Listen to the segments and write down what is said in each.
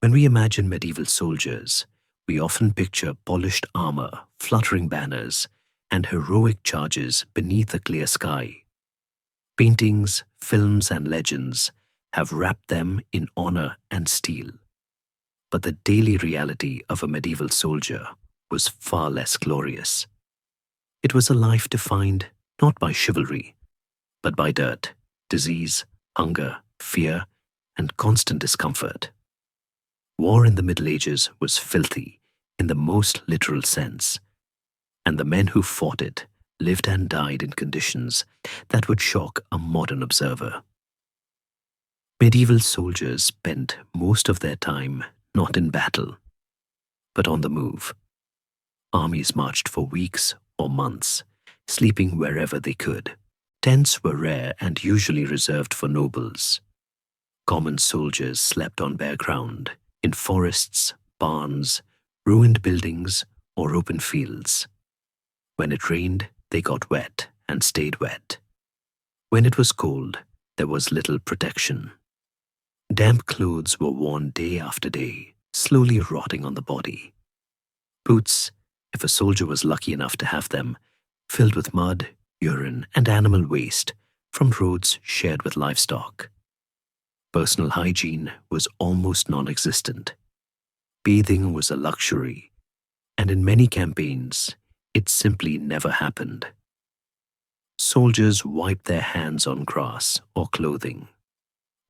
When we imagine medieval soldiers, we often picture polished armor, fluttering banners, and heroic charges beneath a clear sky. Paintings, films, and legends have wrapped them in honor and steel. But the daily reality of a medieval soldier was far less glorious. It was a life defined not by chivalry, but by dirt, disease, hunger, fear, and constant discomfort. War in the Middle Ages was filthy in the most literal sense, and the men who fought it lived and died in conditions that would shock a modern observer. Medieval soldiers spent most of their time not in battle, but on the move. Armies marched for weeks or months, sleeping wherever they could. Tents were rare and usually reserved for nobles. Common soldiers slept on bare ground, in forests, barns, ruined buildings, or open fields. When it rained, they got wet and stayed wet. When it was cold, there was little protection. Damp clothes were worn day after day, slowly rotting on the body. Boots, if a soldier was lucky enough to have them, filled with mud, urine, and animal waste from roads shared with livestock. Personal hygiene was almost non-existent. Bathing was a luxury, and in many campaigns, it simply never happened. Soldiers wiped their hands on grass or clothing.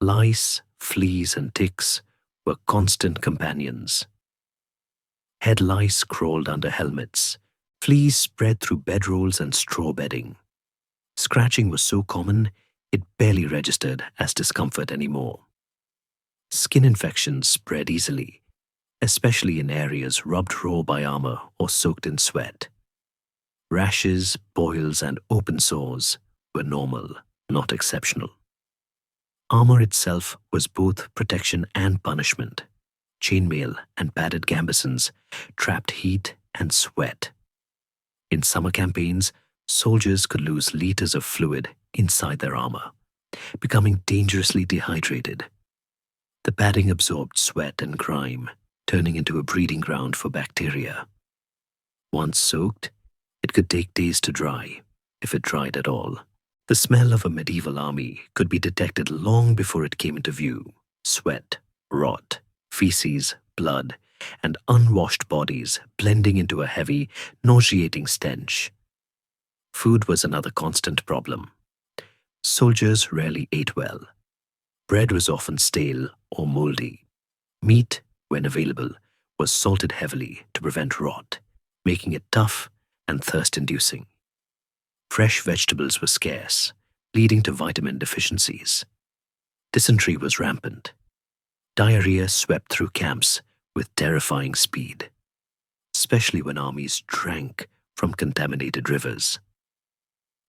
Lice, fleas, and ticks were constant companions. Head lice crawled under helmets. Fleas spread through bedrolls and straw bedding. Scratching was so common, it barely registered as discomfort anymore. Skin infections spread easily, especially in areas rubbed raw by armor or soaked in sweat. Rashes, boils, and open sores were normal, not exceptional. Armor itself was both protection and punishment. Chainmail and padded gambesons trapped heat and sweat. In summer campaigns, soldiers could lose liters of fluid inside their armor, becoming dangerously dehydrated. The padding absorbed sweat and grime, turning into a breeding ground for bacteria. Once soaked, it could take days to dry, if it dried at all. The smell of a medieval army could be detected long before it came into view. Sweat, rot, feces, blood, and unwashed bodies blending into a heavy, nauseating stench. Food was another constant problem. Soldiers rarely ate well. Bread was often stale or moldy. Meat, when available, was salted heavily to prevent rot, making it tough and thirst-inducing. Fresh vegetables were scarce, leading to vitamin deficiencies. Dysentery was rampant. Diarrhea swept through camps with terrifying speed, especially when armies drank from contaminated rivers.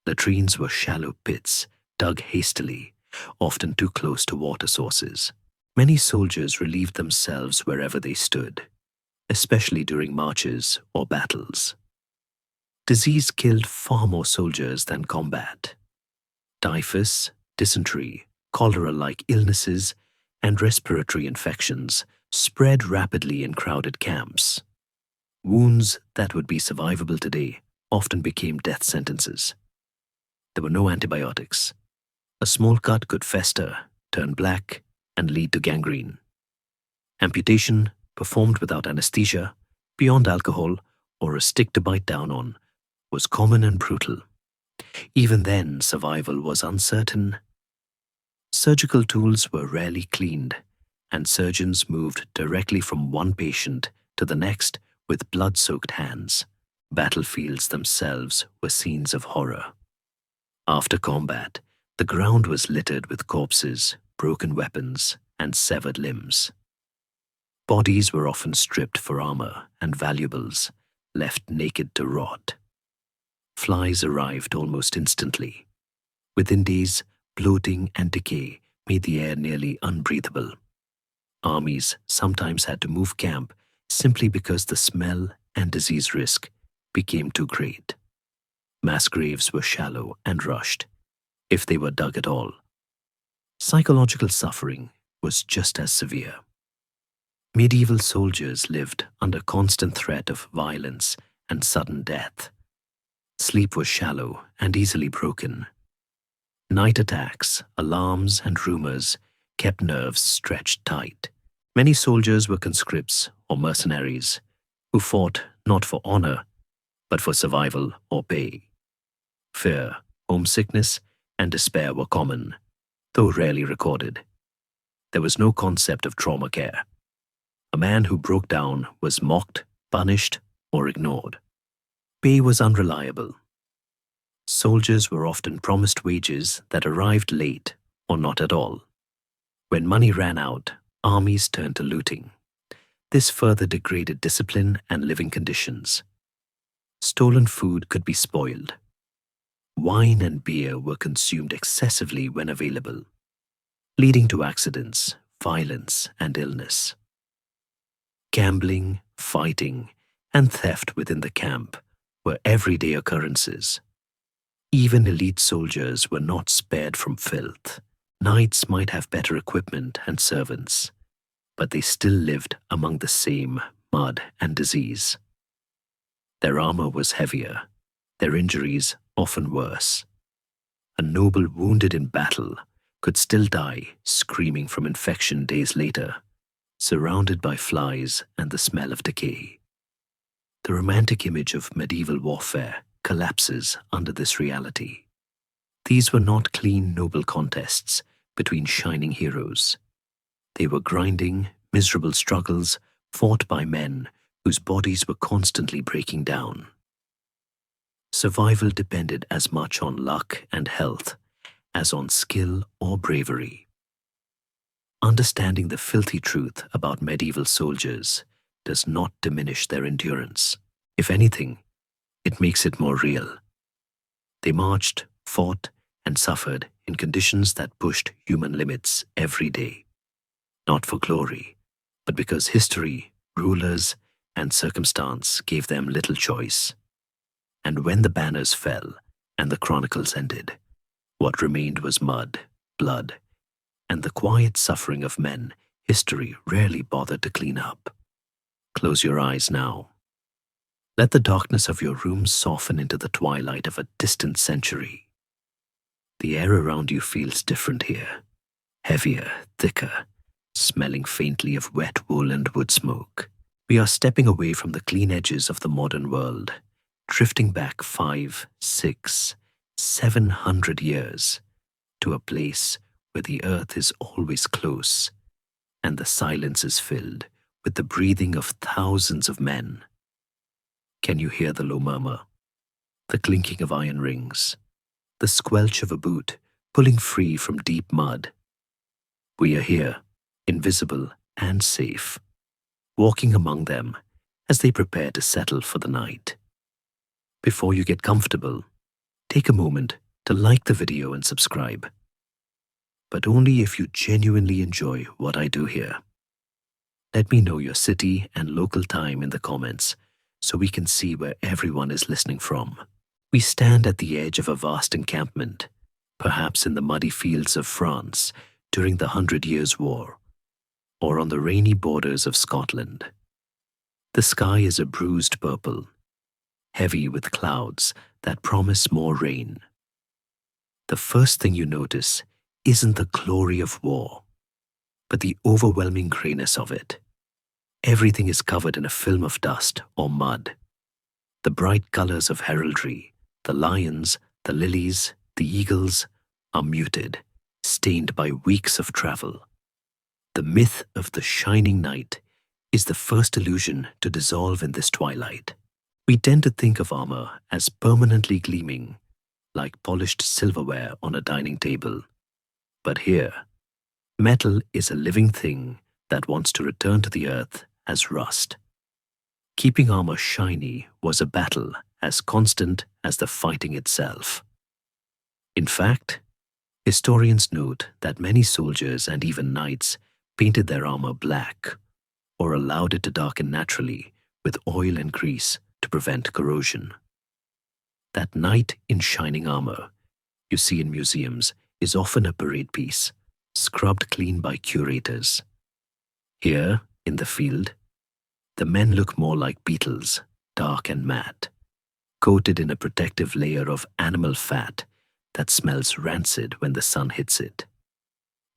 Latrines were shallow pits dug hastily, often too close to water sources. Many soldiers relieved themselves wherever they stood, especially during marches or battles. Disease killed far more soldiers than combat. Typhus, dysentery, cholera-like illnesses, and respiratory infections spread rapidly in crowded camps. Wounds that would be survivable today often became death sentences. There were no antibiotics. A small cut could fester, turn black, and lead to gangrene. Amputation, performed without anesthesia, beyond alcohol, or a stick to bite down on, was common and brutal. Even then, survival was uncertain. Surgical tools were rarely cleaned, and surgeons moved directly from one patient to the next with blood-soaked hands. Battlefields themselves were scenes of horror. After combat, the ground was littered with corpses, broken weapons, and severed limbs. Bodies were often stripped for armor and valuables, left naked to rot. Flies arrived almost instantly. Within days, bloating and decay made the air nearly unbreathable. Armies sometimes had to move camp simply because the smell and disease risk became too great. Mass graves were shallow and rushed, if they were dug at all. Psychological suffering was just as severe. Medieval soldiers lived under constant threat of violence and sudden death. Sleep was shallow and easily broken. Night attacks, alarms, and rumors kept nerves stretched tight. Many soldiers were conscripts or mercenaries who fought not for honor, but for survival or pay. Fear, homesickness, and despair were common, though rarely recorded. There was no concept of trauma care. A man who broke down was mocked, punished, or ignored. Pay was unreliable. Soldiers were often promised wages that arrived late or not at all. When money ran out, armies turned to looting. This further degraded discipline and living conditions. Stolen food could be spoiled. Wine and beer were consumed excessively when available, leading to accidents, violence, and illness. Gambling, fighting, and theft within the camp were everyday occurrences. Even elite soldiers were not spared from filth. Knights might have better equipment and servants, but they still lived among the same mud and disease. Their armor was heavier, their injuries often worse. A noble wounded in battle could still die screaming from infection days later, surrounded by flies and the smell of decay. The romantic image of medieval warfare collapses under this reality. These were not clean, noble contests between shining heroes. They were grinding, miserable struggles fought by men whose bodies were constantly breaking down. Survival depended as much on luck and health as on skill or bravery. Understanding the filthy truth about medieval soldiers does not diminish their endurance. If anything, it makes it more real. They marched, fought, and suffered in conditions that pushed human limits every day. Not for glory, but because history, rulers, and circumstance gave them little choice. And when the banners fell and the chronicles ended, what remained was mud, blood, and the quiet suffering of men history rarely bothered to clean up. Close your eyes now. Let the darkness of your room soften into the twilight of a distant century. The air around you feels different here, heavier, thicker, smelling faintly of wet wool and wood smoke. We are stepping away from the clean edges of the modern world, drifting back 5, 6, 700 years to a place where the earth is always close and the silence is filled with the breathing of thousands of men. Can you hear the low murmur, the clinking of iron rings, the squelch of a boot pulling free from deep mud? We are here, invisible and safe, walking among them as they prepare to settle for the night. Before you get comfortable, take a moment to like the video and subscribe. But only if you genuinely enjoy what I do here. Let me know your city and local time in the comments so we can see where everyone is listening from. We stand at the edge of a vast encampment, perhaps in the muddy fields of France during the 100 Years' War, or on the rainy borders of Scotland. The sky is a bruised purple, heavy with clouds that promise more rain. The first thing you notice isn't the glory of war, but the overwhelming grayness of it. Everything is covered in a film of dust or mud. The bright colors of heraldry, the lions, the lilies, the eagles, are muted, stained by weeks of travel. The myth of the shining night is the first illusion to dissolve in this twilight. We tend to think of armor as permanently gleaming, like polished silverware on a dining table. But here, metal is a living thing that wants to return to the earth as rust. Keeping armor shiny was a battle as constant as the fighting itself. In fact, historians note that many soldiers and even knights painted their armor black or allowed it to darken naturally with oil and grease to prevent corrosion. That knight in shining armor you see in museums is often a parade piece, scrubbed clean by curators. Here, In the field, the men look more like beetles, dark and matte, coated in a protective layer of animal fat that smells rancid when the sun hits it.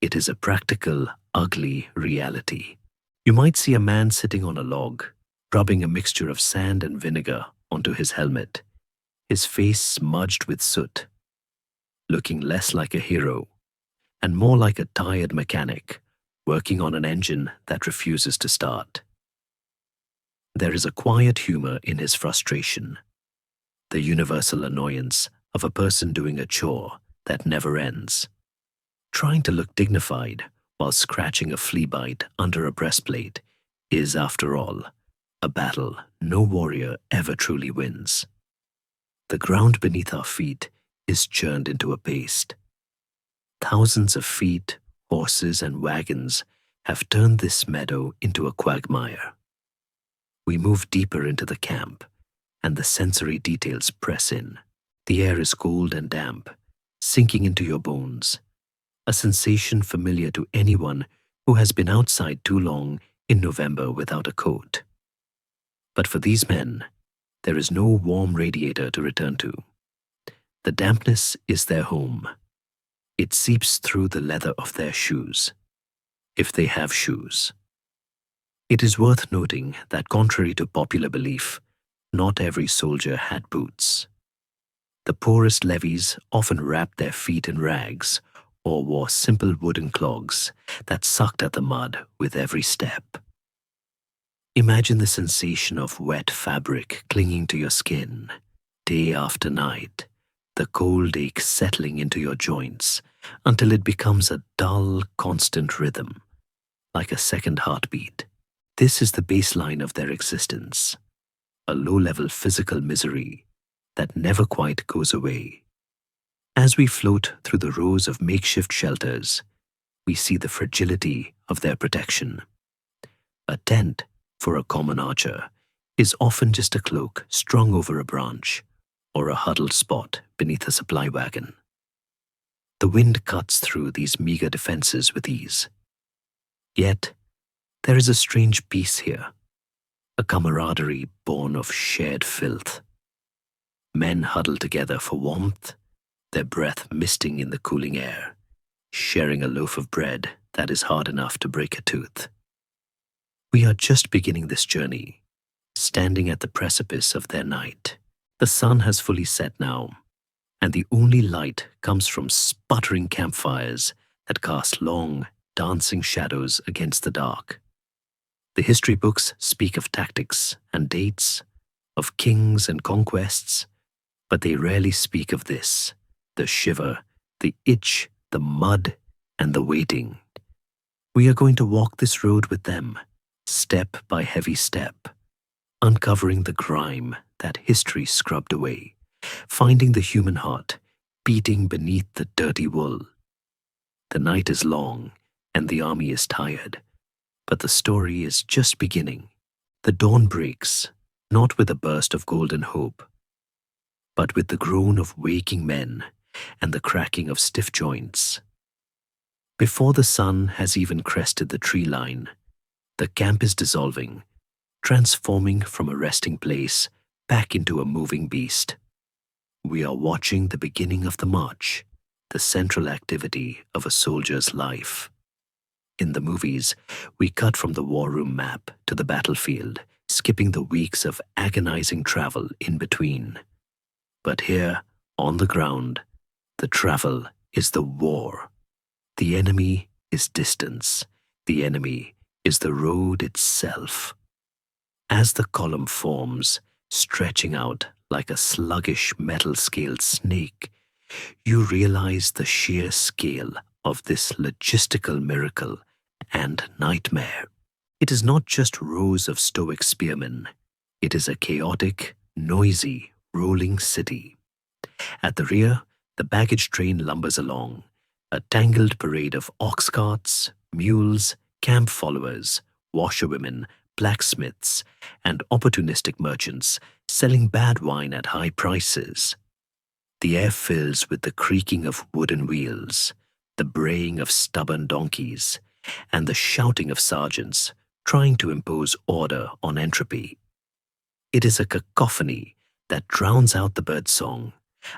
It is a practical, ugly reality. You might see a man sitting on a log, rubbing a mixture of sand and vinegar onto his helmet, his face smudged with soot, looking less like a hero and more like a tired mechanic working on an engine that refuses to start. There is a quiet humor in his frustration, the universal annoyance of a person doing a chore that never ends, trying to look dignified while scratching a flea bite under a breastplate is, after all, a battle no warrior ever truly wins. The ground beneath our feet is churned into a paste. Thousands of feet, horses, and wagons have turned this meadow into a quagmire. We move deeper into the camp, and the sensory details press in. The air is cold and damp, sinking into your bones, a sensation familiar to anyone who has been outside too long in November without a coat. But for these men, there is no warm radiator to return to. The dampness is their home. It seeps through the leather of their shoes, if they have shoes. It is worth noting that contrary to popular belief, not every soldier had boots. The poorest levies often wrapped their feet in rags or wore simple wooden clogs that sucked at the mud with every step. Imagine the sensation of wet fabric clinging to your skin, day after night, the cold ache settling into your joints until it becomes a dull, constant rhythm, like a second heartbeat. This is the baseline of their existence, a low-level physical misery that never quite goes away. As we float through the rows of makeshift shelters, we see the fragility of their protection. A tent, for a common archer, is often just a cloak strung over a branch or a huddled spot beneath a supply wagon. The wind cuts through these meager defenses with ease. Yet, there is a strange peace here, a camaraderie born of shared filth. Men huddle together for warmth, their breath misting in the cooling air, sharing a loaf of bread that is hard enough to break a tooth. We are just beginning this journey, standing at the precipice of their night. The sun has fully set now, and the only light comes from sputtering campfires that cast long, dancing shadows against the dark. The history books speak of tactics and dates, of kings and conquests, but they rarely speak of this, the shiver, the itch, the mud, and the waiting. We are going to walk this road with them, step by heavy step, uncovering the grime that history scrubbed away, finding the human heart beating beneath the dirty wool. The night is long, and the army is tired, but the story is just beginning. The dawn breaks, not with a burst of golden hope, but with the groan of waking men and the cracking of stiff joints. Before the sun has even crested the tree line, the camp is dissolving, transforming from a resting place back into a moving beast. We are watching the beginning of the march, the central activity of a soldier's life. In the movies, we cut from the war room map to the battlefield, skipping the weeks of agonizing travel in between. But here, on the ground, the travel is the war. The enemy is distance. The enemy is the road itself. As the column forms, stretching out like a sluggish metal-scaled snake, you realize the sheer scale of this logistical miracle and nightmare. It is not just rows of stoic spearmen. It is a chaotic, noisy, rolling city. At the rear, the baggage train lumbers along, a tangled parade of ox carts, mules, camp followers, washerwomen, blacksmiths, and opportunistic merchants selling bad wine at high prices. The air fills with the creaking of wooden wheels, the braying of stubborn donkeys, and the shouting of sergeants trying to impose order on entropy. It is a cacophony that drowns out the birdsong,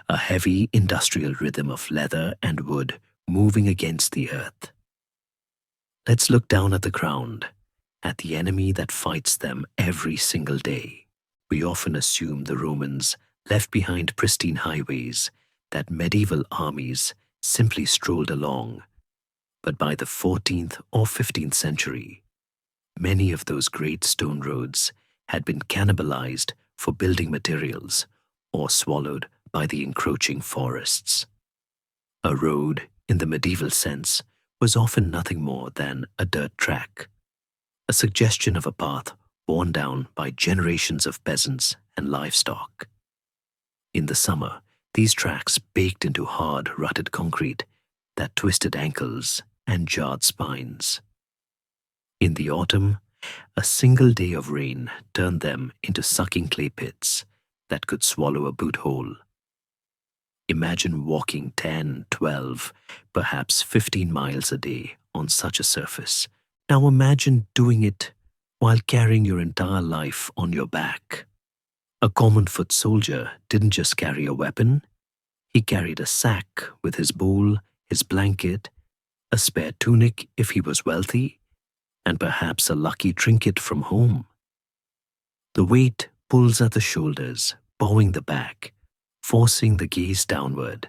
a heavy industrial rhythm of leather and wood moving against the earth. Let's look down at the ground, at the enemy that fights them every single day. We often assume the Romans left behind pristine highways, that medieval armies simply strolled along. But by the 14th or 15th century, many of those great stone roads had been cannibalized for building materials or swallowed by the encroaching forests. A road, in the medieval sense, was often nothing more than a dirt track, a suggestion of a path worn down by generations of peasants and livestock. In the summer, these tracks baked into hard, rutted concrete that twisted ankles and jarred spines. In the autumn, a single day of rain turned them into sucking clay pits that could swallow a boot hole. Imagine walking 10, 12, perhaps 15 miles a day on such a surface. Now imagine doing it while carrying your entire life on your back. A common foot soldier didn't just carry a weapon, he carried a sack with his bowl, his blanket, a spare tunic if he was wealthy, and perhaps a lucky trinket from home. The weight pulls at the shoulders, bowing the back, forcing the gaze downward.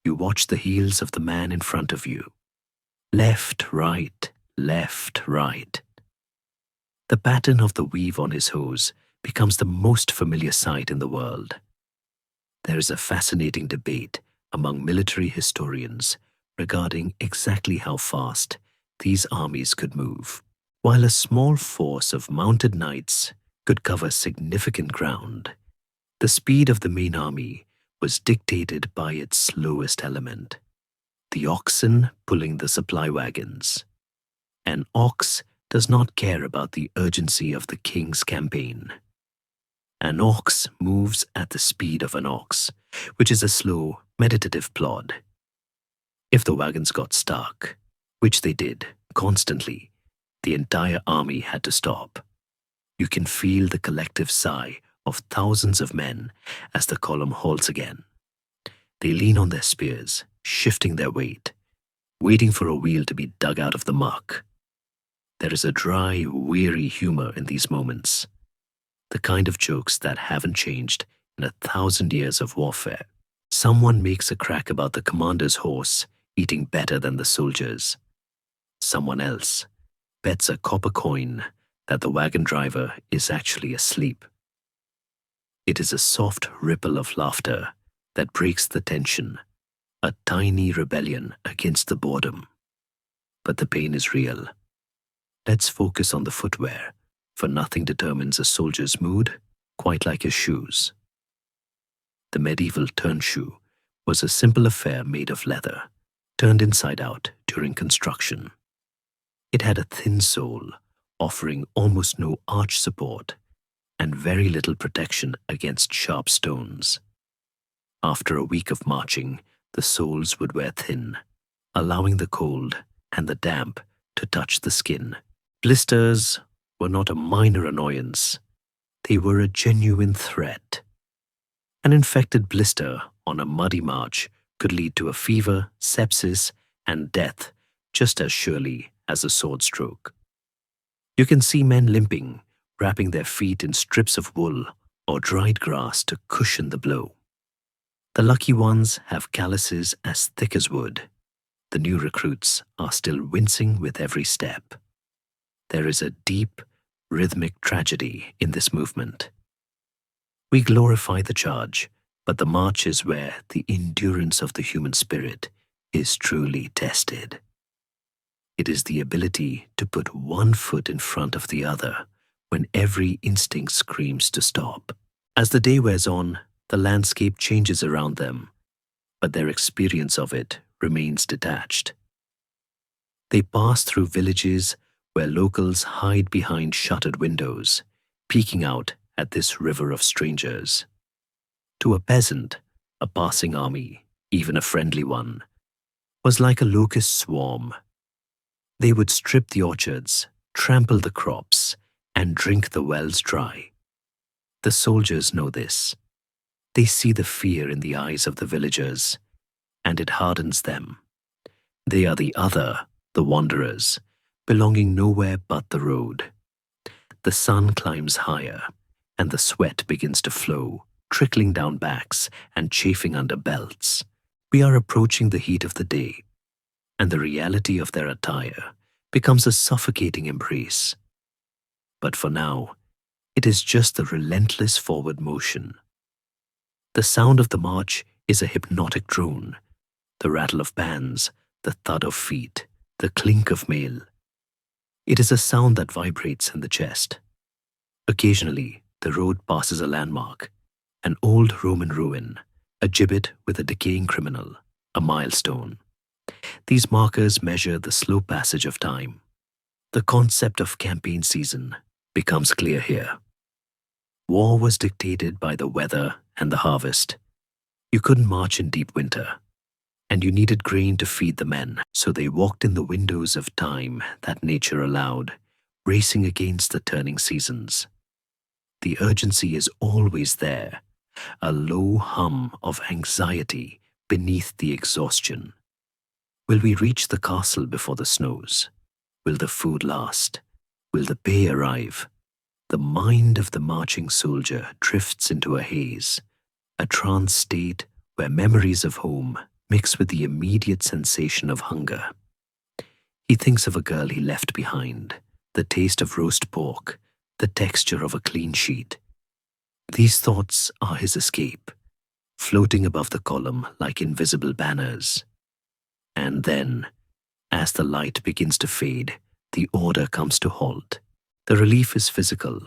You watch the heels of the man in front of you. Left, right, left, right. The pattern of the weave on his hose becomes the most familiar sight in the world. There is a fascinating debate among military historians regarding exactly how fast these armies could move. While a small force of mounted knights could cover significant ground, the speed of the main army was dictated by its slowest element, the oxen pulling the supply wagons. An ox does not care about the urgency of the king's campaign. An ox moves at the speed of an ox, which is a slow, meditative plod. If the wagons got stuck, which they did constantly, the entire army had to stop. You can feel the collective sigh of thousands of men as the column halts again. They lean on their spears, shifting their weight, waiting for a wheel to be dug out of the muck. There is a dry, weary humor in these moments, the kind of jokes that haven't changed in 1,000 years of warfare. Someone makes a crack about the commander's horse eating better than the soldiers. Someone else bets a copper coin that the wagon driver is actually asleep. It is a soft ripple of laughter that breaks the tension, a tiny rebellion against the boredom. But the pain is real. Let's focus on the footwear, for nothing determines a soldier's mood quite like his shoes. The medieval turn shoe was a simple affair made of leather, turned inside out during construction. It had a thin sole, offering almost no arch support and very little protection against sharp stones. After a week of marching, the soles would wear thin, allowing the cold and the damp to touch the skin. Blisters were not a minor annoyance. They were a genuine threat. An infected blister on a muddy march could lead to a fever, sepsis, and death just as surely as a sword stroke. You can see men limping, wrapping their feet in strips of wool or dried grass to cushion the blow. The lucky ones have calluses as thick as wood. The new recruits are still wincing with every step. There is a deep, rhythmic tragedy in this movement. We glorify the charge, but the march is where the endurance of the human spirit is truly tested. It is the ability to put one foot in front of the other when every instinct screams to stop. As the day wears on, the landscape changes around them, but their experience of it remains detached. They pass through villages where locals hide behind shuttered windows, peeking out at this river of strangers. To a peasant, a passing army, even a friendly one, was like a locust swarm. They would strip the orchards, trample the crops, and drink the wells dry. The soldiers know this. They see the fear in the eyes of the villagers, and it hardens them. They are the other, the wanderers, belonging nowhere but the road. The sun climbs higher, and the sweat begins to flow, trickling down backs and chafing under belts. We are approaching the heat of the day, and the reality of their attire becomes a suffocating embrace. But for now, it is just the relentless forward motion. The sound of the march is a hypnotic drone, the rattle of bands, the thud of feet, the clink of mail. It is a sound that vibrates in the chest. Occasionally, the road passes a landmark, an old Roman ruin, a gibbet with a decaying criminal, a milestone. These markers measure the slow passage of time. The concept of campaign season becomes clear here. War was dictated by the weather and the harvest. You couldn't march in deep winter, and you needed grain to feed the men, so they walked in the windows of time that nature allowed, racing against the turning seasons. The urgency is always there, a low hum of anxiety beneath the exhaustion. Will we reach the castle before the snows? Will the food last? Will the pay arrive? The mind of the marching soldier drifts into a haze, a trance state where memories of home mix with the immediate sensation of hunger. He thinks of a girl he left behind, the taste of roast pork, the texture of a clean sheet. These thoughts are his escape, floating above the column like invisible banners. And then, as the light begins to fade, the order comes to halt. The relief is physical,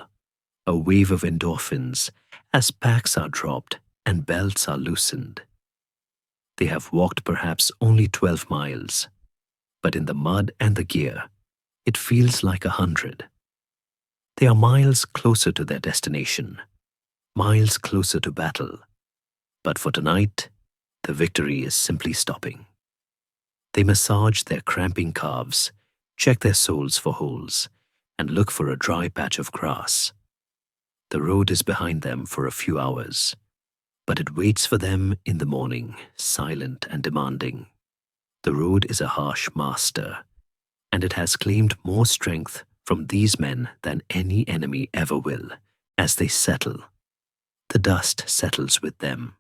a wave of endorphins as packs are dropped and belts are loosened. They have walked perhaps only 12 miles, but in the mud and the gear, it feels like 100. They are miles closer to their destination, miles closer to battle. But for tonight, the victory is simply stopping. They massage their cramping calves, check their soles for holes, and look for a dry patch of grass. The road is behind them for a few hours, but it waits for them in the morning, silent and demanding. The road is a harsh master, and it has claimed more strength from these men than any enemy ever will. As they settle, the dust settles with them,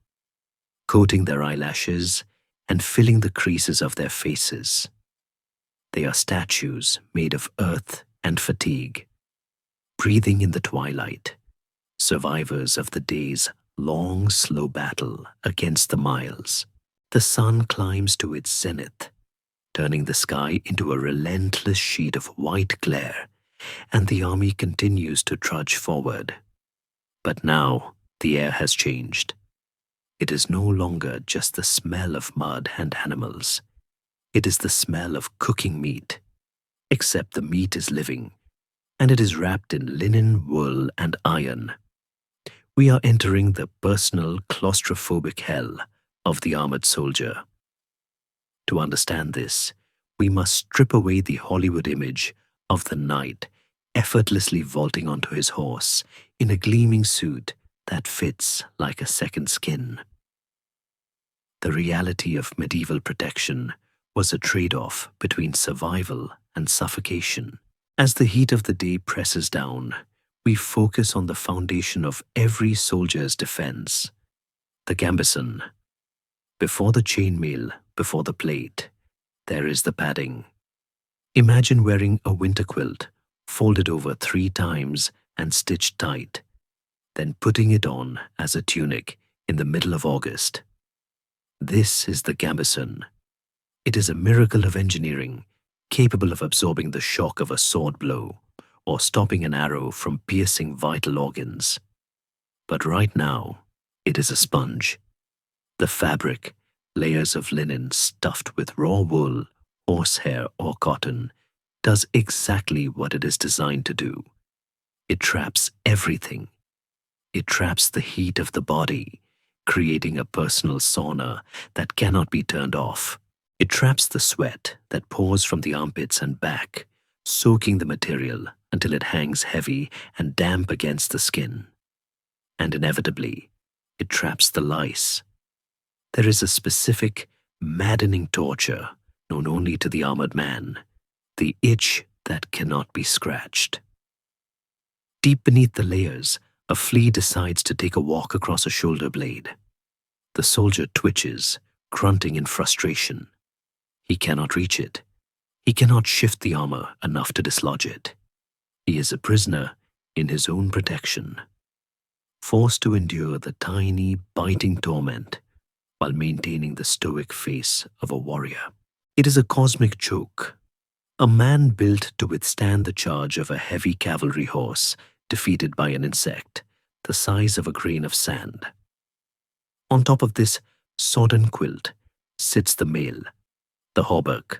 coating their eyelashes and filling the creases of their faces. They are statues made of earth and fatigue, breathing in the twilight, survivors of the day's long, slow battle against the miles. The sun climbs to its zenith, turning the sky into a relentless sheet of white glare, and the army continues to trudge forward. But now the air has changed. It is no longer just the smell of mud and animals. It is the smell of cooking meat, except the meat is living, and it is wrapped in linen, wool, and iron. We are entering the personal claustrophobic hell of the armored soldier. To understand this, we must strip away the Hollywood image of the knight effortlessly vaulting onto his horse in a gleaming suit that fits like a second skin. The reality of medieval protection was a trade-off between survival and suffocation. As the heat of the day presses down, we focus on the foundation of every soldier's defense, the gambeson. Before the chainmail, before the plate, there is the padding. Imagine wearing a winter quilt, folded over 3 times and stitched tight, then putting it on as a tunic in the middle of August. This is the gambeson. It is a miracle of engineering, capable of absorbing the shock of a sword blow or stopping an arrow from piercing vital organs. But right now, it is a sponge. The fabric, layers of linen stuffed with raw wool, horsehair, or cotton, does exactly what it is designed to do. It traps everything. It traps the heat of the body, creating a personal sauna that cannot be turned off. It traps the sweat that pours from the armpits and back, soaking the material until it hangs heavy and damp against the skin. And inevitably, it traps the lice. There is a specific, maddening torture known only to the armored man, the itch that cannot be scratched. Deep beneath the layers, a flea decides to take a walk across a shoulder blade. The soldier twitches, grunting in frustration. He cannot reach it. He cannot shift the armor enough to dislodge it. He is a prisoner in his own protection, forced to endure the tiny, biting torment while maintaining the stoic face of a warrior. It is a cosmic joke. A man built to withstand the charge of a heavy cavalry horse defeated by an insect the size of a grain of sand. On top of this sodden quilt sits the mail, the hauberk.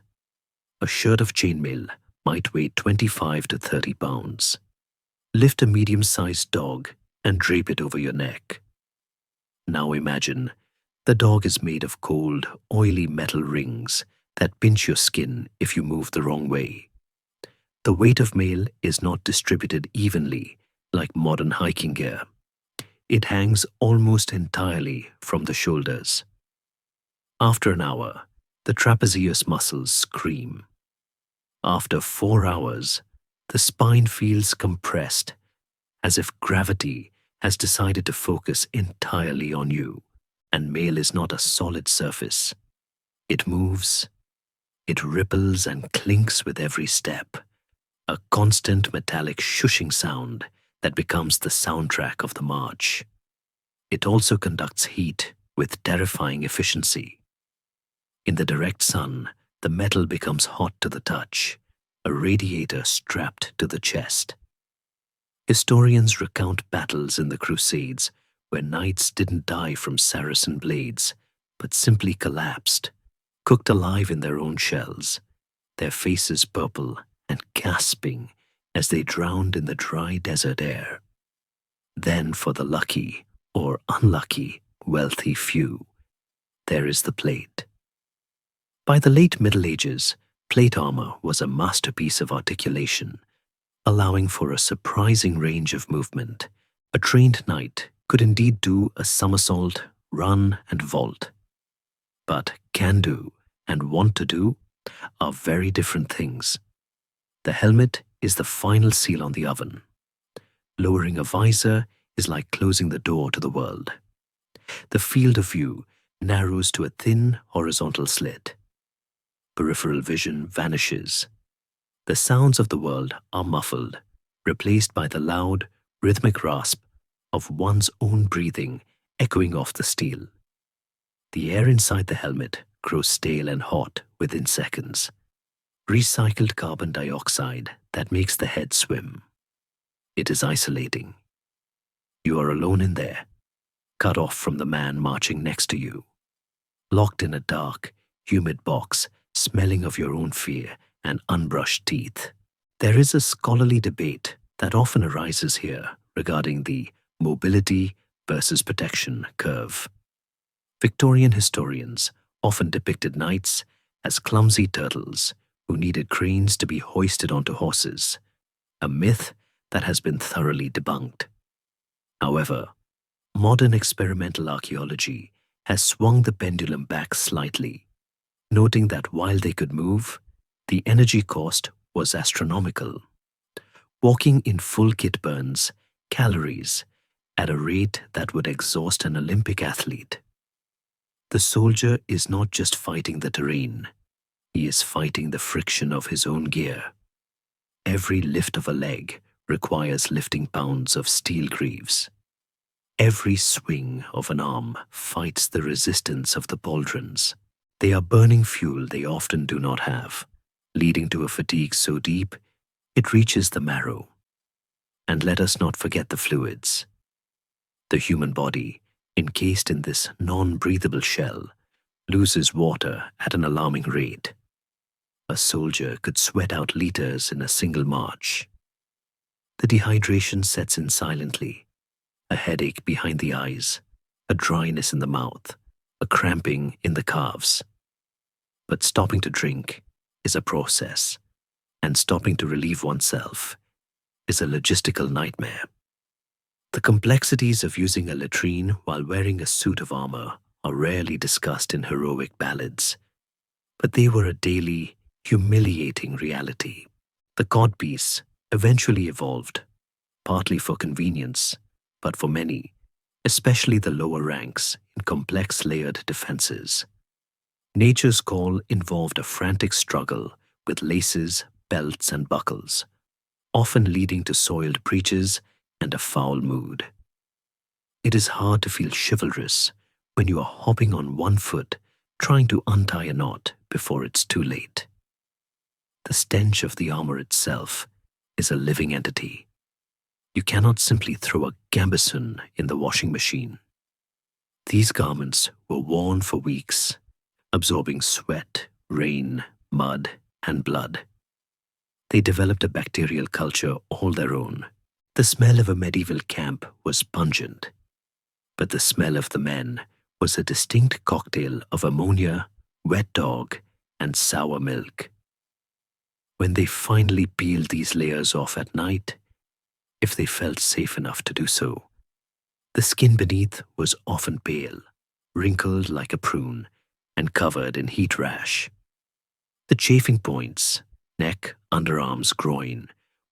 A shirt of chainmail might weigh 25 to 30 pounds. Lift a medium-sized dog and drape it over your neck. Now imagine the dog is made of cold, oily metal rings that pinch your skin if you move the wrong way. The weight of mail is not distributed evenly like modern hiking gear. It hangs almost entirely from the shoulders. After an hour, the trapezius muscles scream. After 4 hours, the spine feels compressed, as if gravity has decided to focus entirely on you, and mail is not a solid surface. It moves, it ripples and clinks with every step, a constant metallic shushing sound that becomes the soundtrack of the march. It also conducts heat with terrifying efficiency. In the direct sun, the metal becomes hot to the touch, a radiator strapped to the chest. Historians recount battles in the Crusades where knights didn't die from Saracen blades, but simply collapsed, cooked alive in their own shells, their faces purple and gasping as they drowned in the dry desert air. Then for the lucky or unlucky wealthy few, there is the plate. By the late Middle Ages, plate armor was a masterpiece of articulation, allowing for a surprising range of movement. A trained knight could indeed do a somersault, run, and vault. But can do and want to do are very different things. The helmet is the final seal on the oven. Lowering a visor is like closing the door to the world. The field of view narrows to a thin horizontal slit. Peripheral vision vanishes. The sounds of the world are muffled, replaced by the loud, rhythmic rasp of one's own breathing echoing off the steel. The air inside the helmet grows stale and hot within seconds. Recycled carbon dioxide that makes the head swim. It is isolating. You are alone in there, cut off from the man marching next to you, locked in a dark, humid box, smelling of your own fear and unbrushed teeth. There is a scholarly debate that often arises here regarding the mobility versus protection curve. Victorian historians often depicted knights as clumsy turtles who needed cranes to be hoisted onto horses, a myth that has been thoroughly debunked. However, modern experimental archaeology has swung the pendulum back slightly, noting that while they could move, the energy cost was astronomical. Walking in full kit burns calories at a rate that would exhaust an Olympic athlete. The soldier is not just fighting the terrain, he is fighting the friction of his own gear. Every lift of a leg requires lifting pounds of steel greaves. Every swing of an arm fights the resistance of the pauldrons. They are burning fuel they often do not have, leading to a fatigue so deep it reaches the marrow. And let us not forget the fluids. The human body, encased in this non-breathable shell, loses water at an alarming rate. A soldier could sweat out liters in a single march. The dehydration sets in silently, a headache behind the eyes, a dryness in the mouth, a cramping in the calves. But stopping to drink is a process, and stopping to relieve oneself is a logistical nightmare. The complexities of using a latrine while wearing a suit of armor are rarely discussed in heroic ballads, but they were a daily, humiliating reality. The codpiece eventually evolved, partly for convenience, but for many, especially the lower ranks in complex layered defenses. Nature's call involved a frantic struggle with laces, belts, and buckles, often leading to soiled breeches and a foul mood. It is hard to feel chivalrous when you are hopping on one foot trying to untie a knot before it's too late. The stench of the armor itself is a living entity. You cannot simply throw a gambeson in the washing machine. These garments were worn for weeks, absorbing sweat, rain, mud, and blood. They developed a bacterial culture all their own. The smell of a medieval camp was pungent, but the smell of the men was a distinct cocktail of ammonia, wet dog, and sour milk. When they finally peeled these layers off at night, if they felt safe enough to do so, the skin beneath was often pale, wrinkled like a prune, and covered in heat rash. The chafing points, neck, underarms, groin,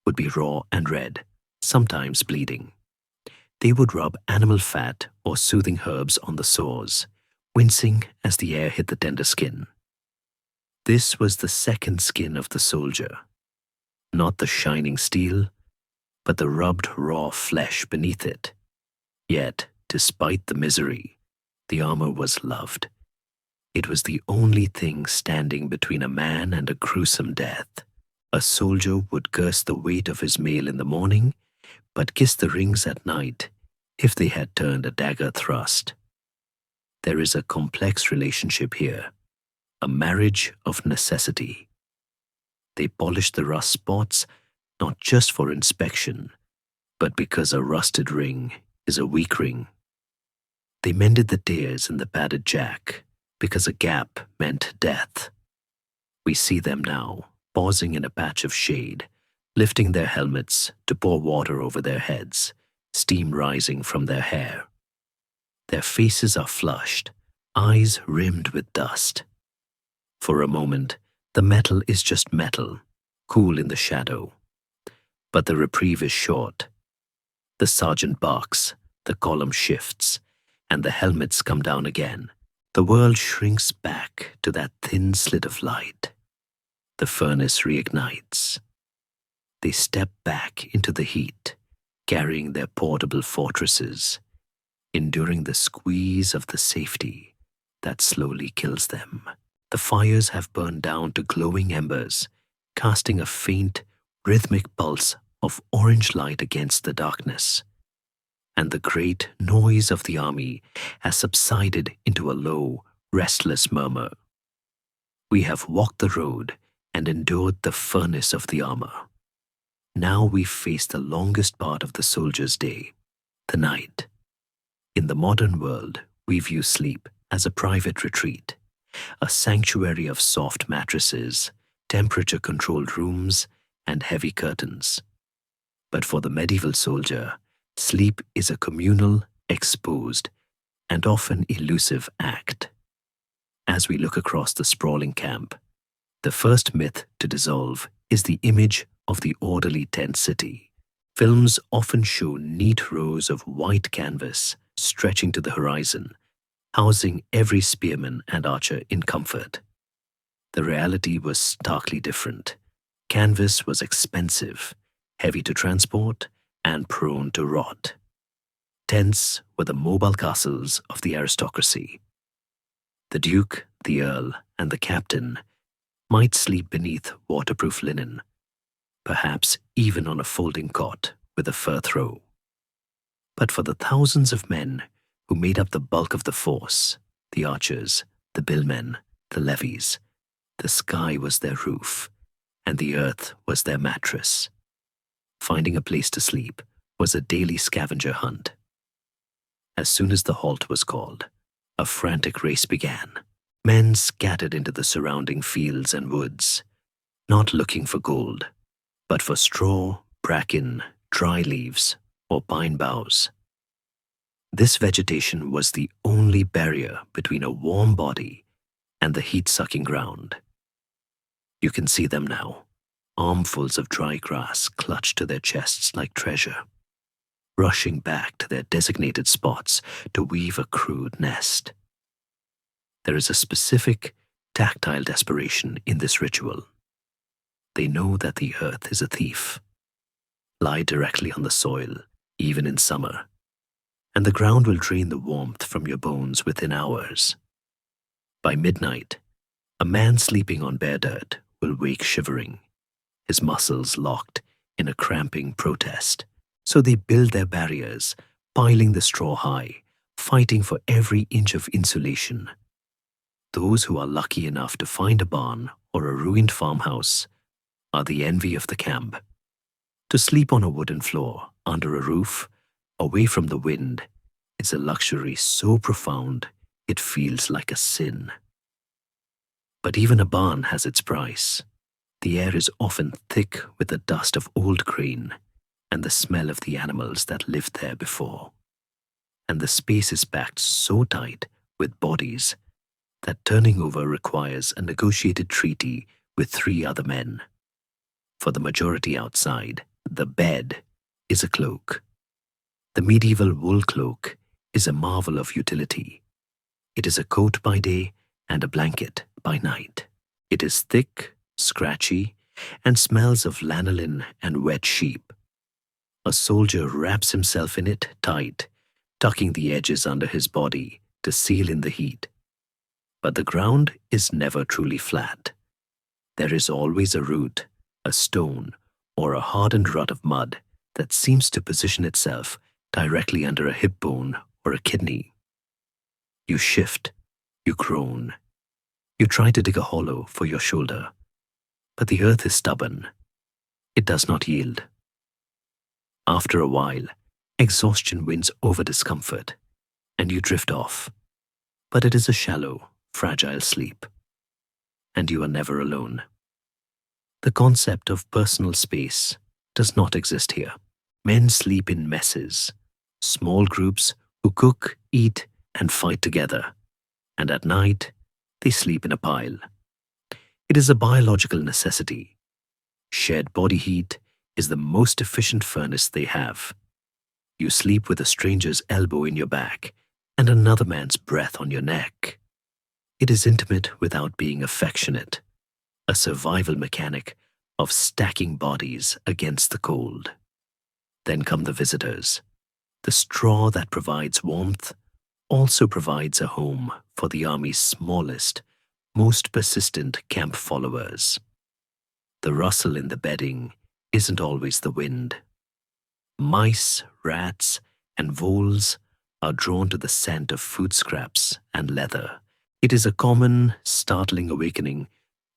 would be raw and red, sometimes bleeding. They would rub animal fat or soothing herbs on the sores, wincing as the air hit the tender skin. This was the second skin of the soldier, not the shining steel, but the rubbed raw flesh beneath it. Yet, despite the misery, the armor was loved. It was the only thing standing between a man and a gruesome death. A soldier would curse the weight of his mail in the morning, but kiss the rings at night if they had turned a dagger thrust. There is a complex relationship here, a marriage of necessity. They polished the rust spots not just for inspection, but because a rusted ring is a weak ring. They mended the tears in the padded jack because a gap meant death. We see them now, pausing in a patch of shade, lifting their helmets to pour water over their heads, steam rising from their hair. Their faces are flushed, eyes rimmed with dust. For a moment, the metal is just metal, cool in the shadow. But the reprieve is short. The sergeant barks, the column shifts, and the helmets come down again. The world shrinks back to that thin slit of light. The furnace reignites. They step back into the heat, carrying their portable fortresses, enduring the squeeze of the safety that slowly kills them. The fires have burned down to glowing embers, casting a faint, rhythmic pulse of orange light against the darkness. And the great noise of the army has subsided into a low, restless murmur. We have walked the road and endured the furnace of the armor. Now we face the longest part of the soldier's day, the night. In the modern world, we view sleep as a private retreat, a sanctuary of soft mattresses, temperature-controlled rooms, and heavy curtains. But for the medieval soldier, sleep is a communal, exposed, and often elusive act. As we look across the sprawling camp, the first myth to dissolve is the image of the orderly tent city. Films often show neat rows of white canvas stretching to the horizon, housing every spearman and archer in comfort. The reality was starkly different. Canvas was expensive, heavy to transport, and prone to rot. Tents were the mobile castles of the aristocracy. The duke, the earl, and the captain might sleep beneath waterproof linen, perhaps even on a folding cot with a fur throw. But for the thousands of men who made up the bulk of the force, the archers, the billmen, the levies, the sky was their roof, and the earth was their mattress. Finding a place to sleep was a daily scavenger hunt. As soon as the halt was called, a frantic race began. Men scattered into the surrounding fields and woods. not looking for gold, but for straw, bracken, dry leaves, or pine boughs. This vegetation was the only barrier between a warm body and the heat-sucking ground. You can see them now, armfuls of dry grass clutched to their chests like treasure, rushing back to their designated spots to weave a crude nest. There is a specific, tactile desperation in this ritual. They know that the earth is a thief. Lie directly on the soil, even in summer, and the ground will drain the warmth from your bones within hours. By midnight, a man sleeping on bare dirt will wake shivering, his muscles locked in a cramping protest. So they build their barriers, piling the straw high, fighting for every inch of insulation. Those who are lucky enough to find a barn or a ruined farmhouse are the envy of the camp. To sleep on a wooden floor, under a roof, away from the wind, is a luxury so profound it feels like a sin. But even a barn has its price. The air is often thick with the dust of old grain and the smell of the animals that lived there before. And the space is packed so tight with bodies that turning over requires a negotiated treaty with 3 other men. For the majority outside, the bed is a cloak. The medieval wool cloak is a marvel of utility. It is a coat by day and a blanket by night. It is thick, scratchy, and smells of lanolin and wet sheep. A soldier wraps himself in it tight, tucking the edges under his body to seal in the heat. But the ground is never truly flat. There is always a root, a stone, or a hardened rut of mud that seems to position itself directly under a hip bone or a kidney. You shift, you groan, you try to dig a hollow for your shoulder, but the earth is stubborn. It does not yield. After a while, exhaustion wins over discomfort, and you drift off. But it is a shallow, fragile sleep, and you are never alone. The concept of personal space does not exist here. Men sleep in messes, small groups who cook, eat, and fight together, and at night, they sleep in a pile. It is a biological necessity. Shared body heat is the most efficient furnace they have. You sleep with a stranger's elbow in your back and another man's breath on your neck. It is intimate without being affectionate, a survival mechanic of stacking bodies against the cold. Then come the visitors. The straw that provides warmth also provides a home for the army's smallest, most persistent camp followers. The rustle in the bedding isn't always the wind. Mice, rats, and voles are drawn to the scent of food scraps and leather. It is a common, startling awakening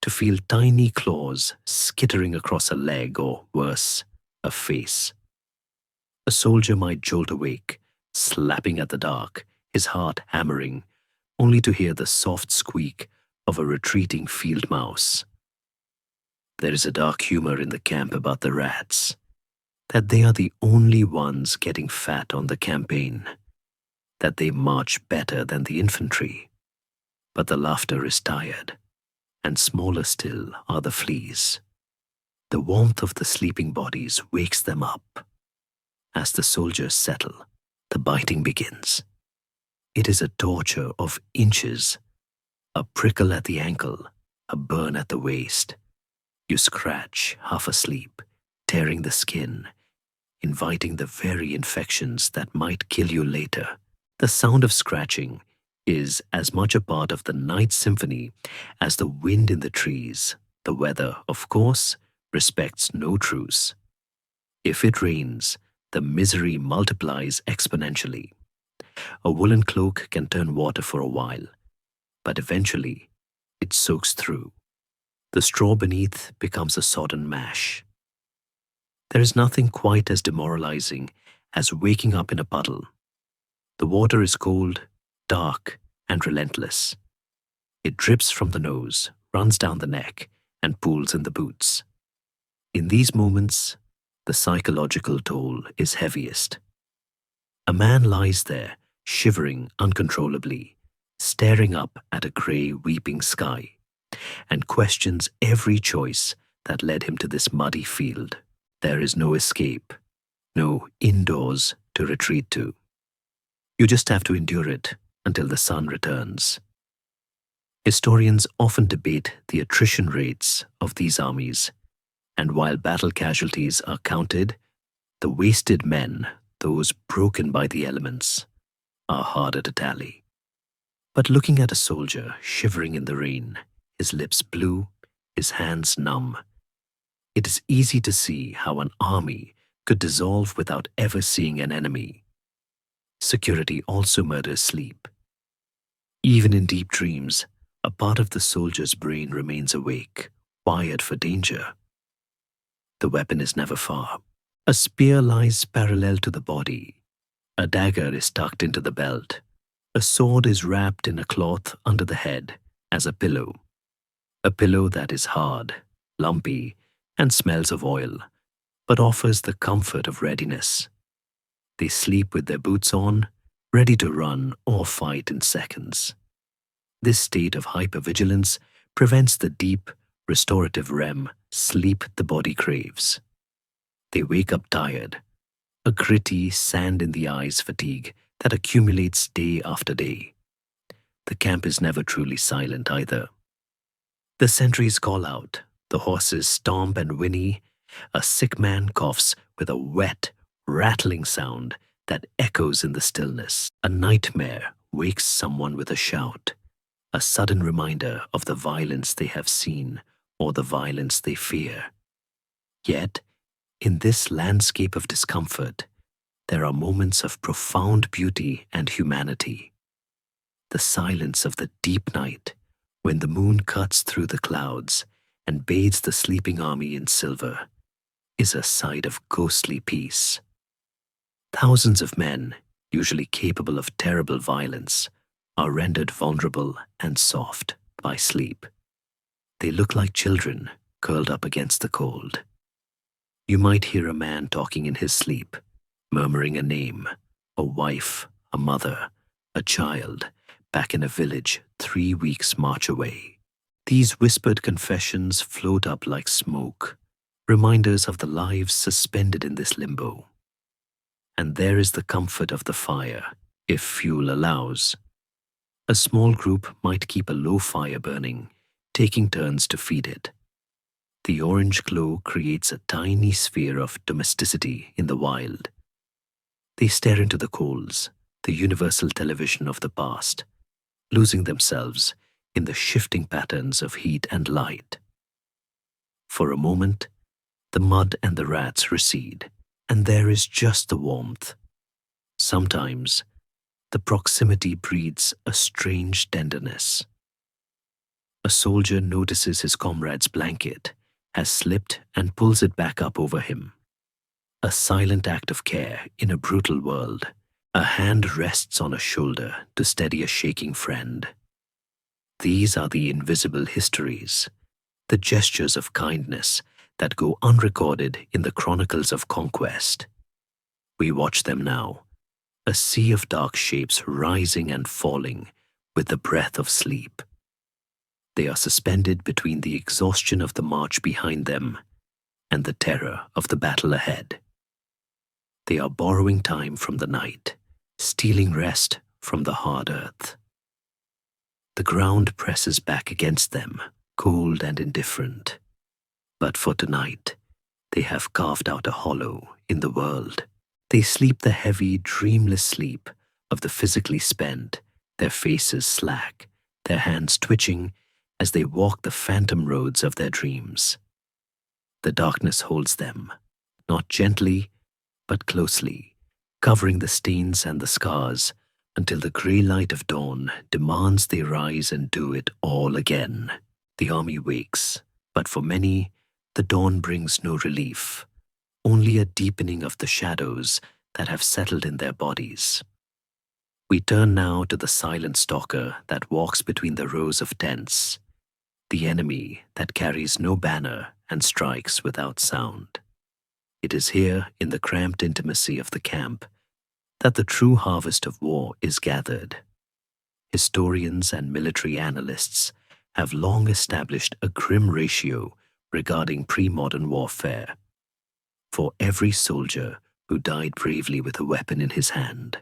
to feel tiny claws skittering across a leg or, worse, a face. A soldier might jolt awake, slapping at the dark, his heart hammering, only to hear the soft squeak of a retreating field mouse. There is a dark humor in the camp about the rats, that they are the only ones getting fat on the campaign, that they march better than the infantry. But the laughter is tired, and smaller still are the fleas. The warmth of the sleeping bodies wakes them up. As the soldiers settle, the biting begins. It is a torture of inches, a prickle at the ankle, a burn at the waist. You scratch, half asleep, tearing the skin, inviting the very infections that might kill you later. The sound of scratching is as much a part of the night symphony as the wind in the trees. The weather, of course, respects no truce. If it rains, the misery multiplies exponentially. A woolen cloak can turn water for a while, but eventually it soaks through. The straw beneath becomes a sodden mash. There is nothing quite as demoralizing as waking up in a puddle. The water is cold, dark, and relentless. It drips from the nose, runs down the neck, and pools in the boots. In these moments, the psychological toll is heaviest. A man lies there, shivering uncontrollably, staring up at a grey, weeping sky, and questions every choice that led him to this muddy field. There is no escape, no indoors to retreat to. You just have to endure it until the sun returns. Historians often debate the attrition rates of these armies, and while battle casualties are counted, the wasted men, those broken by the elements, are harder to tally. But looking at a soldier shivering in the rain, his lips blue, his hands numb, it is easy to see how an army could dissolve without ever seeing an enemy. Security also murders sleep. Even in deep dreams, a part of the soldier's brain remains awake, wired for danger. The weapon is never far. A spear lies parallel to the body. A dagger is tucked into the belt. A sword is wrapped in a cloth under the head as a pillow. A pillow that is hard, lumpy, and smells of oil, but offers the comfort of readiness. They sleep with their boots on, ready to run or fight in seconds. This state of hypervigilance prevents the deep, restorative REM sleep the body craves. They wake up tired, a gritty, sand-in-the-eyes fatigue that accumulates day after day. The camp is never truly silent either. The sentries call out, the horses stomp and whinny, a sick man coughs with a wet, rattling sound that echoes in the stillness. A nightmare wakes someone with a shout, a sudden reminder of the violence they have seen or the violence they fear. Yet, in this landscape of discomfort, there are moments of profound beauty and humanity. The silence of the deep night, when the moon cuts through the clouds and bathes the sleeping army in silver, is a sight of ghostly peace. Thousands of men, usually capable of terrible violence, are rendered vulnerable and soft by sleep. They look like children curled up against the cold. You might hear a man talking in his sleep, murmuring a name, a wife, a mother, a child, back in a village 3 weeks' march away. These whispered confessions float up like smoke, reminders of the lives suspended in this limbo. And there is the comfort of the fire, if fuel allows. A small group might keep a low fire burning, taking turns to feed it. The orange glow creates a tiny sphere of domesticity in the wild. They stare into the coals, the universal television of the past, losing themselves in the shifting patterns of heat and light. For a moment, the mud and the rats recede, and there is just the warmth. Sometimes, the proximity breeds a strange tenderness. A soldier notices his comrade's blanket has slipped and pulls it back up over him. A silent act of care in a brutal world. A hand rests on a shoulder to steady a shaking friend. These are the invisible histories, the gestures of kindness that go unrecorded in the chronicles of conquest. We watch them now, a sea of dark shapes rising and falling with the breath of sleep. They are suspended between the exhaustion of the march behind them and the terror of the battle ahead. They are borrowing time from the night, stealing rest from the hard earth. The ground presses back against them, cold and indifferent. But for tonight, they have carved out a hollow in the world. They sleep the heavy, dreamless sleep of the physically spent, their faces slack, their hands twitching as they walk the phantom roads of their dreams. The darkness holds them, not gently, but closely, covering the stains and the scars until the grey light of dawn demands they rise and do it all again. The army wakes, but for many, the dawn brings no relief, only a deepening of the shadows that have settled in their bodies. We turn now to the silent stalker that walks between the rows of tents. the enemy that carries no banner and strikes without sound. It is here, in the cramped intimacy of the camp, that the true harvest of war is gathered. Historians and military analysts have long established a grim ratio regarding pre-modern warfare. For every soldier who died bravely with a weapon in his hand,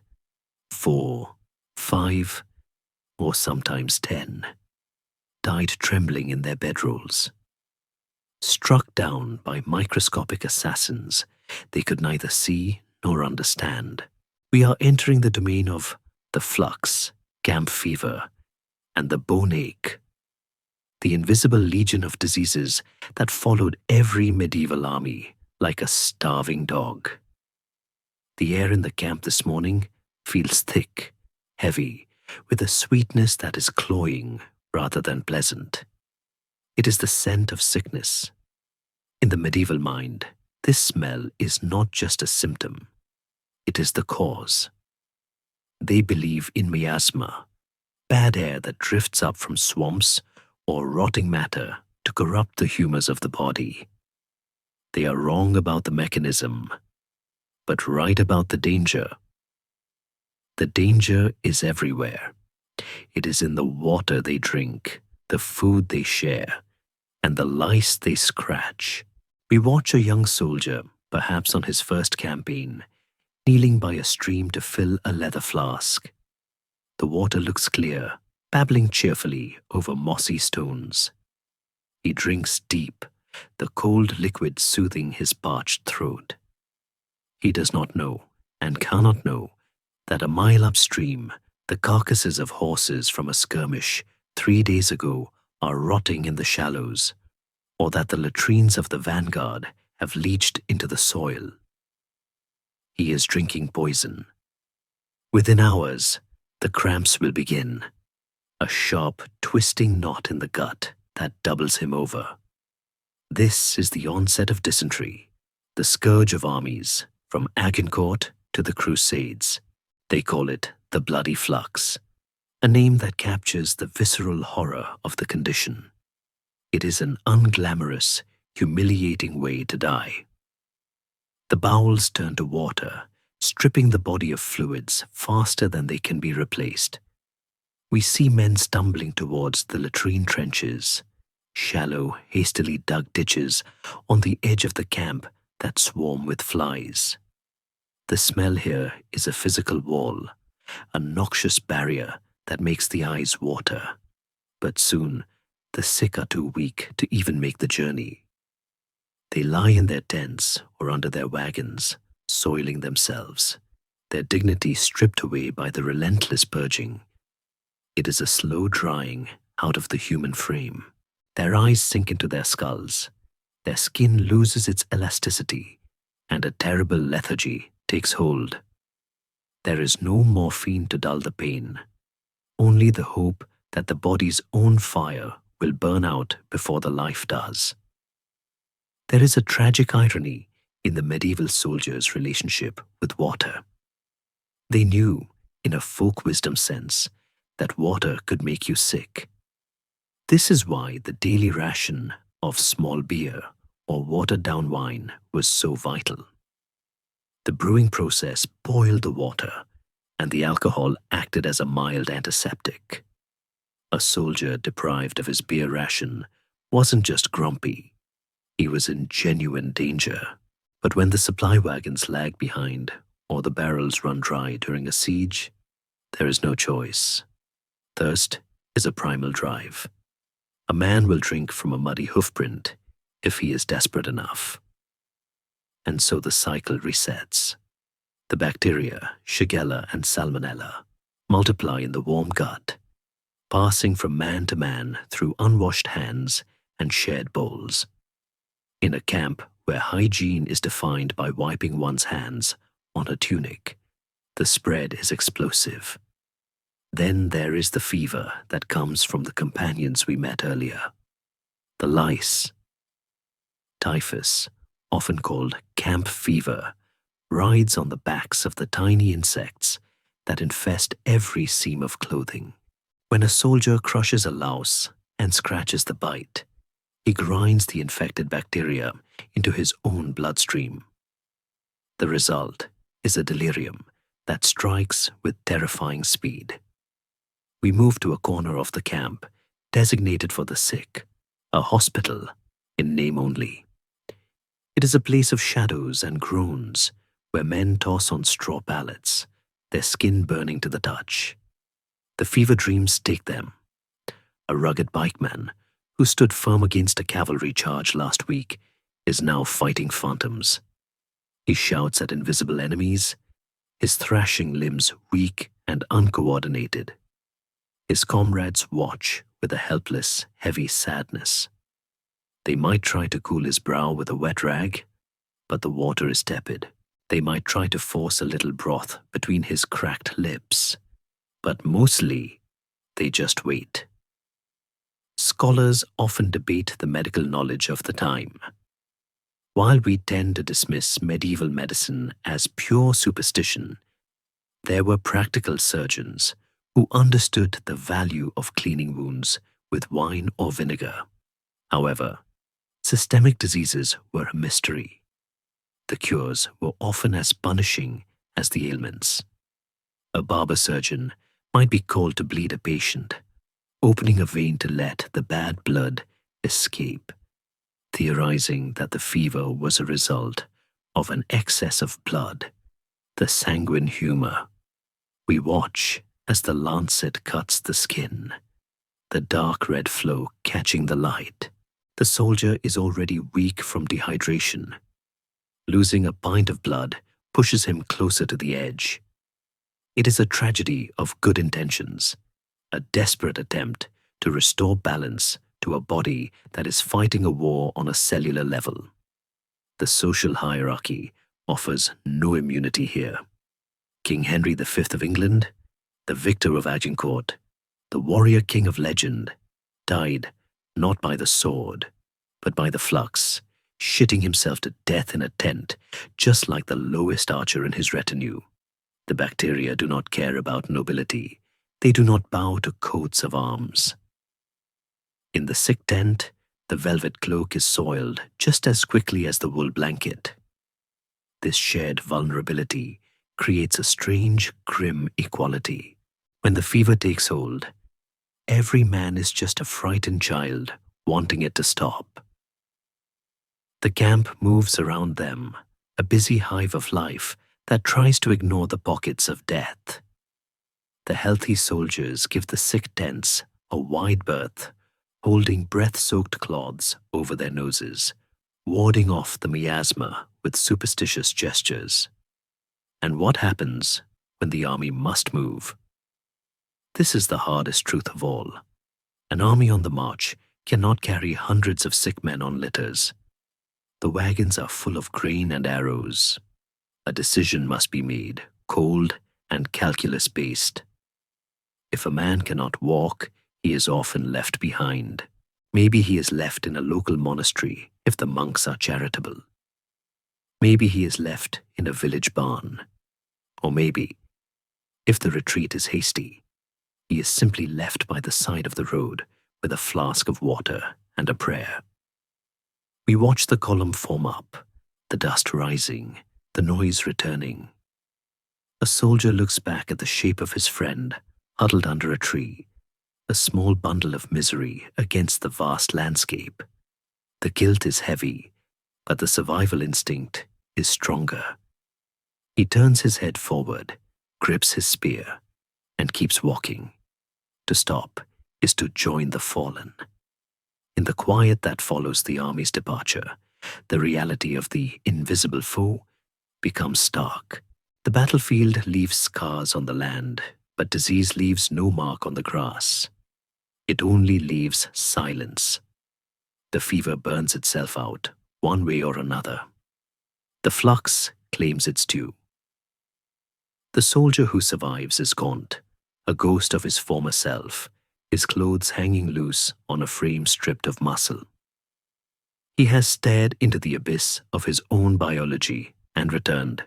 4, 5, or sometimes 10 died trembling in their bedrolls. Struck down by microscopic assassins they could neither see nor understand. We are entering the domain of the flux, camp fever, and the bone ache, the invisible legion of diseases that followed every medieval army like a starving dog. The air in the camp this morning feels thick, heavy, with a sweetness that is cloying rather than pleasant. It is the scent of sickness. In the medieval mind, this smell is not just a symptom. It is the cause. They believe in miasma, bad air that drifts up from swamps or rotting matter to corrupt the humors of the body. They are wrong about the mechanism, but right about the danger. The danger is everywhere. It is in the water they drink, the food they share, and the lice they scratch. We watch a young soldier, perhaps on his first campaign, kneeling by a stream to fill a leather flask. The water looks clear, babbling cheerfully over mossy stones. He drinks deep, the cold liquid soothing his parched throat. He does not know, and cannot know, that a mile upstream, the carcasses of horses from a skirmish 3 days ago are rotting in the shallows, or that the latrines of the vanguard have leached into the soil. He is drinking poison. Within hours, the cramps will begin, a sharp, twisting knot in the gut that doubles him over. This is the onset of dysentery, the scourge of armies, from Agincourt to the Crusades. They call it the bloody flux, a name that captures the visceral horror of the condition. It is an unglamorous, humiliating way to die. The bowels turn to water, stripping the body of fluids faster than they can be replaced. We see men stumbling towards the latrine trenches, shallow, hastily dug ditches on the edge of the camp that swarm with flies. The smell here is a physical wall, a noxious barrier that makes the eyes water. But soon, the sick are too weak to even make the journey. They lie in their tents or under their wagons, soiling themselves, their dignity stripped away by the relentless purging. It is a slow drying out of the human frame. Their eyes sink into their skulls, their skin loses its elasticity, and a terrible lethargy takes hold. There is no morphine to dull the pain, only the hope that the body's own fire will burn out before the life does. There is a tragic irony in the medieval soldiers' relationship with water. They knew, in a folk wisdom sense, that water could make you sick. This is why the daily ration of small beer or watered-down wine was so vital. The brewing process boiled the water, and the alcohol acted as a mild antiseptic. A soldier deprived of his beer ration wasn't just grumpy, he was in genuine danger. But when the supply wagons lag behind or the barrels run dry during a siege, there is no choice. Thirst is a primal drive. A man will drink from a muddy hoofprint if he is desperate enough. And so the cycle resets. The bacteria, Shigella and Salmonella, multiply in the warm gut, passing from man to man through unwashed hands and shared bowls. In a camp where hygiene is defined by wiping one's hands on a tunic, the spread is explosive. Then there is the fever that comes from the companions we met earlier. The lice. Typhus, often called camp fever, rides on the backs of the tiny insects that infest every seam of clothing. When a soldier crushes a louse and scratches the bite. He grinds the infected bacteria into his own bloodstream. The result is a delirium that strikes with terrifying speed. We move to a corner of the camp designated for the sick, a hospital in name only. It is a place of shadows and groans where men toss on straw pallets, their skin burning to the touch. The fever dreams take them. A rugged bikeman who stood firm against a cavalry charge last week is now fighting phantoms. He shouts at invisible enemies, his thrashing limbs weak and uncoordinated. His comrades watch with a helpless, heavy sadness. They might try to cool his brow with a wet rag, but the water is tepid. They might try to force a little broth between his cracked lips, but mostly they just wait. Scholars often debate the medical knowledge of the time. While we tend to dismiss medieval medicine as pure superstition, there were practical surgeons who understood the value of cleaning wounds with wine or vinegar. However, systemic diseases were a mystery. The cures were often as punishing as the ailments. A barber surgeon might be called to bleed a patient, opening a vein to let the bad blood escape, theorizing that the fever was a result of an excess of blood, the sanguine humor. We watch as the lancet cuts the skin, the dark red flow catching the light. The soldier is already weak from dehydration. Losing a pint of blood pushes him closer to the edge. It is a tragedy of good intentions, a desperate attempt to restore balance to a body that is fighting a war on a cellular level. The social hierarchy offers no immunity here. King Henry V of England, the victor of Agincourt, the warrior king of legend, died not by the sword, but by the flux, shitting himself to death in a tent, just like the lowest archer in his retinue. The bacteria do not care about nobility. They do not bow to coats of arms. In the sick tent, the velvet cloak is soiled just as quickly as the wool blanket. This shared vulnerability creates a strange, grim equality. When the fever takes hold, every man is just a frightened child wanting it to stop. The camp moves around them, a busy hive of life that tries to ignore the pockets of death. The healthy soldiers give the sick tents a wide berth, holding breath-soaked cloths over their noses, warding off the miasma with superstitious gestures. And what happens when the army must move? This is the hardest truth of all. An army on the march cannot carry hundreds of sick men on litters. The wagons are full of grain and arrows. A decision must be made, cold and calculus-based. If a man cannot walk, he is often left behind. Maybe he is left in a local monastery if the monks are charitable. Maybe he is left in a village barn. Or maybe, if the retreat is hasty, he is simply left by the side of the road with a flask of water and a prayer. We watch the column form up, the dust rising, the noise returning. A soldier looks back at the shape of his friend, huddled under a tree, a small bundle of misery against the vast landscape. The guilt is heavy, but the survival instinct is stronger. He turns his head forward, grips his spear, and keeps walking. To stop is to join the fallen. In the quiet that follows the army's departure, the reality of the invisible foe becomes stark. The battlefield leaves scars on the land, but disease leaves no mark on the grass. It only leaves silence. The fever burns itself out, one way or another. The flux claims its due. The soldier who survives is gaunt, a ghost of his former self, his clothes hanging loose on a frame stripped of muscle. He has stared into the abyss of his own biology and returned.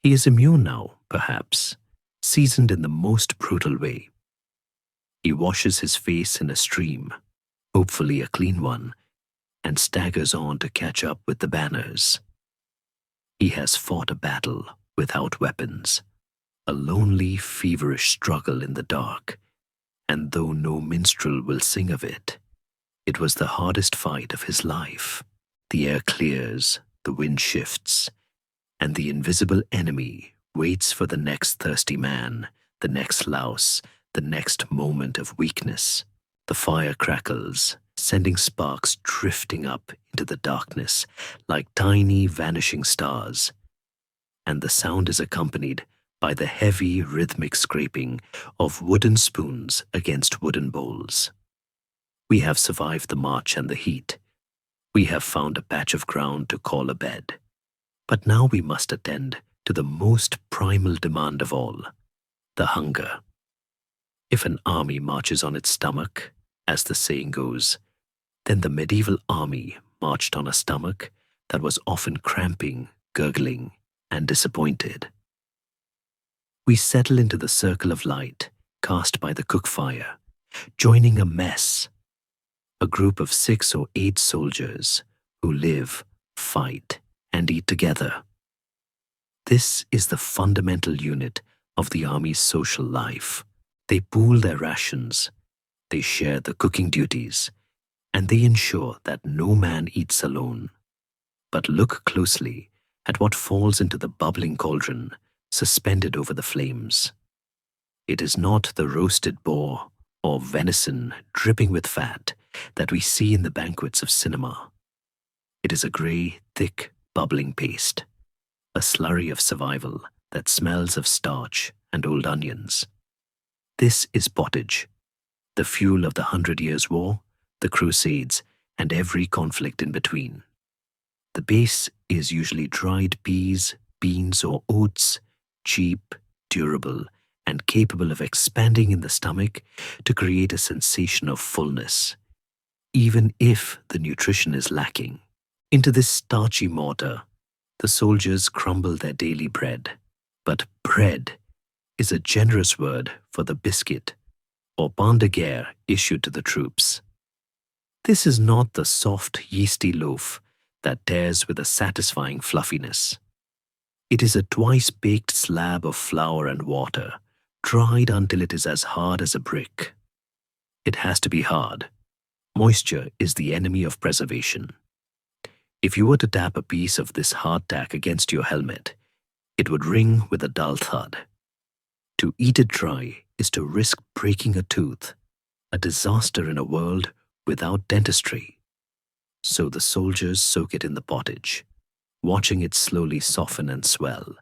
He is immune now, perhaps, seasoned in the most brutal way. He washes his face in a stream, hopefully a clean one, and staggers on to catch up with the banners. He has fought a battle without weapons, a lonely, feverish struggle in the dark, and though no minstrel will sing of it, it was the hardest fight of his life. The air clears, the wind shifts, and the invisible enemy waits for the next thirsty man, the next louse, the next moment of weakness. The fire crackles, sending sparks drifting up into the darkness like tiny vanishing stars, and the sound is accompanied by the heavy rhythmic scraping of wooden spoons against wooden bowls. We have survived the march and the heat. We have found a patch of ground to call a bed. But now we must attend to the most primal demand of all, the hunger. If an army marches on its stomach, as the saying goes, then the medieval army marched on a stomach that was often cramping, gurgling, and disappointed. We settle into the circle of light cast by the cook fire, joining a mess, a group of 6 or 8 soldiers who live, fight, and eat together. This is the fundamental unit of the army's social life. They pool their rations, they share the cooking duties, and they ensure that no man eats alone. But look closely at what falls into the bubbling cauldron suspended over the flames. It is not the roasted boar or venison dripping with fat that we see in the banquets of cinema. It is a grey, thick, bubbling paste, a slurry of survival that smells of starch and old onions. This is pottage, the fuel of the 100 Years' War, the Crusades, and every conflict in between. The base is usually dried peas, beans, or oats, cheap, durable, and capable of expanding in the stomach to create a sensation of fullness, even if the nutrition is lacking. Into this starchy mortar, the soldiers crumble their daily bread. But bread is a generous word for the biscuit or pain de guerre issued to the troops. This is not the soft, yeasty loaf that tears with a satisfying fluffiness. It is a twice-baked slab of flour and water, dried until it is as hard as a brick. It has to be hard. Moisture is the enemy of preservation. If you were to tap a piece of this hardtack against your helmet, it would ring with a dull thud. To eat it dry is to risk breaking a tooth, a disaster in a world without dentistry. So the soldiers soak it in the pottage, watching it slowly soften and swell,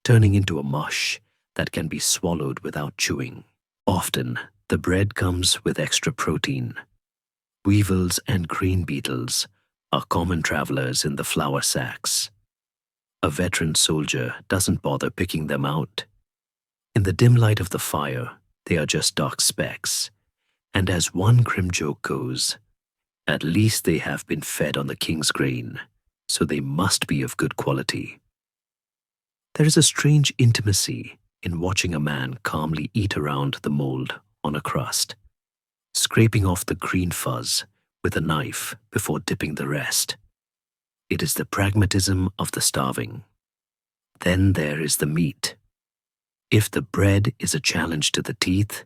turning into a mush that can be swallowed without chewing. Often, the bread comes with extra protein. Weevils and green beetles are common travelers in the flour sacks. A veteran soldier doesn't bother picking them out. In the dim light of the fire, they are just dark specks. And as one grim joke goes, at least they have been fed on the king's grain, so they must be of good quality. There is a strange intimacy in watching a man calmly eat around the mold on a crust, scraping off the green fuzz with a knife before dipping the rest. It is the pragmatism of the starving. Then there is the meat. If the bread is a challenge to the teeth,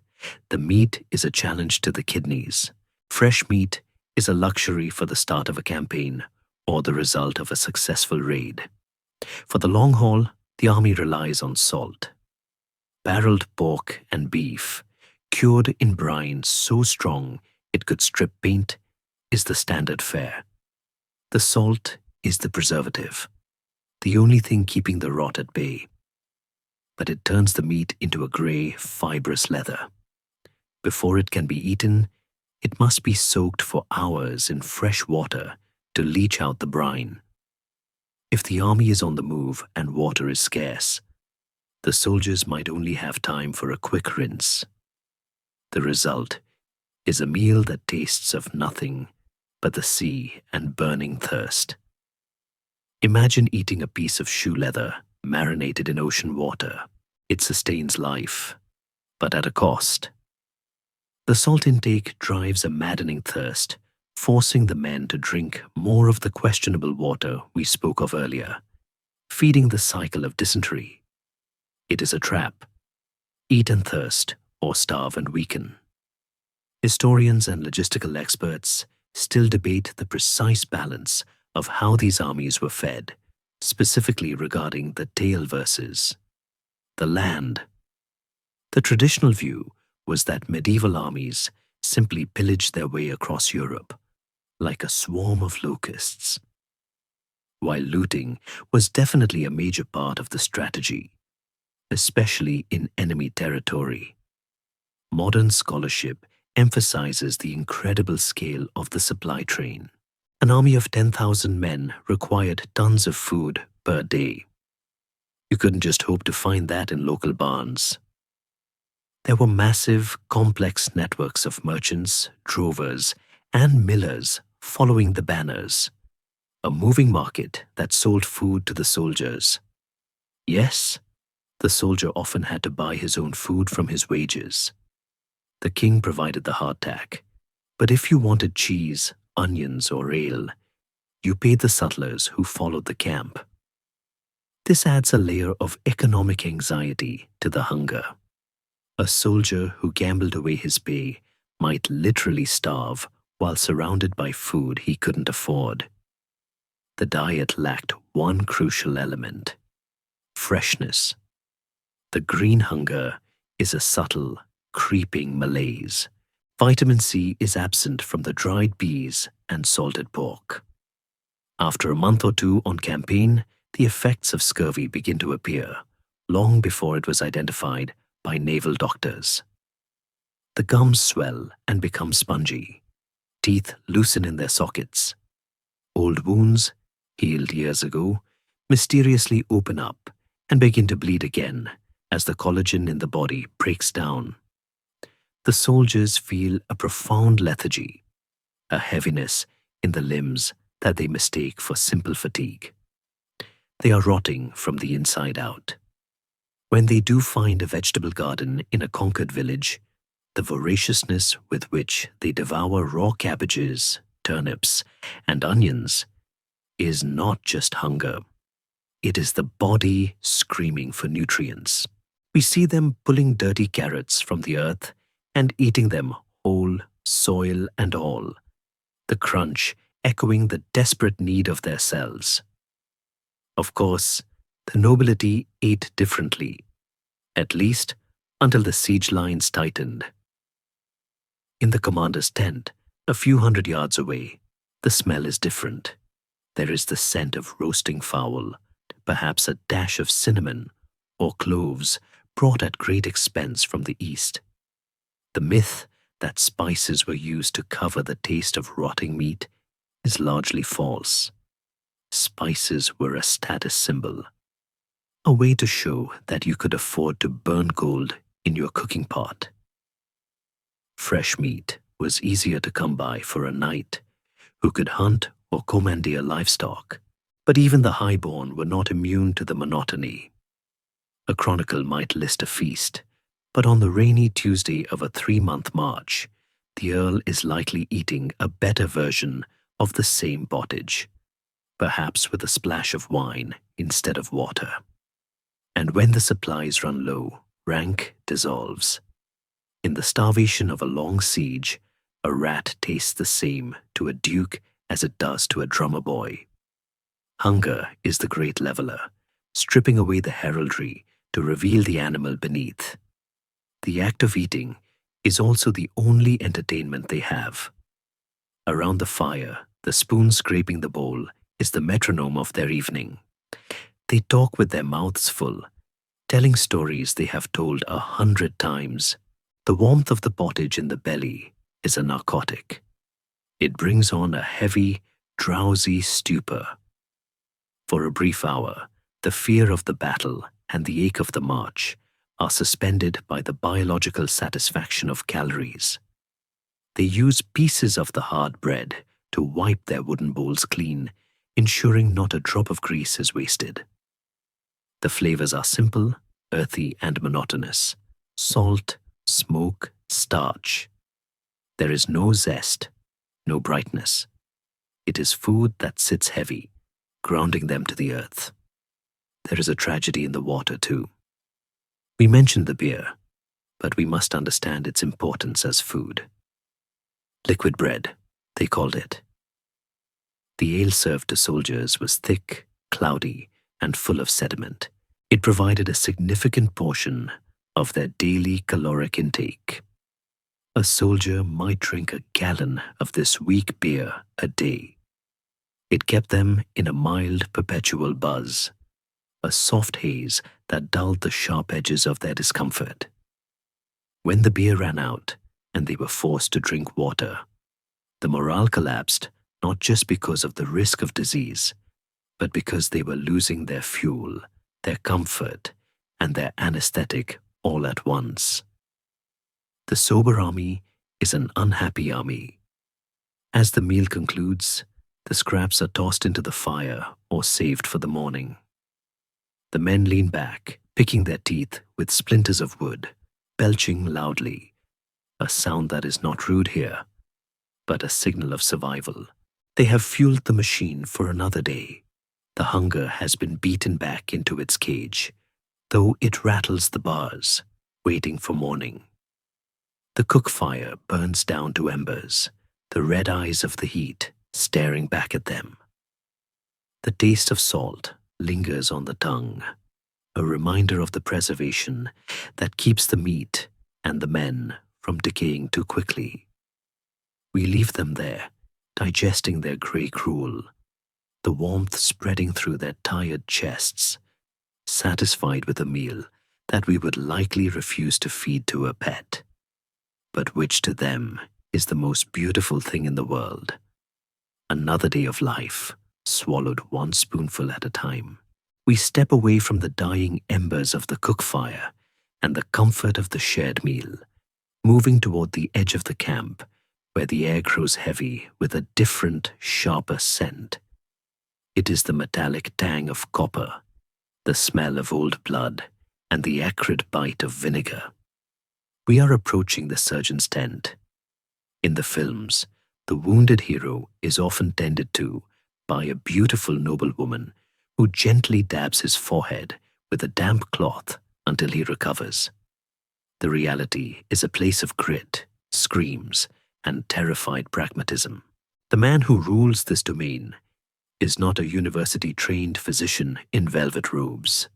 the meat is a challenge to the kidneys. Fresh meat is a luxury for the start of a campaign or the result of a successful raid. For the long haul, the army relies on salt. Barreled pork and beef, cured in brine so strong it could strip paint, is the standard fare. The salt is the preservative, the only thing keeping the rot at bay. But it turns the meat into a grey, fibrous leather. Before it can be eaten, it must be soaked for hours in fresh water to leach out the brine. If the army is on the move and water is scarce, the soldiers might only have time for a quick rinse. The result is a meal that tastes of nothing but the sea and burning thirst. Imagine eating a piece of shoe leather marinated in ocean water. It sustains life, but at a cost. The salt intake drives a maddening thirst, forcing the men to drink more of the questionable water we spoke of earlier, feeding the cycle of dysentery. It is a trap. Eat and thirst, or starve and weaken. Historians and logistical experts still debate the precise balance of how these armies were fed, specifically regarding the tail versus the land. The traditional view was that medieval armies simply pillaged their way across Europe, like a swarm of locusts. While looting was definitely a major part of the strategy, especially in enemy territory, modern scholarship emphasizes the incredible scale of the supply train. An army of 10,000 men required tons of food per day. You couldn't just hope to find that in local barns. There were massive, complex networks of merchants, drovers, and millers following the banners, a moving market that sold food to the soldiers. Yes, the soldier often had to buy his own food from his wages. The king provided the hardtack, but if you wanted cheese, onions, or ale, you paid the sutlers who followed the camp. This adds a layer of economic anxiety to the hunger. A soldier who gambled away his pay might literally starve while surrounded by food he couldn't afford. The diet lacked one crucial element: freshness. The green hunger is a subtle, creeping malaise. Vitamin C is absent from the dried peas and salted pork. After a month or two on campaign, the effects of scurvy begin to appear, long before it was identified by naval doctors. The gums swell and become spongy. Teeth loosen in their sockets. Old wounds, healed years ago, mysteriously open up and begin to bleed again as the collagen in the body breaks down. The soldiers feel a profound lethargy, a heaviness in the limbs that they mistake for simple fatigue. They are rotting from the inside out. When they do find a vegetable garden in a conquered village, the voraciousness with which they devour raw cabbages, turnips, and onions is not just hunger. It is the body screaming for nutrients. We see them pulling dirty carrots from the earth and eating them whole, soil and all, the crunch echoing the desperate need of their cells. Of course, the nobility ate differently, at least until the siege lines tightened. In the commander's tent, a few hundred yards away, the smell is different. There is the scent of roasting fowl, perhaps a dash of cinnamon or cloves brought at great expense from the east. The myth that spices were used to cover the taste of rotting meat is largely false. Spices were a status symbol, a way to show that you could afford to burn gold in your cooking pot. Fresh meat was easier to come by for a knight who could hunt or commandeer livestock, but even the highborn were not immune to the monotony. A chronicle might list a feast, but on the rainy Tuesday of a 3-month march, the earl is likely eating a better version of the same pottage, perhaps with a splash of wine instead of water. And when the supplies run low, rank dissolves. In the starvation of a long siege, a rat tastes the same to a duke as it does to a drummer boy. Hunger is the great leveler, stripping away the heraldry to reveal the animal beneath. The act of eating is also the only entertainment they have. Around the fire, the spoon scraping the bowl is the metronome of their evening. They talk with their mouths full, telling stories they have told 100 times. The warmth of the pottage in the belly is a narcotic. It brings on a heavy, drowsy stupor. For a brief hour, the fear of the battle and the ache of the march are suspended by the biological satisfaction of calories. They use pieces of the hard bread to wipe their wooden bowls clean, ensuring not a drop of grease is wasted. The flavors are simple, earthy, and monotonous: salt, smoke, starch. There is no zest, no brightness. It is food that sits heavy, grounding them to the earth. There is a tragedy in the water, too. We mentioned the beer, but we must understand its importance as food. Liquid bread, they called it. The ale served to soldiers was thick, cloudy, and full of sediment. It provided a significant portion of their daily caloric intake. A soldier might drink a gallon of this weak beer a day. It kept them in a mild, perpetual buzz, a soft haze that dulled the sharp edges of their discomfort. When the beer ran out and they were forced to drink water, the morale collapsed not just because of the risk of disease, but because they were losing their fuel, their comfort, and their anesthetic all at once. The sober army is an unhappy army. As the meal concludes, the scraps are tossed into the fire or saved for the morning. The men lean back, picking their teeth with splinters of wood, belching loudly, a sound that is not rude here, but a signal of survival. They have fueled the machine for another day. The hunger has been beaten back into its cage, though it rattles the bars, waiting for morning. The cook fire burns down to embers, the red eyes of the heat staring back at them. The taste of salt lingers on the tongue, a reminder of the preservation that keeps the meat and the men from decaying too quickly. We leave them there, digesting their grey gruel, the warmth spreading through their tired chests, satisfied with a meal that we would likely refuse to feed to a pet, but which to them is the most beautiful thing in the world. Another day of life, swallowed one spoonful at a time. We step away from the dying embers of the cook fire and the comfort of the shared meal, moving toward the edge of the camp, where the air grows heavy with a different, sharper scent. It is the metallic tang of copper, the smell of old blood, and the acrid bite of vinegar. We are approaching the surgeon's tent. In the films, the wounded hero is often tended to by a beautiful noblewoman who gently dabs his forehead with a damp cloth until he recovers. The reality is a place of grit, screams, and terrified pragmatism. The man who rules this domain is not a university-trained physician in velvet robes.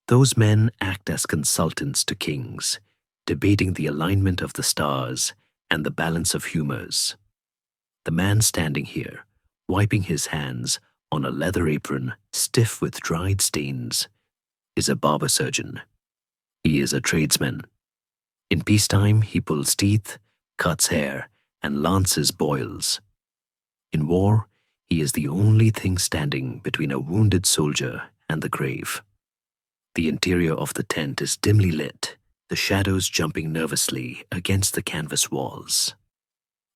Those men act as consultants to kings, debating the alignment of the stars and the balance of humors. The man standing here, wiping his hands on a leather apron stiff with dried stains, is a barber surgeon. He is a tradesman. In peacetime, he pulls teeth, cuts hair, and lances boils. In war, he is the only thing standing between a wounded soldier and the grave. The interior of the tent is dimly lit, the shadows jumping nervously against the canvas walls.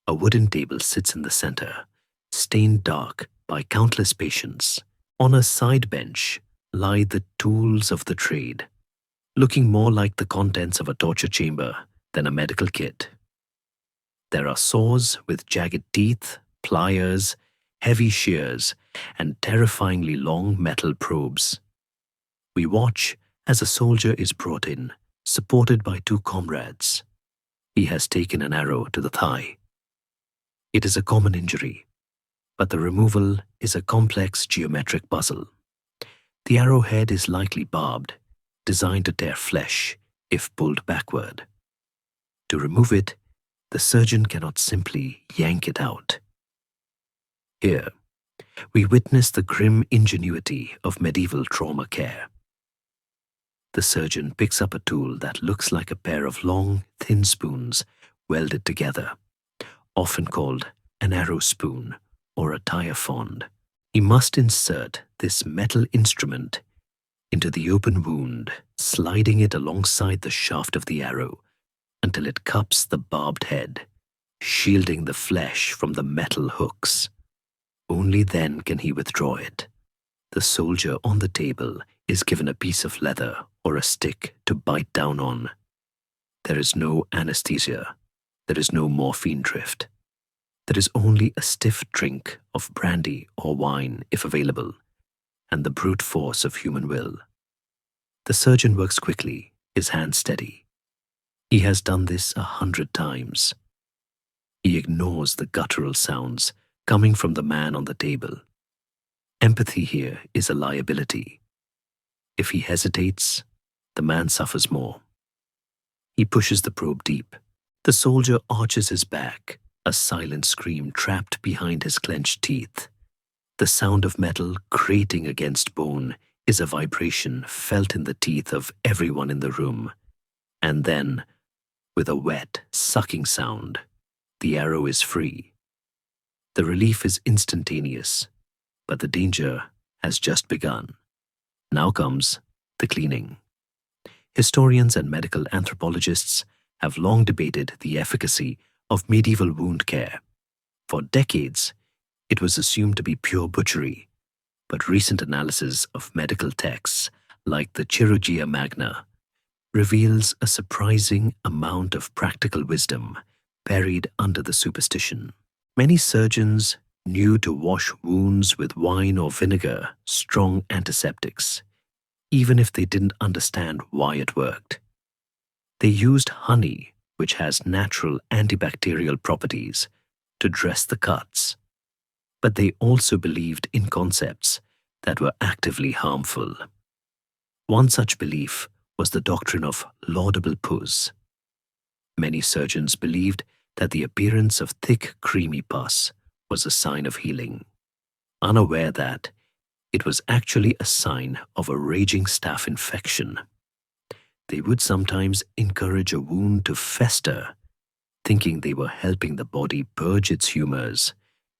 A wooden table sits in the center, stained dark by countless patients. On a side bench lie the tools of the trade, looking more like the contents of a torture chamber than a medical kit. There are saws with jagged teeth, pliers, heavy shears, and terrifyingly long metal probes. We watch as a soldier is brought in, supported by two comrades. He has taken an arrow to the thigh. It is a common injury, but the removal is a complex geometric puzzle. The arrowhead is likely barbed, designed to tear flesh if pulled backward. To remove it, the surgeon cannot simply yank it out. Here, we witness the grim ingenuity of medieval trauma care. The surgeon picks up a tool that looks like a pair of long, thin spoons welded together, often called an arrow spoon or a tire fond. He must insert this metal instrument into the open wound, sliding it alongside the shaft of the arrow until it cups the barbed head, shielding the flesh from the metal hooks. Only then can he withdraw it. The soldier on the table is given a piece of leather or a stick to bite down on. There is no anesthesia, There is no morphine drift. There is only a stiff drink of brandy or wine, if available, and the brute force of human will. The surgeon works quickly, his hands steady. He has done this 100 times. He ignores the guttural sounds coming from the man on the table. Empathy here is a liability. If he hesitates, the man suffers more. He pushes the probe deep. The soldier arches his back, a silent scream trapped behind his clenched teeth. The sound of metal grating against bone is a vibration felt in the teeth of everyone in the room. And then, with a wet, sucking sound, the arrow is free. The relief is instantaneous, but the danger has just begun. Now comes the cleaning. Historians and medical anthropologists have long debated the efficacy of medieval wound care. For decades, it was assumed to be pure butchery, but recent analysis of medical texts, like the Chirurgia Magna, reveals a surprising amount of practical wisdom buried under the superstition. Many surgeons knew to wash wounds with wine or vinegar, strong antiseptics, even if they didn't understand why it worked. They used honey, which has natural antibacterial properties, to dress the cuts. But they also believed in concepts that were actively harmful. One such belief was the doctrine of laudable pus. Many surgeons believed that the appearance of thick, creamy pus was a sign of healing, unaware that it was actually a sign of a raging staph infection. They would sometimes encourage a wound to fester, thinking they were helping the body purge its humors,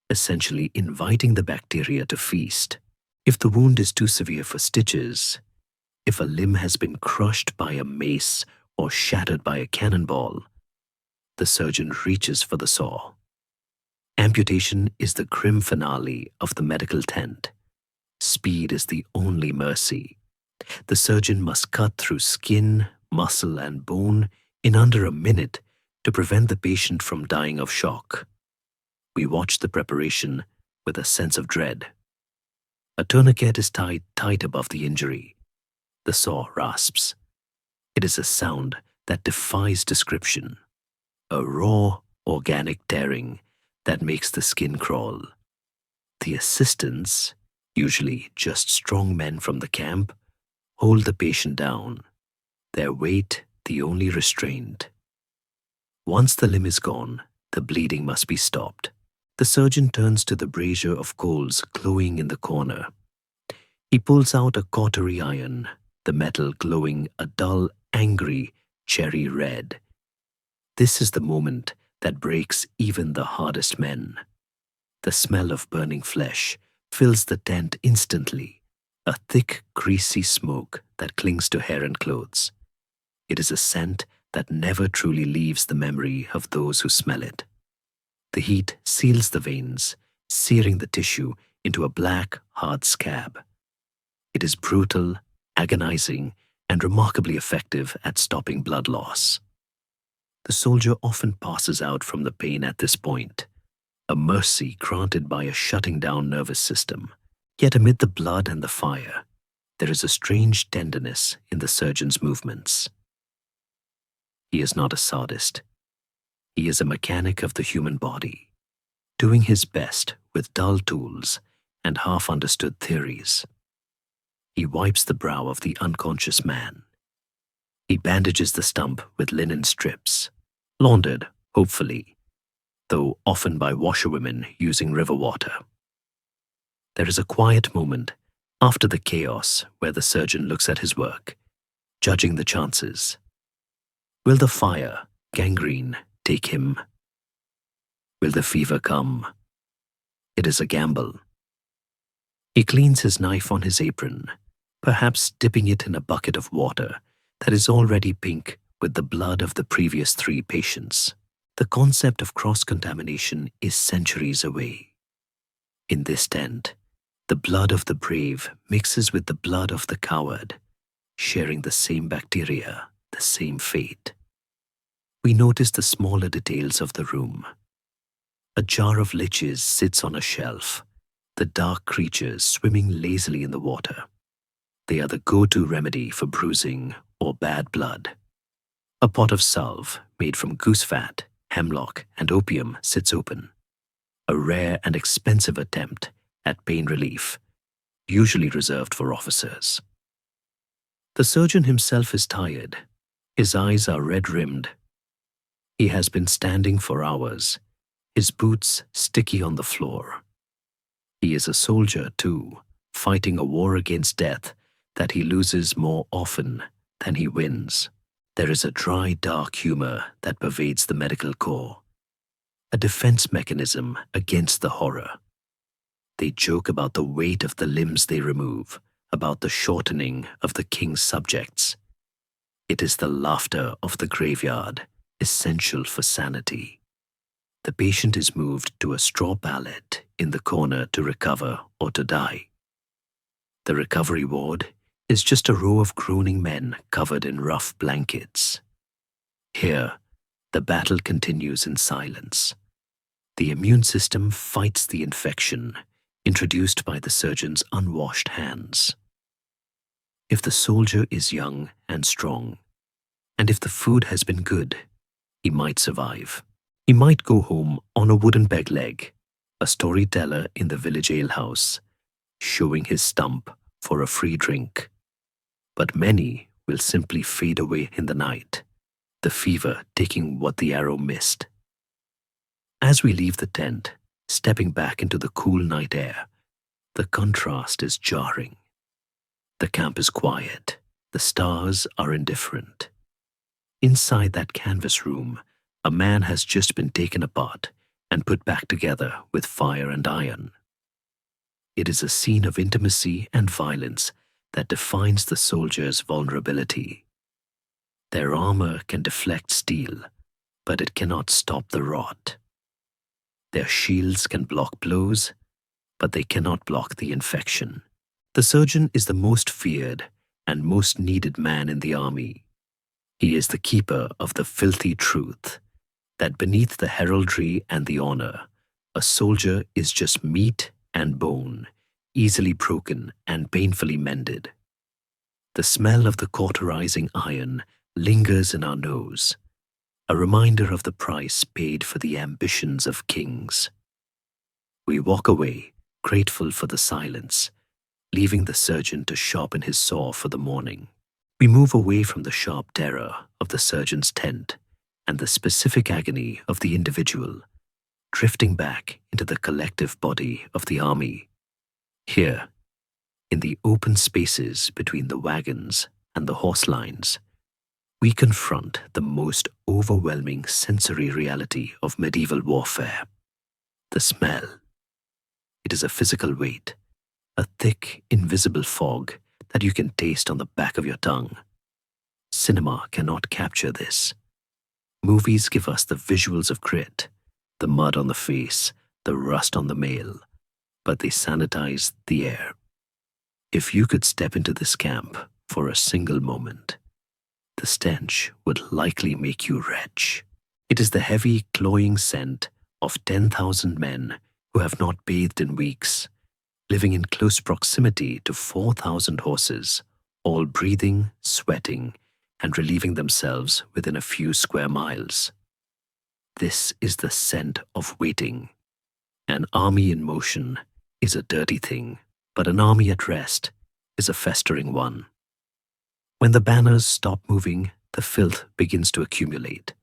essentially inviting the bacteria to feast. If the wound is too severe for stitches, if a limb has been crushed by a mace or shattered by a cannonball, the surgeon reaches for the saw. Amputation is the grim finale of the medical tent. Speed is the only mercy. The surgeon must cut through skin, muscle, and bone in under a minute to prevent the patient from dying of shock. We watch the preparation with a sense of dread. A tourniquet is tied tight above the injury. The saw rasps. It is a sound that defies description. A raw, organic tearing that makes the skin crawl. The assistants, usually just strong men from the camp, hold the patient down, their weight the only restraint. Once the limb is gone, the bleeding must be stopped. The surgeon turns to the brazier of coals glowing in the corner. He pulls out a cautery iron, the metal glowing a dull, angry cherry red. This is the moment that breaks even the hardest men. The smell of burning flesh fills the tent instantly, a thick, greasy smoke that clings to hair and clothes. It is a scent that never truly leaves the memory of those who smell it. The heat seals the veins, searing the tissue into a black, hard scab. It is brutal, agonizing, and remarkably effective at stopping blood loss. The soldier often passes out from the pain at this point, a mercy granted by a shutting down nervous system. Yet amid the blood and the fire, there is a strange tenderness in the surgeon's movements. He is not a sadist. He is a mechanic of the human body, doing his best with dull tools and half-understood theories. He wipes the brow of the unconscious man. He bandages the stump with linen strips, laundered, hopefully, though often by washerwomen using river water. There is a quiet moment after the chaos where the surgeon looks at his work, judging the chances. Will the fire, gangrene, take him? Will the fever come? It is a gamble. He cleans his knife on his apron, perhaps dipping it in a bucket of water that is already pink with the blood of the previous 3 patients. The concept of cross-contamination is centuries away. In this tent, the blood of the brave mixes with the blood of the coward, sharing the same bacteria, the same fate. We notice the smaller details of the room. A jar of liches sits on a shelf, the dark creatures swimming lazily in the water. They are the go-to remedy for bruising or bad blood. A pot of salve made from goose fat, hemlock, and opium sits open, a rare and expensive attempt at pain relief, usually reserved for officers. The surgeon himself is tired. His eyes are red-rimmed. He has been standing for hours, his boots sticky on the floor. He is a soldier, too, fighting a war against death that he loses more often than he wins. There is a dry, dark humor that pervades the medical corps, a defense mechanism against the horror. They joke about the weight of the limbs they remove, about the shortening of the king's subjects. It is the laughter of the graveyard, essential for sanity. The patient is moved to a straw pallet in the corner to recover or to die. The recovery ward is just a row of groaning men covered in rough blankets. Here, the battle continues in silence. The immune system fights the infection introduced by the surgeon's unwashed hands. If the soldier is young and strong, and if the food has been good, he might survive. He might go home on a wooden peg leg, a storyteller in the village alehouse, showing his stump for a free drink. But many will simply fade away in the night, the fever taking what the arrow missed. As we leave the tent, stepping back into the cool night air, the contrast is jarring. The camp is quiet. The stars are indifferent. Inside that canvas room, a man has just been taken apart and put back together with fire and iron. It is a scene of intimacy and violence that defines the soldier's vulnerability. Their armor can deflect steel, but it cannot stop the rot. Their shields can block blows, but they cannot block the infection. The surgeon is the most feared and most needed man in the army. He is the keeper of the filthy truth, that beneath the heraldry and the honor, a soldier is just meat and bone, easily broken and painfully mended. The smell of the cauterizing iron lingers in our nose, a reminder of the price paid for the ambitions of kings. We walk away, grateful for the silence, leaving the surgeon to sharpen his saw for the morning. We move away from the sharp terror of the surgeon's tent and the specific agony of the individual, drifting back into the collective body of the army. Here, in the open spaces between the wagons and the horse lines, we confront the most overwhelming sensory reality of medieval warfare: the smell. It is a physical weight, a thick, invisible fog that you can taste on the back of your tongue. Cinema cannot capture this. Movies give us the visuals of grit, the mud on the face, the rust on the mail, but they sanitize the air. If you could step into this camp for a single moment, the stench would likely make you retch. It is the heavy, cloying scent of 10,000 men who have not bathed in weeks, living in close proximity to 4,000 horses, all breathing, sweating, and relieving themselves within a few square miles. This is the scent of waiting. An army in motion is a dirty thing, but an army at rest is a festering one. When the banners stop moving, the filth begins to accumulate.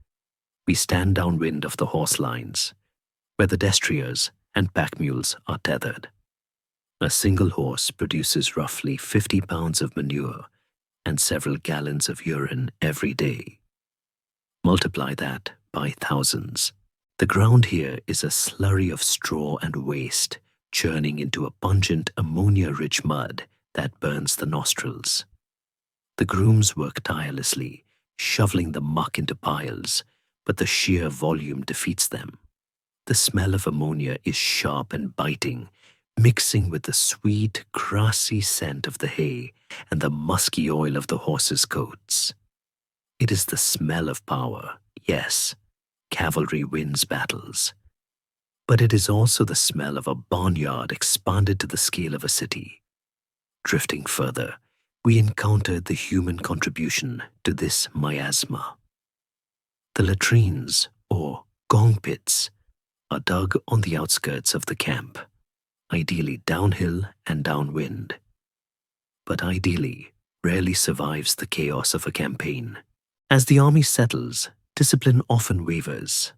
We stand downwind of the horse lines, where the destriers and pack mules are tethered. A single horse produces roughly 50 pounds of manure and several gallons of urine every day. Multiply that by thousands. The ground here is a slurry of straw and waste, churning into a pungent ammonia-rich mud that burns the nostrils. The grooms work tirelessly, shoveling the muck into piles, but the sheer volume defeats them. The smell of ammonia is sharp and biting, mixing with the sweet, grassy scent of the hay and the musky oil of the horses' coats. It is the smell of power. Yes, cavalry wins battles. But it is also the smell of a barnyard expanded to the scale of a city. Drifting further, we encountered the human contribution to this miasma. The latrines, or gong pits, are dug on the outskirts of the camp, ideally downhill and downwind. But ideally rarely survives the chaos of a campaign. As the army settles, discipline often wavers.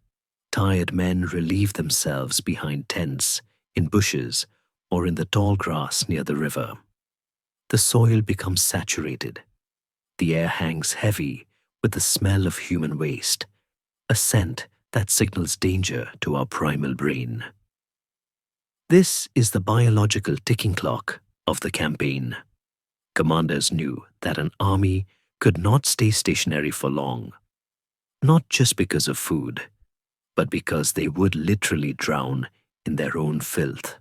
Tired men relieve themselves behind tents, in bushes, or in the tall grass near the river. The soil becomes saturated. The air hangs heavy with the smell of human waste, a scent that signals danger to our primal brain. This is the biological ticking clock of the campaign. Commanders knew that an army could not stay stationary for long, not just because of food, but because they would literally drown in their own filth.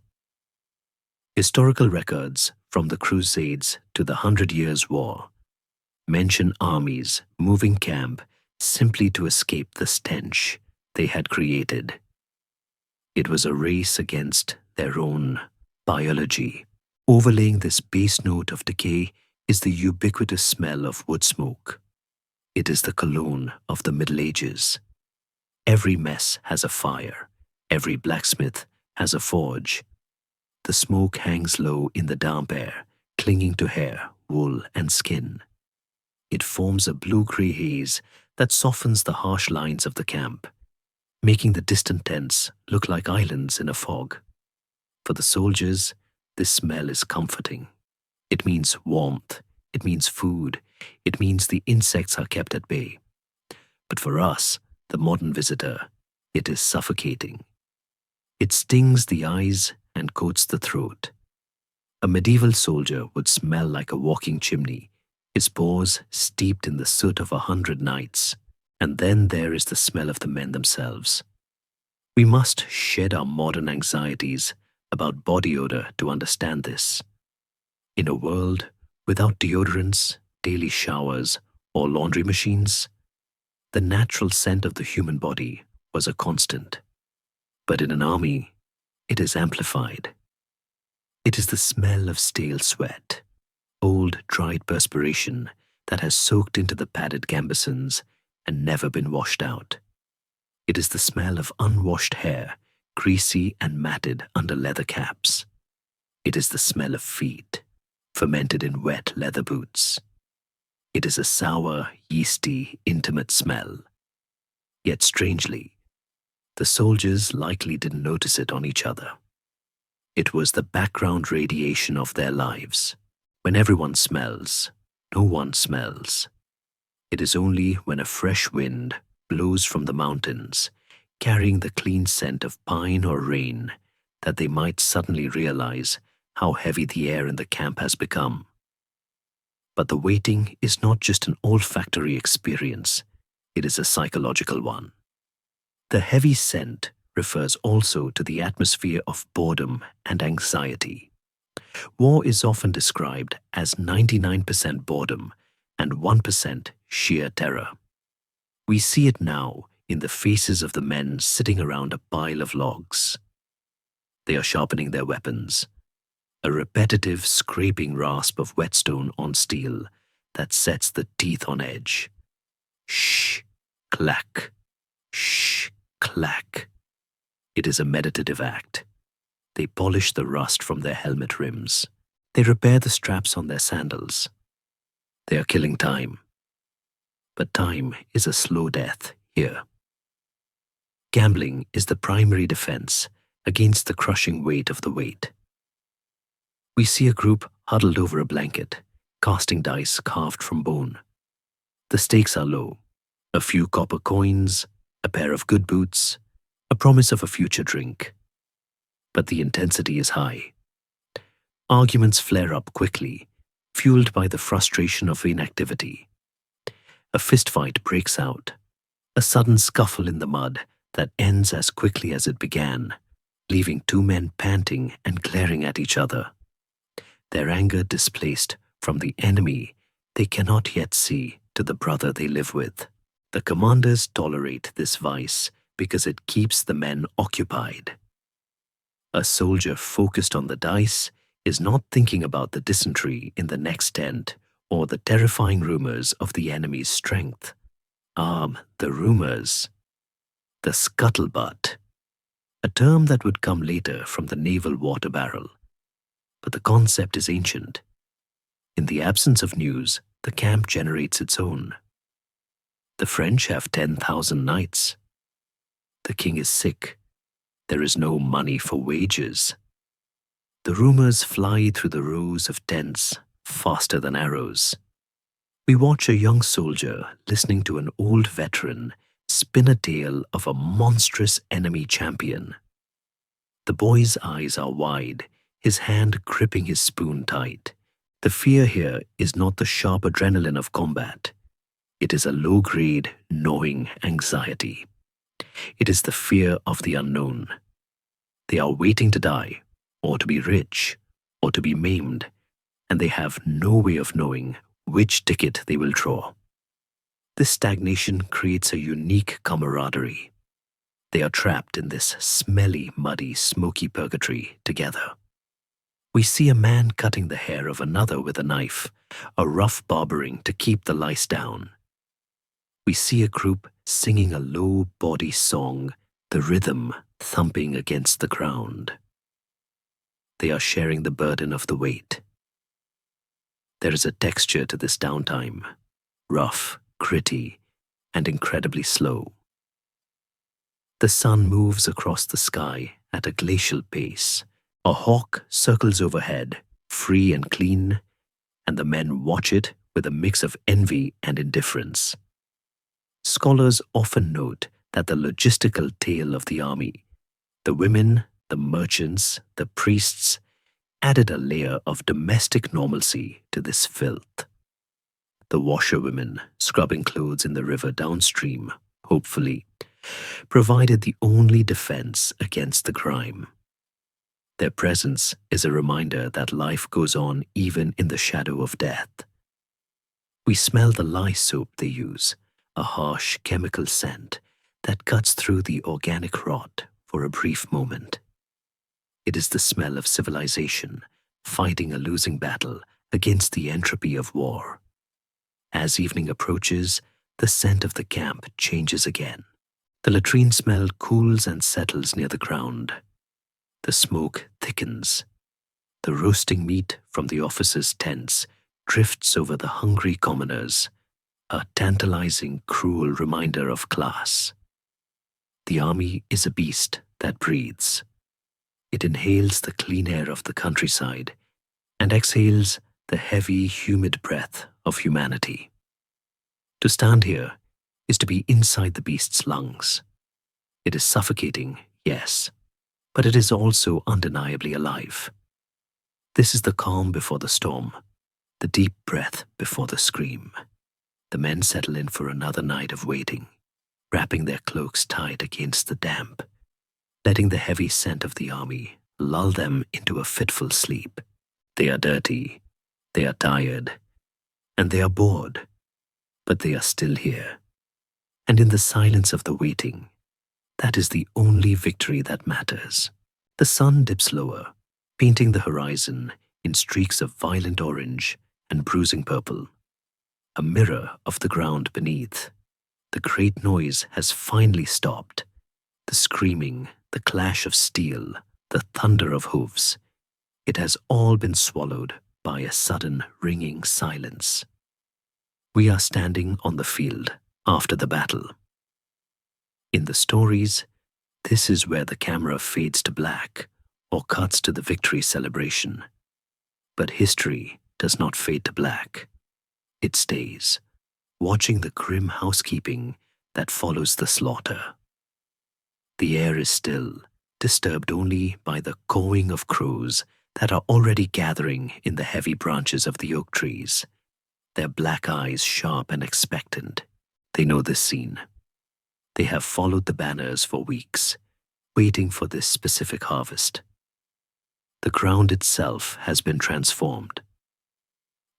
Historical records from the Crusades to the 100 Years' War mention armies moving camp simply to escape the stench they had created. It was a race against their own biology. Overlaying this base note of decay is the ubiquitous smell of wood smoke. It is the cologne of the Middle Ages. Every mess has a fire. Every blacksmith has a forge. The smoke hangs low in the damp air, clinging to hair, wool, and skin. It forms a blue-gray haze that softens the harsh lines of the camp, making the distant tents look like islands in a fog. For the soldiers, this smell is comforting. It means warmth. It means food. It means the insects are kept at bay. But for us, the modern visitor, it is suffocating. It stings the eyes and coats the throat. A medieval soldier would smell like a walking chimney, his pores steeped in the soot of 100 nights. And then there is the smell of the men themselves. We must shed our modern anxieties about body odor to understand this. In a world without deodorants, daily showers, or laundry machines, the natural scent of the human body was a constant. But in an army, it is amplified. It is the smell of stale sweat, old dried perspiration that has soaked into the padded gambesons and never been washed out. It is the smell of unwashed hair, greasy and matted under leather caps. It is the smell of feet, fermented in wet leather boots. It is a sour, yeasty, intimate smell. Yet strangely, the soldiers likely didn't notice it on each other. It was the background radiation of their lives. When everyone smells, no one smells. It is only when a fresh wind blows from the mountains, carrying the clean scent of pine or rain, that they might suddenly realize how heavy the air in the camp has become. But the waiting is not just an olfactory experience, it is a psychological one. The heavy scent refers also to the atmosphere of boredom and anxiety. War is often described as 99% boredom and 1% sheer terror. We see it now in the faces of the men sitting around a pile of logs. They are sharpening their weapons, a repetitive scraping rasp of whetstone on steel that sets the teeth on edge. Shh, clack, shh, clack. It is a meditative act. They polish the rust from their helmet rims. They repair the straps on their sandals. They are killing time. But time is a slow death here. Gambling is the primary defense against the crushing weight of the weight. We see a group huddled over a blanket, casting dice carved from bone. The stakes are low. A few copper coins, a pair of good boots, a promise of a future drink. But the intensity is high. Arguments flare up quickly, fueled by the frustration of inactivity. A fistfight breaks out, a sudden scuffle in the mud that ends as quickly as it began, leaving two men panting and glaring at each other. Their anger displaced from the enemy they cannot yet see to the brother they live with. The commanders tolerate this vice because it keeps the men occupied. A soldier focused on the dice is not thinking about the dysentery in the next tent or the terrifying rumors of the enemy's strength. The rumors. The scuttlebutt. A term that would come later from the naval water barrel. But the concept is ancient. In the absence of news, the camp generates its own. The French have 10,000 knights. The king is sick. There is no money for wages. The rumors fly through the rows of tents faster than arrows. We watch a young soldier listening to an old veteran spin a tale of a monstrous enemy champion. The boy's eyes are wide, his hand gripping his spoon tight. The fear here is not the sharp adrenaline of combat. It is a low-grade, gnawing anxiety. It is the fear of the unknown. They are waiting to die, or to be rich, or to be maimed, and they have no way of knowing which ticket they will draw. This stagnation creates a unique camaraderie. They are trapped in this smelly, muddy, smoky purgatory together. We see a man cutting the hair of another with a knife, a rough barbering to keep the lice down. We see a group singing a low body song, the rhythm thumping against the ground. They are sharing the burden of the weight. There is a texture to this downtime, rough, gritty, and incredibly slow. The sun moves across the sky at a glacial pace. A hawk circles overhead, free and clean, and the men watch it with a mix of envy and indifference. Scholars often note that the logistical tale of the army, the women, the merchants, the priests, added a layer of domestic normalcy to this filth. The washerwomen, scrubbing clothes in the river downstream, hopefully, provided the only defense against the crime. Their presence is a reminder that life goes on even in the shadow of death. We smell the lye soap they use, a harsh chemical scent that cuts through the organic rot for a brief moment. It is the smell of civilization fighting a losing battle against the entropy of war. As evening approaches, the scent of the camp changes again. The latrine smell cools and settles near the ground. The smoke thickens. The roasting meat from the officers' tents drifts over the hungry commoners, a tantalizing, cruel reminder of class. The army is a beast that breathes. It inhales the clean air of the countryside and exhales the heavy, humid breath of humanity. To stand here is to be inside the beast's lungs. It is suffocating, yes, but it is also undeniably alive. This is the calm before the storm, the deep breath before the scream. The men settle in for another night of waiting, wrapping their cloaks tight against the damp, letting the heavy scent of the army lull them into a fitful sleep. They are dirty, they are tired, and they are bored, but they are still here. And in the silence of the waiting, that is the only victory that matters. The sun dips lower, painting the horizon in streaks of violent orange and bruising purple, a mirror of the ground beneath. The great noise has finally stopped. The screaming, the clash of steel, the thunder of hooves. It has all been swallowed by a sudden ringing silence. We are standing on the field after the battle. In the stories, this is where the camera fades to black or cuts to the victory celebration. But history does not fade to black. It stays, watching the grim housekeeping that follows the slaughter. The air is still, disturbed only by the cawing of crows that are already gathering in the heavy branches of the oak trees, their black eyes sharp and expectant. They know this scene. They have followed the banners for weeks, waiting for this specific harvest. The ground itself has been transformed.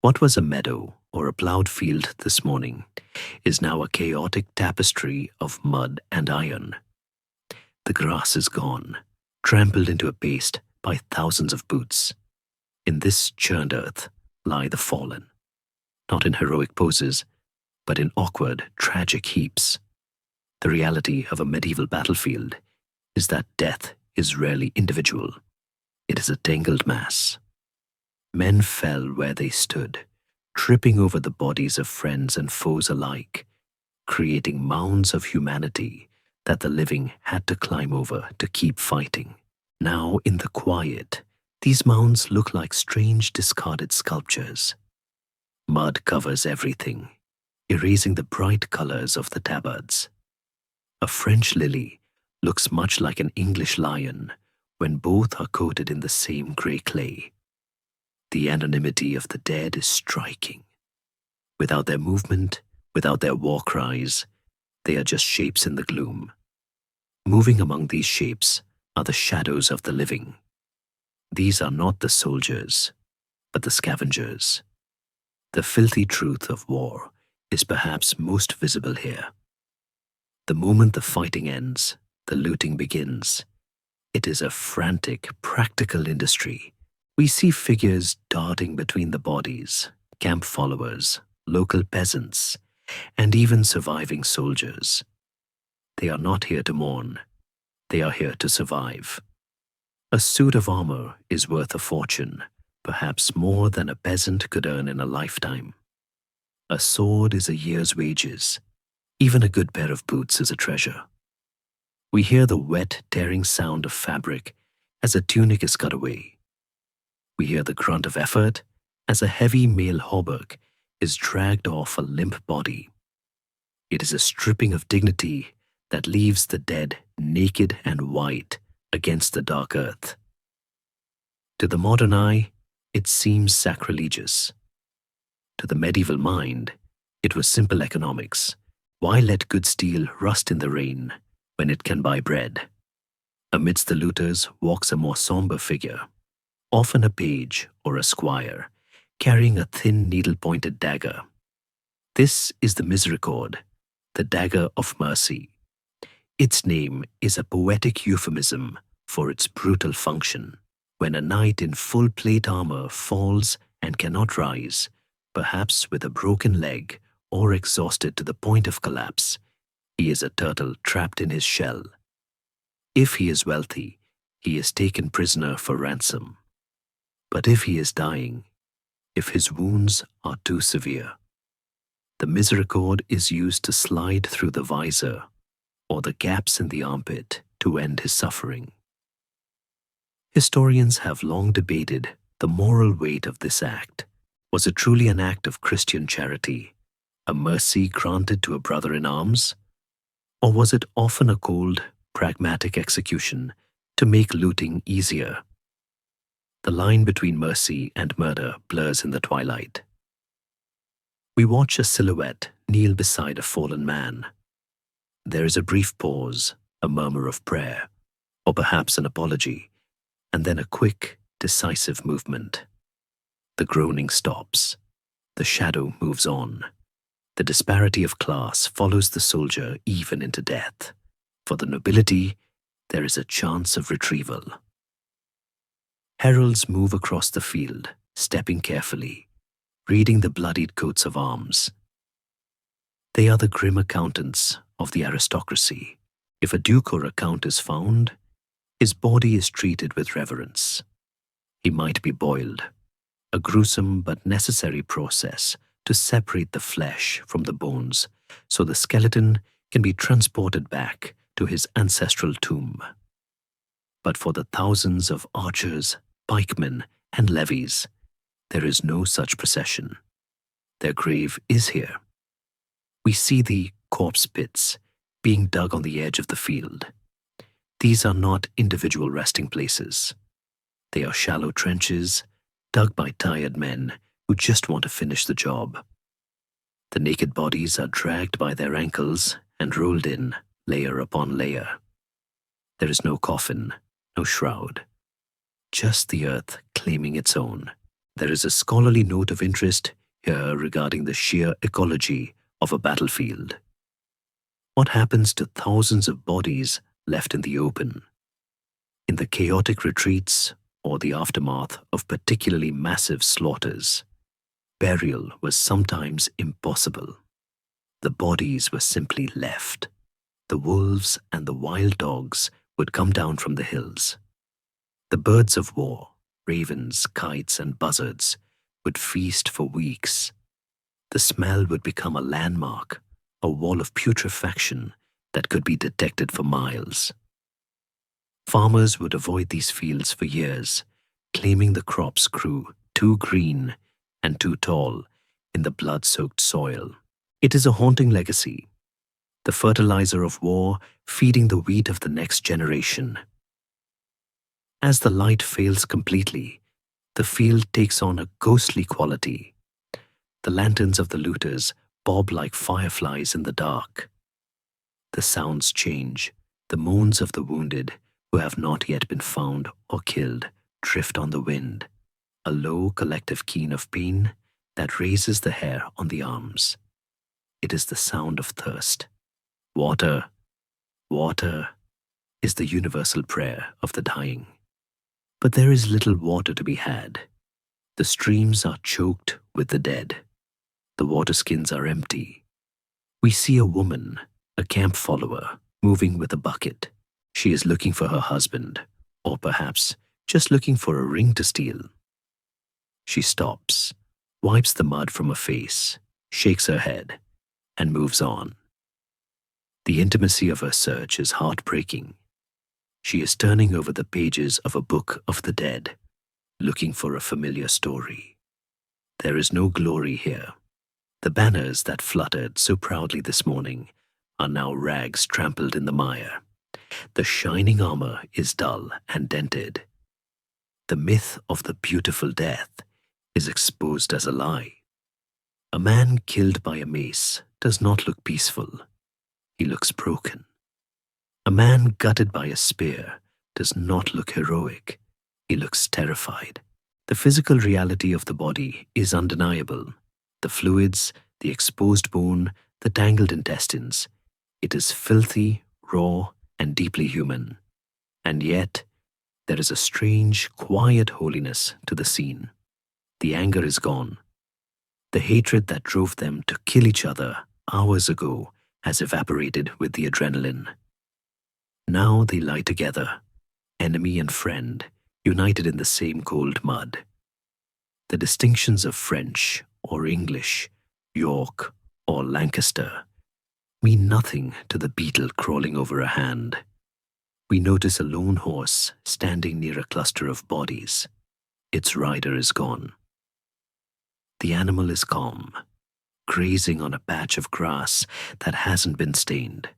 What was a meadow or a plowed field this morning is now a chaotic tapestry of mud and iron. The grass is gone, trampled into a paste by thousands of boots. In this churned earth lie the fallen, not in heroic poses, but in awkward, tragic heaps. The reality of a medieval battlefield is that death is rarely individual. It is a tangled mass. Men fell where they stood, tripping over the bodies of friends and foes alike, creating mounds of humanity that the living had to climb over to keep fighting. Now, in the quiet, these mounds look like strange discarded sculptures. Mud covers everything, erasing the bright colors of the tabards. A French lily looks much like an English lion when both are coated in the same grey clay. The anonymity of the dead is striking. Without their movement, without their war cries, they are just shapes in the gloom. Moving among these shapes are the shadows of the living. These are not the soldiers, but the scavengers. The filthy truth of war is perhaps most visible here. The moment the fighting ends, the looting begins. It is a frantic, practical industry. We see figures darting between the bodies, camp followers, local peasants, and even surviving soldiers. They are not here to mourn. They are here to survive. A suit of armor is worth a fortune, perhaps more than a peasant could earn in a lifetime. A sword is a year's wages. Even a good pair of boots is a treasure. We hear the wet, tearing sound of fabric as a tunic is cut away. We hear the grunt of effort as a heavy mail hauberk is dragged off a limp body. It is a stripping of dignity that leaves the dead naked and white against the dark earth. To the modern eye, it seems sacrilegious. To the medieval mind, it was simple economics. Why let good steel rust in the rain when it can buy bread? Amidst the looters walks a more somber figure, often a page or a squire, carrying a thin needle-pointed dagger. This is the misericord, the dagger of mercy. Its name is a poetic euphemism for its brutal function. When a knight in full plate armor falls and cannot rise, perhaps with a broken leg or exhausted to the point of collapse, he is a turtle trapped in his shell. If he is wealthy, he is taken prisoner for ransom. But if he is dying, if his wounds are too severe, the misericord is used to slide through the visor or the gaps in the armpit to end his suffering. Historians have long debated the moral weight of this act. Was it truly an act of Christian charity, a mercy granted to a brother in arms? Or was it often a cold, pragmatic execution to make looting easier? The line between mercy and murder blurs in the twilight. We watch a silhouette kneel beside a fallen man. There is a brief pause, a murmur of prayer, or perhaps an apology, and then a quick, decisive movement. The groaning stops. The shadow moves on. The disparity of class follows the soldier even into death. For the nobility, there is a chance of retrieval. Heralds move across the field, stepping carefully, reading the bloodied coats of arms. They are the grim accountants of the aristocracy. If a duke or a count is found, his body is treated with reverence. He might be boiled, a gruesome but necessary process to separate the flesh from the bones so the skeleton can be transported back to his ancestral tomb. But for the thousands of archers, pikemen, and levies, there is no such procession. Their grave is here. We see the corpse pits being dug on the edge of the field. These are not individual resting places. They are shallow trenches dug by tired men who just want to finish the job. The naked bodies are dragged by their ankles and rolled in, layer upon layer. There is no coffin, no shroud, just the earth claiming its own. There is a scholarly note of interest here regarding the sheer ecology of a battlefield. What happens to thousands of bodies left in the open? In the chaotic retreats or the aftermath of particularly massive slaughters, burial was sometimes impossible. The bodies were simply left. The wolves and the wild dogs would come down from the hills. The birds of war, ravens, kites, and buzzards, would feast for weeks. The smell would become a landmark, a wall of putrefaction that could be detected for miles. Farmers would avoid these fields for years, claiming the crops grew too green and too tall in the blood-soaked soil. It is a haunting legacy, the fertilizer of war feeding the wheat of the next generation. As the light fails completely, the field takes on a ghostly quality. The lanterns of the looters bob like fireflies in the dark. The sounds change. The moans of the wounded who have not yet been found or killed drift on the wind, a low collective keen of pain that raises the hair on the arms. It is the sound of thirst. Water, water is the universal prayer of the dying. But there is little water to be had. The streams are choked with the dead. The water skins are empty. We see a woman, a camp follower, moving with a bucket. She is looking for her husband, or perhaps just looking for a ring to steal. She stops, wipes the mud from her face, shakes her head, and moves on. The intimacy of her search is heartbreaking. She is turning over the pages of a book of the dead, looking for a familiar story. There is no glory here. The banners that fluttered so proudly this morning are now rags trampled in the mire. The shining armor is dull and dented. The myth of the beautiful death is exposed as a lie. A man killed by a mace does not look peaceful. He looks broken. A man gutted by a spear does not look heroic. He looks terrified. The physical reality of the body is undeniable. The fluids, the exposed bone, the tangled intestines. It is filthy, raw, and deeply human. And yet, there is a strange, quiet holiness to the scene. The anger is gone. The hatred that drove them to kill each other hours ago has evaporated with the adrenaline. Now they lie together, enemy and friend, united in the same cold mud. The distinctions of French or English, York or Lancaster mean nothing to the beetle crawling over a hand. We notice a lone horse standing near a cluster of bodies. Its rider is gone. The animal is calm, grazing on a patch of grass that hasn't been stained.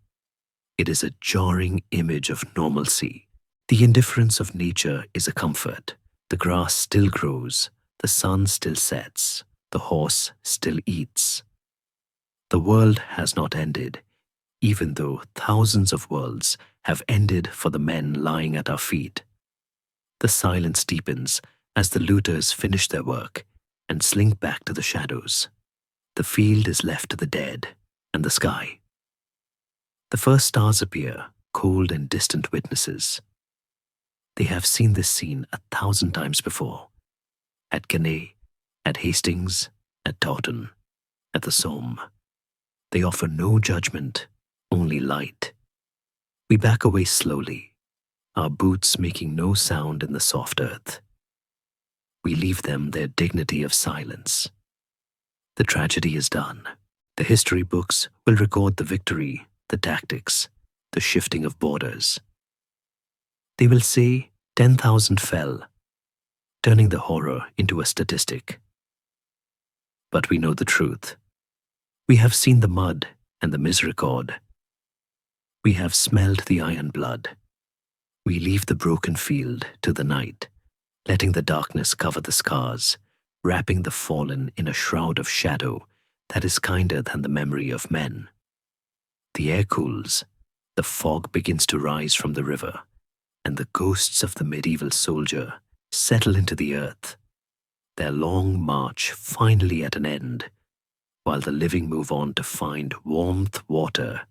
It is a jarring image of normalcy. The indifference of nature is a comfort. The grass still grows, the sun still sets, the horse still eats. The world has not ended, even though thousands of worlds have ended for the men lying at our feet. The silence deepens as the looters finish their work and slink back to the shadows. The field is left to the dead and the sky. The first stars appear, cold and distant witnesses. They have seen this scene 1,000 times before. At Cannae, at Hastings, at Taunton, at the Somme. They offer no judgment, only light. We back away slowly, our boots making no sound in the soft earth. We leave them their dignity of silence. The tragedy is done. The history books will record the victory, the tactics, the shifting of borders. They will say 10,000 fell, turning the horror into a statistic. But we know the truth. We have seen the mud and the misrecord. We have smelled the iron blood. We leave the broken field to the night, letting the darkness cover the scars, wrapping the fallen in a shroud of shadow that is kinder than the memory of men. The air cools, the fog begins to rise from the river, and the ghosts of the medieval soldier settle into the earth. their long march finally at an end, while the living move on to find warmth, water,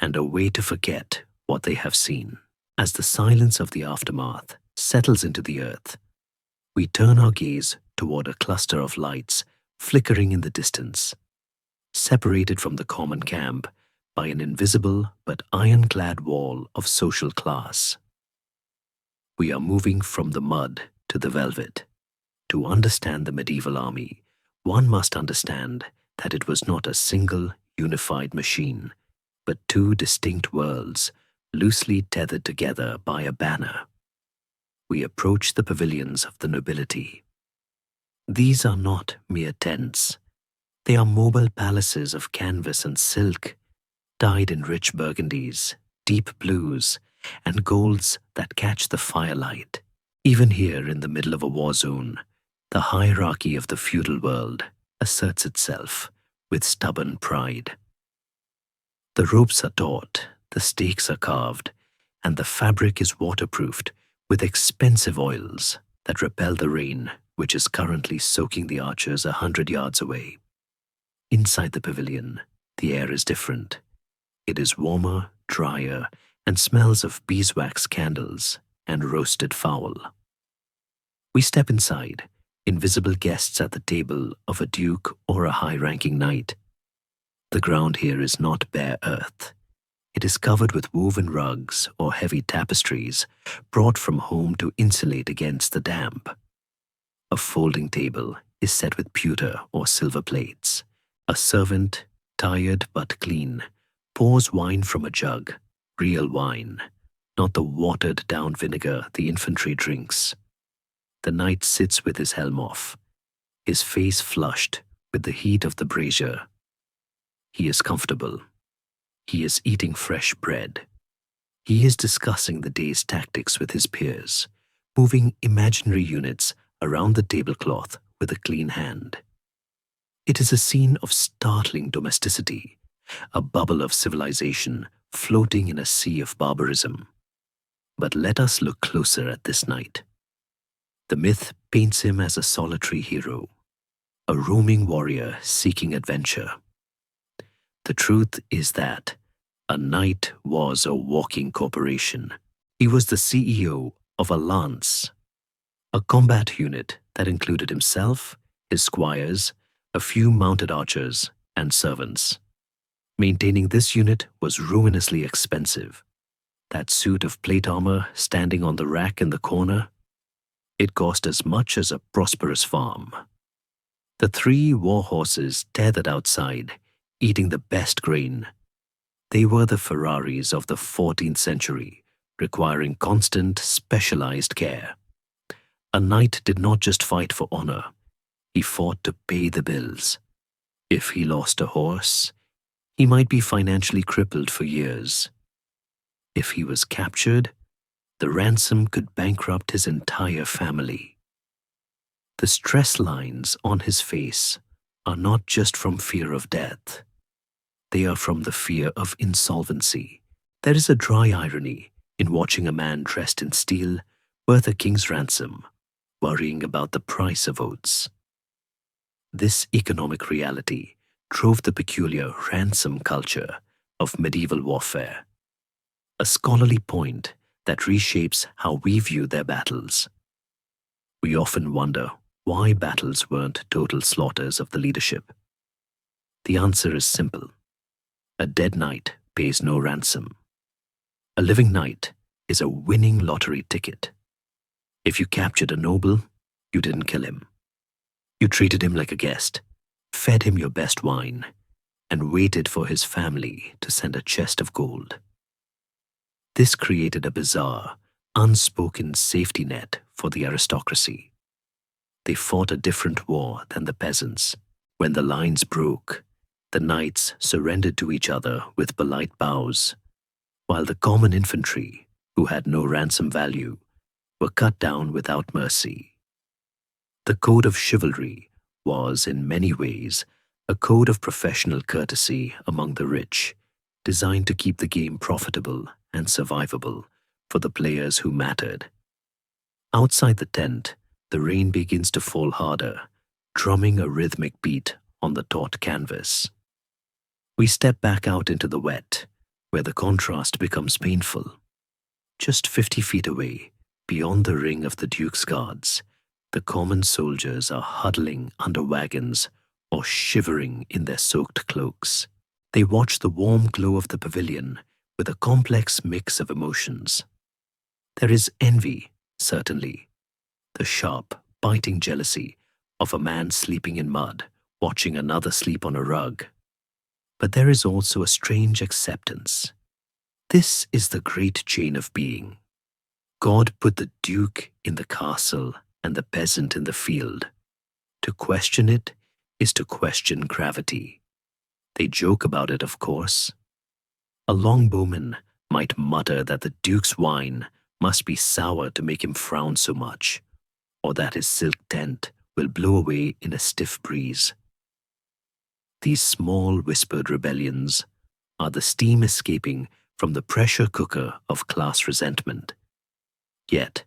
and a way to forget what they have seen. As the silence of the aftermath settles into the earth, we turn our gaze toward a cluster of lights flickering in the distance, separated from the common camp by an invisible but ironclad wall of social class. We are moving from the mud to the velvet. To understand the medieval army, one must understand that it was not a single, unified machine, but two distinct worlds loosely tethered together by a banner. We approach the pavilions of the nobility. These are not mere tents. They are mobile palaces of canvas and silk, dyed in rich burgundies, deep blues, and golds that catch the firelight. Even here in the middle of a war zone, the hierarchy of the feudal world asserts itself with stubborn pride. The ropes are taut, the stakes are carved, and the fabric is waterproofed with expensive oils that repel the rain which is currently soaking the archers 100 yards away. Inside the pavilion, the air is different. It is warmer, drier, and smells of beeswax candles and roasted fowl. We step inside, invisible guests at the table of a duke or a high-ranking knight. The ground here is not bare earth. It is covered with woven rugs or heavy tapestries brought from home to insulate against the damp. A folding table is set with pewter or silver plates. A servant, tired but clean, pours wine from a jug, real wine, not the watered-down vinegar the infantry drinks. The knight sits with his helm off, his face flushed with the heat of the brazier. He is comfortable. He is eating fresh bread. He is discussing the day's tactics with his peers, moving imaginary units around the tablecloth with a clean hand. It is a scene of startling domesticity, a bubble of civilization floating in a sea of barbarism. But let us look closer at this knight. The myth paints him as a solitary hero, a roaming warrior seeking adventure. The truth is that a knight was a walking corporation. He was the CEO of a lance, a combat unit that included himself, his squires, a few mounted archers, and servants. Maintaining this unit was ruinously expensive. That suit of plate armor standing on the rack in the corner, it cost as much as a prosperous farm. The 3 war horses tethered outside, eating the best grain. They were the Ferraris of the 14th century, requiring constant, specialized care. A knight did not just fight for honor. He fought to pay the bills. If he lost a horse, he might be financially crippled for years. If he was captured, the ransom could bankrupt his entire family. The stress lines on his face are not just from fear of death. They are from the fear of insolvency. There is a dry irony in watching a man dressed in steel, worth a king's ransom, worrying about the price of oats. This economic reality drove the peculiar ransom culture of medieval warfare, a scholarly point that reshapes how we view their battles. We often wonder why battles weren't total slaughters of the leadership. The answer is simple. A dead knight pays no ransom. A living knight is a winning lottery ticket. If you captured a noble, you didn't kill him. You treated him like a guest, fed him your best wine, and waited for his family to send a chest of gold. This created a bizarre, unspoken safety net for the aristocracy. They fought a different war than the peasants. When the lines broke, the knights surrendered to each other with polite bows, while the common infantry, who had no ransom value, were cut down without mercy. The code of chivalry was, in many ways, a code of professional courtesy among the rich, designed to keep the game profitable and survivable for the players who mattered. Outside the tent, the rain begins to fall harder, drumming a rhythmic beat on the taut canvas. We step back out into the wet, where the contrast becomes painful. Just 50 feet away, beyond the ring of the Duke's guards, the common soldiers are huddling under wagons or shivering in their soaked cloaks. They watch the warm glow of the pavilion with a complex mix of emotions. There is envy, certainly, the sharp, biting jealousy of a man sleeping in mud, watching another sleep on a rug. But there is also a strange acceptance. This is the great chain of being. God put the duke in the castle and the peasant in the field. To question it is to question gravity. They joke about it, of course. A longbowman might mutter that the duke's wine must be sour to make him frown so much, or that his silk tent will blow away in a stiff breeze. These small whispered rebellions are the steam escaping from the pressure cooker of class resentment. Yet,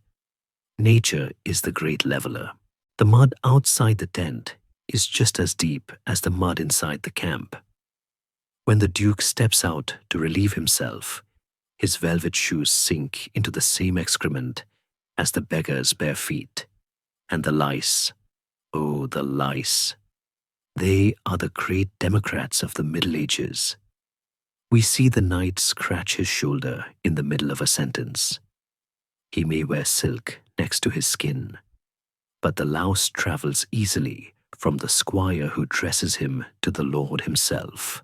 nature is the great leveler. The mud outside the tent is just as deep as the mud inside the camp. When the Duke steps out to relieve himself, his velvet shoes sink into the same excrement as the beggar's bare feet. And the lice, oh, the lice. They are the great democrats of the Middle Ages. We see the knight scratch his shoulder in the middle of a sentence. He may wear silk next to his skin, but the louse travels easily from the squire who dresses him to the lord himself.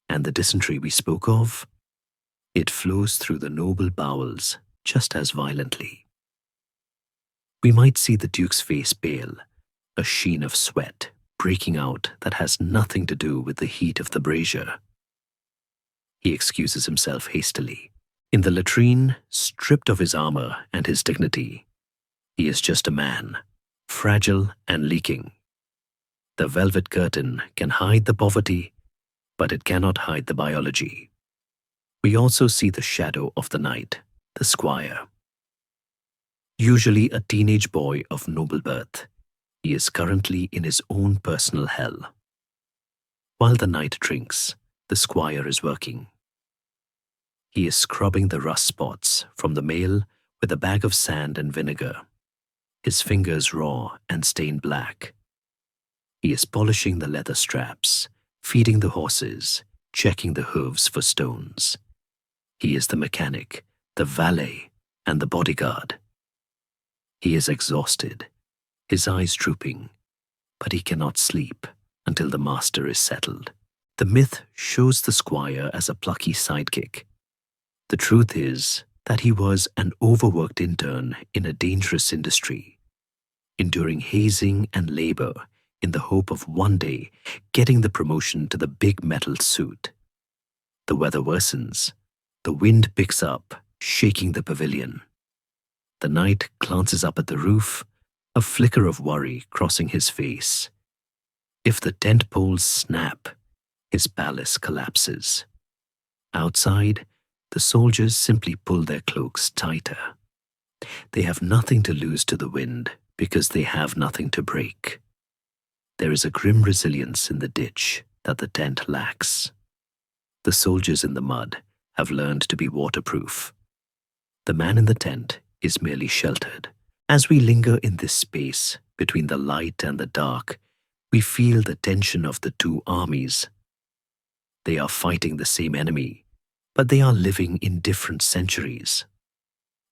And the dysentery we spoke of? It flows through the noble bowels just as violently. We might see the Duke's face pale, a sheen of sweat breaking out that has nothing to do with the heat of the brazier. He excuses himself hastily. In the latrine, stripped of his armor and his dignity, he is just a man, fragile and leaking. The velvet curtain can hide the poverty, but it cannot hide the biology. We also see the shadow of the knight, the squire. Usually a teenage boy of noble birth, he is currently in his own personal hell. While the knight drinks, the squire is working. He is scrubbing the rust spots from the mail with a bag of sand and vinegar, his fingers raw and stained black. He is polishing the leather straps, feeding the horses, checking the hooves for stones. He is the mechanic, the valet, and the bodyguard. He is exhausted, his eyes drooping, but he cannot sleep until the master is settled. The myth shows the squire as a plucky sidekick. The truth is that he was an overworked intern in a dangerous industry, enduring hazing and labor in the hope of one day getting the promotion to the big metal suit. The weather worsens. The wind picks up, shaking the pavilion. The knight glances up at the roof, a flicker of worry crossing his face. If the tent poles snap, his palace collapses. Outside, the soldiers simply pull their cloaks tighter. They have nothing to lose to the wind because they have nothing to break. There is a grim resilience in the ditch that the tent lacks. The soldiers in the mud have learned to be waterproof. The man in the tent is merely sheltered. As we linger in this space between the light and the dark, we feel the tension of the two armies. They are fighting the same enemy, but they are living in different centuries.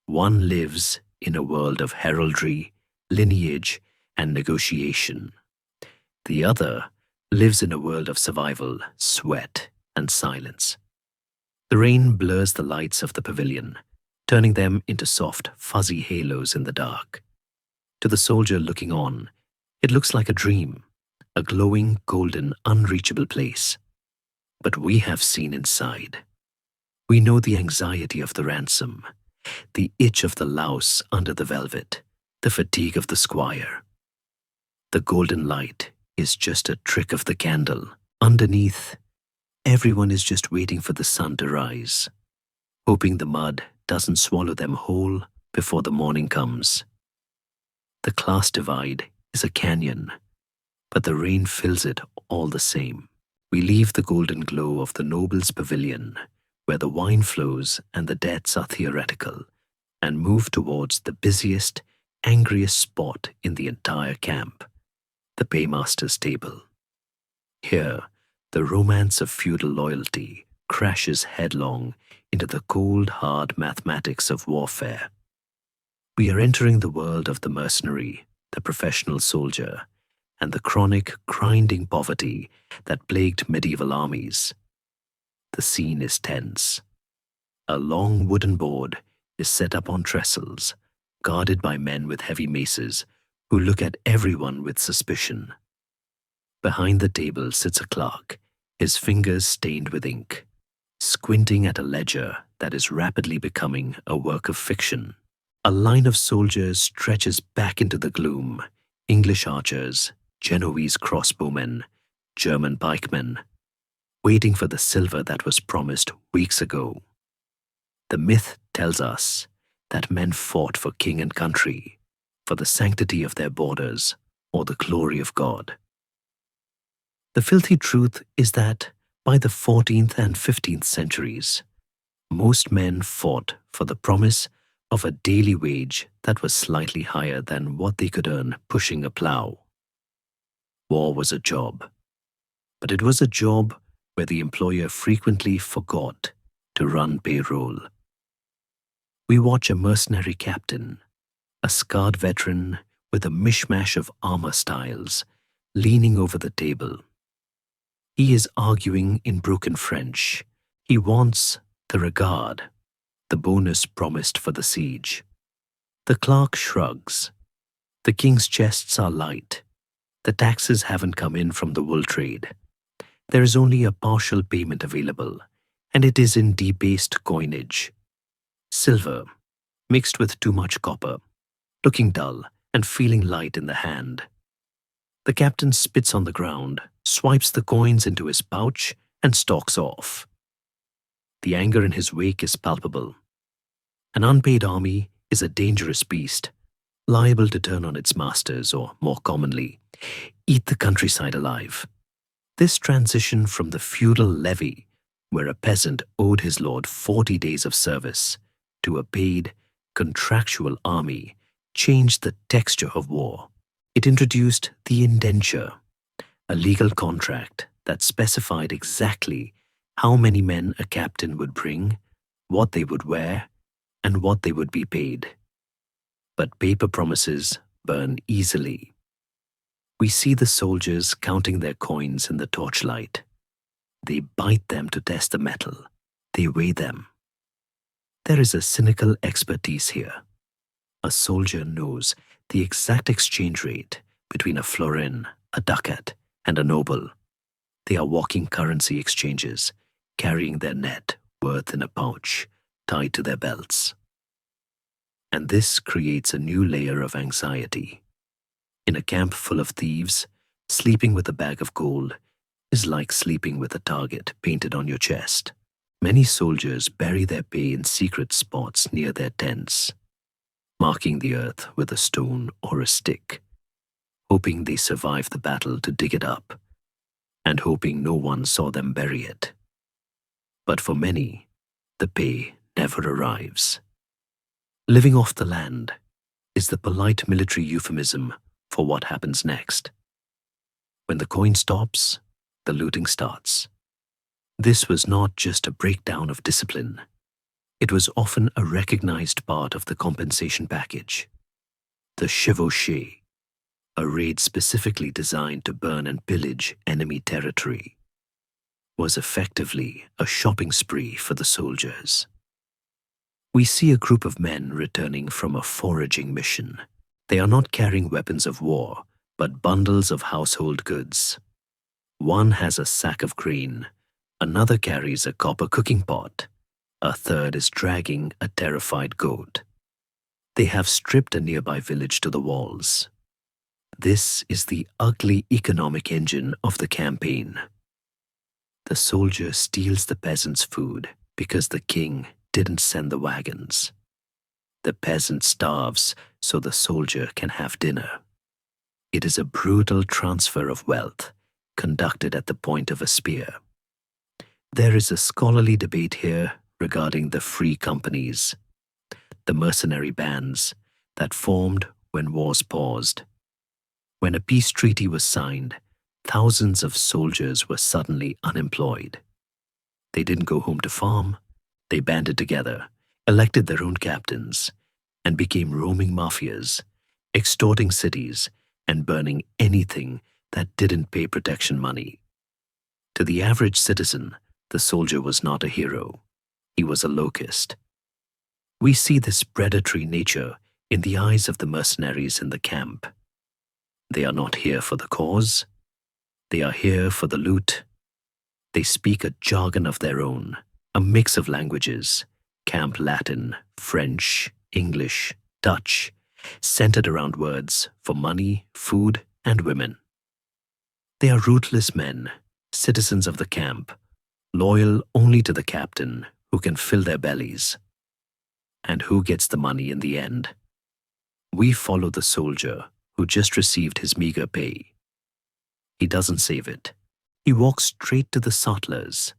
One lives in a world of heraldry, lineage, and negotiation. The other lives in a world of survival, sweat, and silence. The rain blurs the lights of the pavilion, turning them into soft, fuzzy halos in the dark. To the soldier looking on, it looks like a dream, a glowing, golden, unreachable place. But we have seen inside. We know the anxiety of the ransom, the itch of the louse under the velvet, the fatigue of the squire. The golden light is just a trick of the candle. Underneath, everyone is just waiting for the sun to rise, hoping the mud doesn't swallow them whole before the morning comes. The class divide is a canyon, but the rain fills it all the same. We leave the golden glow of the noble's pavilion, where the wine flows and the deaths are theoretical, and move towards the busiest, angriest spot in the entire camp, the paymaster's table. Here, the romance of feudal loyalty crashes headlong into the cold, hard mathematics of warfare. We are entering the world of the mercenary, the professional soldier, and the chronic, grinding poverty that plagued medieval armies. The scene is tense. A long wooden board is set up on trestles, guarded by men with heavy maces who look at everyone with suspicion. Behind the table sits a clerk, his fingers stained with ink, squinting at a ledger that is rapidly becoming a work of fiction. A line of soldiers stretches back into the gloom, English archers, Genoese crossbowmen, German pikemen, waiting for the silver that was promised weeks ago. The myth tells us that men fought for king and country, for the sanctity of their borders, or the glory of God. The filthy truth is that by the 14th and 15th centuries, most men fought for the promise of a daily wage that was slightly higher than what they could earn pushing a plow. War was a job, but it was a job where the employer frequently forgot to run payroll. We watch a mercenary captain, a scarred veteran with a mishmash of armor styles, leaning over the table. He is arguing in broken French. He wants the regard, the bonus promised for the siege. The clerk shrugs. The king's chests are light. The taxes haven't come in from the wool trade. There is only a partial payment available, and it is in debased coinage. Silver, mixed with too much copper, looking dull and feeling light in the hand. The captain spits on the ground, swipes the coins into his pouch, and stalks off. The anger in his wake is palpable. An unpaid army is a dangerous beast, liable to turn on its masters or, more commonly, eat the countryside alive. This transition from the feudal levy, where a peasant owed his lord 40 days of service, to a paid, contractual army, changed the texture of war. It introduced the indenture, a legal contract that specified exactly how many men a captain would bring, what they would wear, and what they would be paid. But paper promises burn easily. We see the soldiers counting their coins in the torchlight. They bite them to test the metal. They weigh them. There is a cynical expertise here. A soldier knows the exact exchange rate between a florin, a ducat, and a noble. They are walking currency exchanges, carrying their net worth in a pouch, tied to their belts. And this creates a new layer of anxiety. In a camp full of thieves, sleeping with a bag of gold is like sleeping with a target painted on your chest. Many soldiers bury their pay in secret spots near their tents, marking the earth with a stone or a stick, hoping they survive the battle to dig it up, and hoping no one saw them bury it. But for many, the pay never arrives. Living off the land is the polite military euphemism for what happens next. When the coin stops, the looting starts. This was not just a breakdown of discipline. It was often a recognized part of the compensation package. The chevauchée, a raid specifically designed to burn and pillage enemy territory, was effectively a shopping spree for the soldiers. We see a group of men returning from a foraging mission. They are not carrying weapons of war, but bundles of household goods. One has a sack of grain, another carries a copper cooking pot, a third is dragging a terrified goat. They have stripped a nearby village to the walls. This is the ugly economic engine of the campaign. The soldier steals the peasant's food because the king didn't send the wagons. The peasant starves so the soldier can have dinner. It is a brutal transfer of wealth conducted at the point of a spear. There is a scholarly debate here regarding the free companies, the mercenary bands that formed when wars paused. When a peace treaty was signed, thousands of soldiers were suddenly unemployed. They didn't go home to farm. They banded together, elected their own captains, and became roaming mafias, extorting cities and burning anything that didn't pay protection money. To the average citizen, the soldier was not a hero. He was a locust. We see this predatory nature in the eyes of the mercenaries in the camp. They are not here for the cause. They are here for the loot. They speak a jargon of their own, a mix of languages, camp Latin, French, English, Dutch, centered around words for money, food, and women. They are ruthless men, citizens of the camp, loyal only to the captain who can fill their bellies. And who gets the money in the end? We follow the soldier who just received his meager pay. He doesn't save it. He walks straight to the sutlers,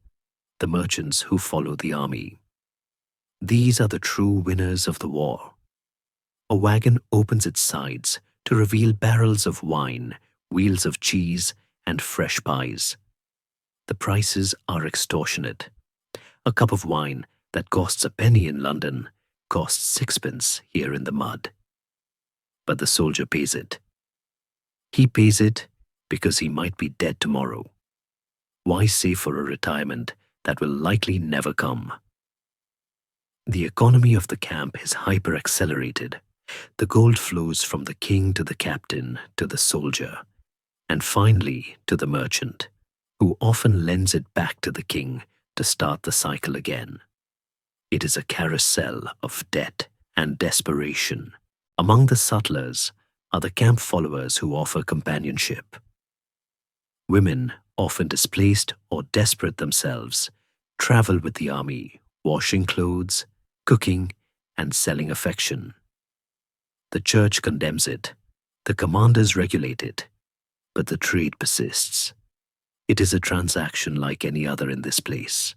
the merchants who follow the army. These are the true winners of the war. A wagon opens its sides to reveal barrels of wine, wheels of cheese, and fresh pies. The prices are extortionate. A cup of wine that costs a penny in London costs 6 pence here in the mud. But the soldier pays it. He pays it because he might be dead tomorrow. Why save for a retirement that will likely never come? The economy of the camp is hyper-accelerated. The gold flows from the king to the captain to the soldier, and finally to the merchant, who often lends it back to the king to start the cycle again. It is a carousel of debt and desperation. Among the sutlers are the camp followers who offer companionship. Women, often displaced or desperate themselves, travel with the army, washing clothes, cooking, and selling affection. The church condemns it, the commanders regulate it, but the trade persists. It is a transaction like any other in this place.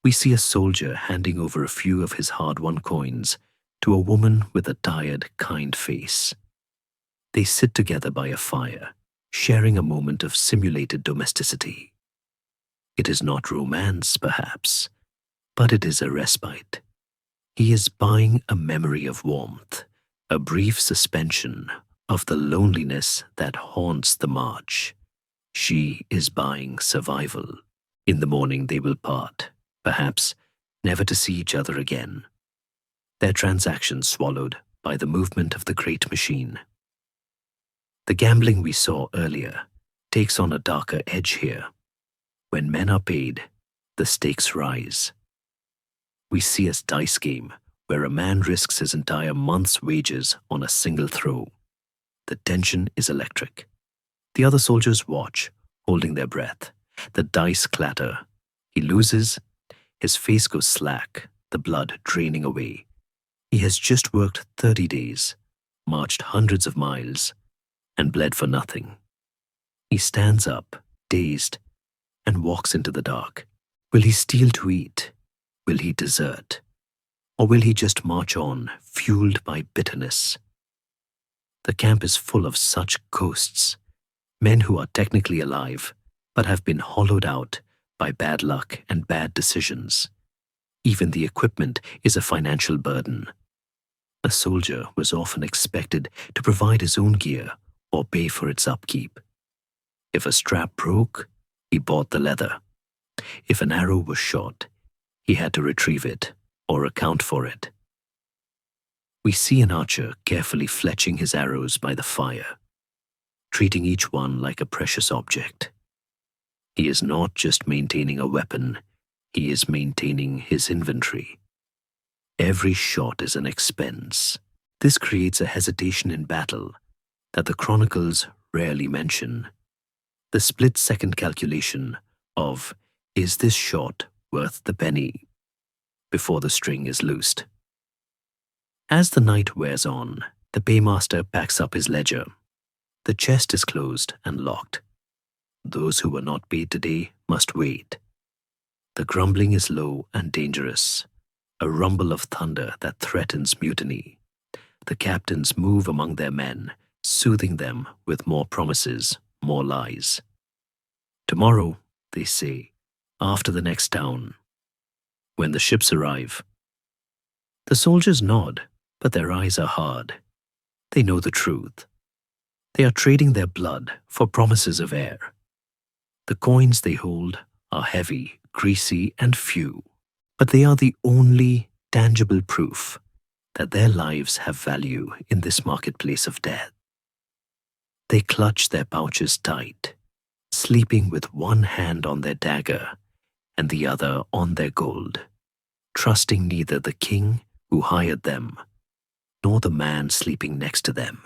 We see a soldier handing over a few of his hard-won coins to a woman with a tired, kind face. They sit together by a fire, sharing a moment of simulated domesticity. It is not romance, perhaps, but it is a respite. He is buying a memory of warmth, a brief suspension of the loneliness that haunts the march. She is buying survival. In the morning they will part, perhaps never to see each other again. Their transaction swallowed by the movement of the great machine. The gambling we saw earlier takes on a darker edge here. When men are paid, the stakes rise. We see a dice game where a man risks his entire month's wages on a single throw. The tension is electric. The other soldiers watch, holding their breath. The dice clatter. He loses. His face goes slack, the blood draining away. He has just worked 30 days, marched hundreds of miles, and bled for nothing. He stands up, dazed, and walks into the dark. Will he steal to eat? Will he desert? Or will he just march on, fueled by bitterness? The camp is full of such ghosts, men who are technically alive, but have been hollowed out by bad luck and bad decisions. Even the equipment is a financial burden. A soldier was often expected to provide his own gear or pay for its upkeep. If a strap broke, he bought the leather. If an arrow was shot, he had to retrieve it or account for it. We see an archer carefully fletching his arrows by the fire, treating each one like a precious object. He is not just maintaining a weapon, he is maintaining his inventory. Every shot is an expense. This creates a hesitation in battle that the chronicles rarely mention. The split-second calculation of, is this shot worth the penny, before the string is loosed. As the night wears on The paymaster packs up his ledger. The chest is closed and locked. Those who were not paid today must wait. The grumbling is low and dangerous, a rumble of thunder that threatens mutiny. The captains move among their men, soothing them with more promises, more lies. Tomorrow, they say, after the next town. When the ships arrive. The soldiers nod, but their eyes are hard. They know the truth. They are trading their blood for promises of air. The coins they hold are heavy, greasy, and few, but they are the only tangible proof that their lives have value in this marketplace of death. They clutch their pouches tight, sleeping with one hand on their dagger and the other on their gold, trusting neither the king who hired them nor the man sleeping next to them.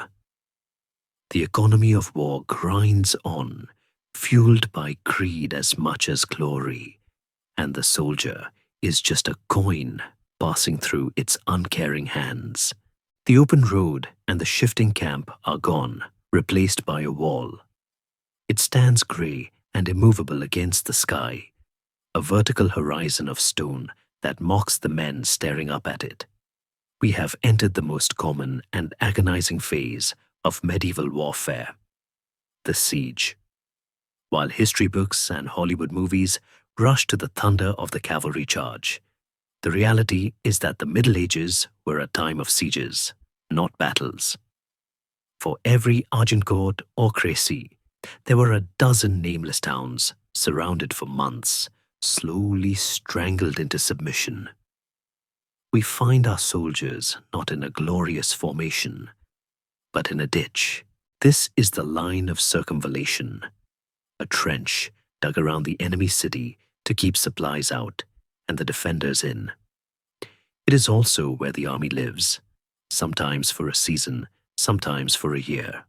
The economy of war grinds on, fueled by greed as much as glory, and the soldier is just a coin passing through its uncaring hands. The open road and the shifting camp are gone, replaced by a wall. It stands grey and immovable against the sky, a vertical horizon of stone that mocks the men staring up at it. We have entered the most common and agonizing phase of medieval warfare, the siege. While history books and Hollywood movies rush to the thunder of the cavalry charge, the reality is that the Middle Ages were a time of sieges, not battles. For every Agincourt or Crécy, there were a dozen nameless towns surrounded for months, slowly strangled into submission. We find our soldiers not in a glorious formation, but in a ditch. This is the line of circumvallation, a trench dug around the enemy city to keep supplies out and the defenders in. It is also where the army lives, sometimes for a season, sometimes for a year.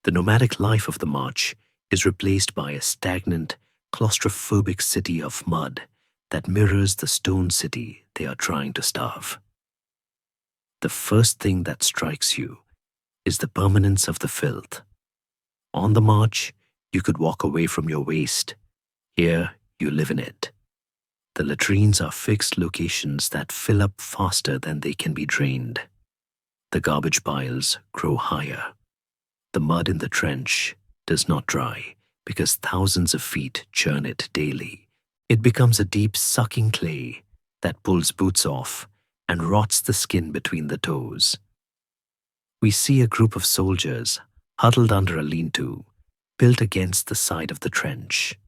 The nomadic life of the march is replaced by a stagnant, claustrophobic city of mud that mirrors the stone city they are trying to starve. The first thing that strikes you is the permanence of the filth. On the march, you could walk away from your waste. Here, you live in it. The latrines are fixed locations that fill up faster than they can be drained. The garbage piles grow higher. The mud in the trench does not dry because thousands of feet churn it daily. It becomes a deep sucking clay that pulls boots off and rots the skin between the toes. We see a group of soldiers huddled under a lean-to, built against the side of the trench.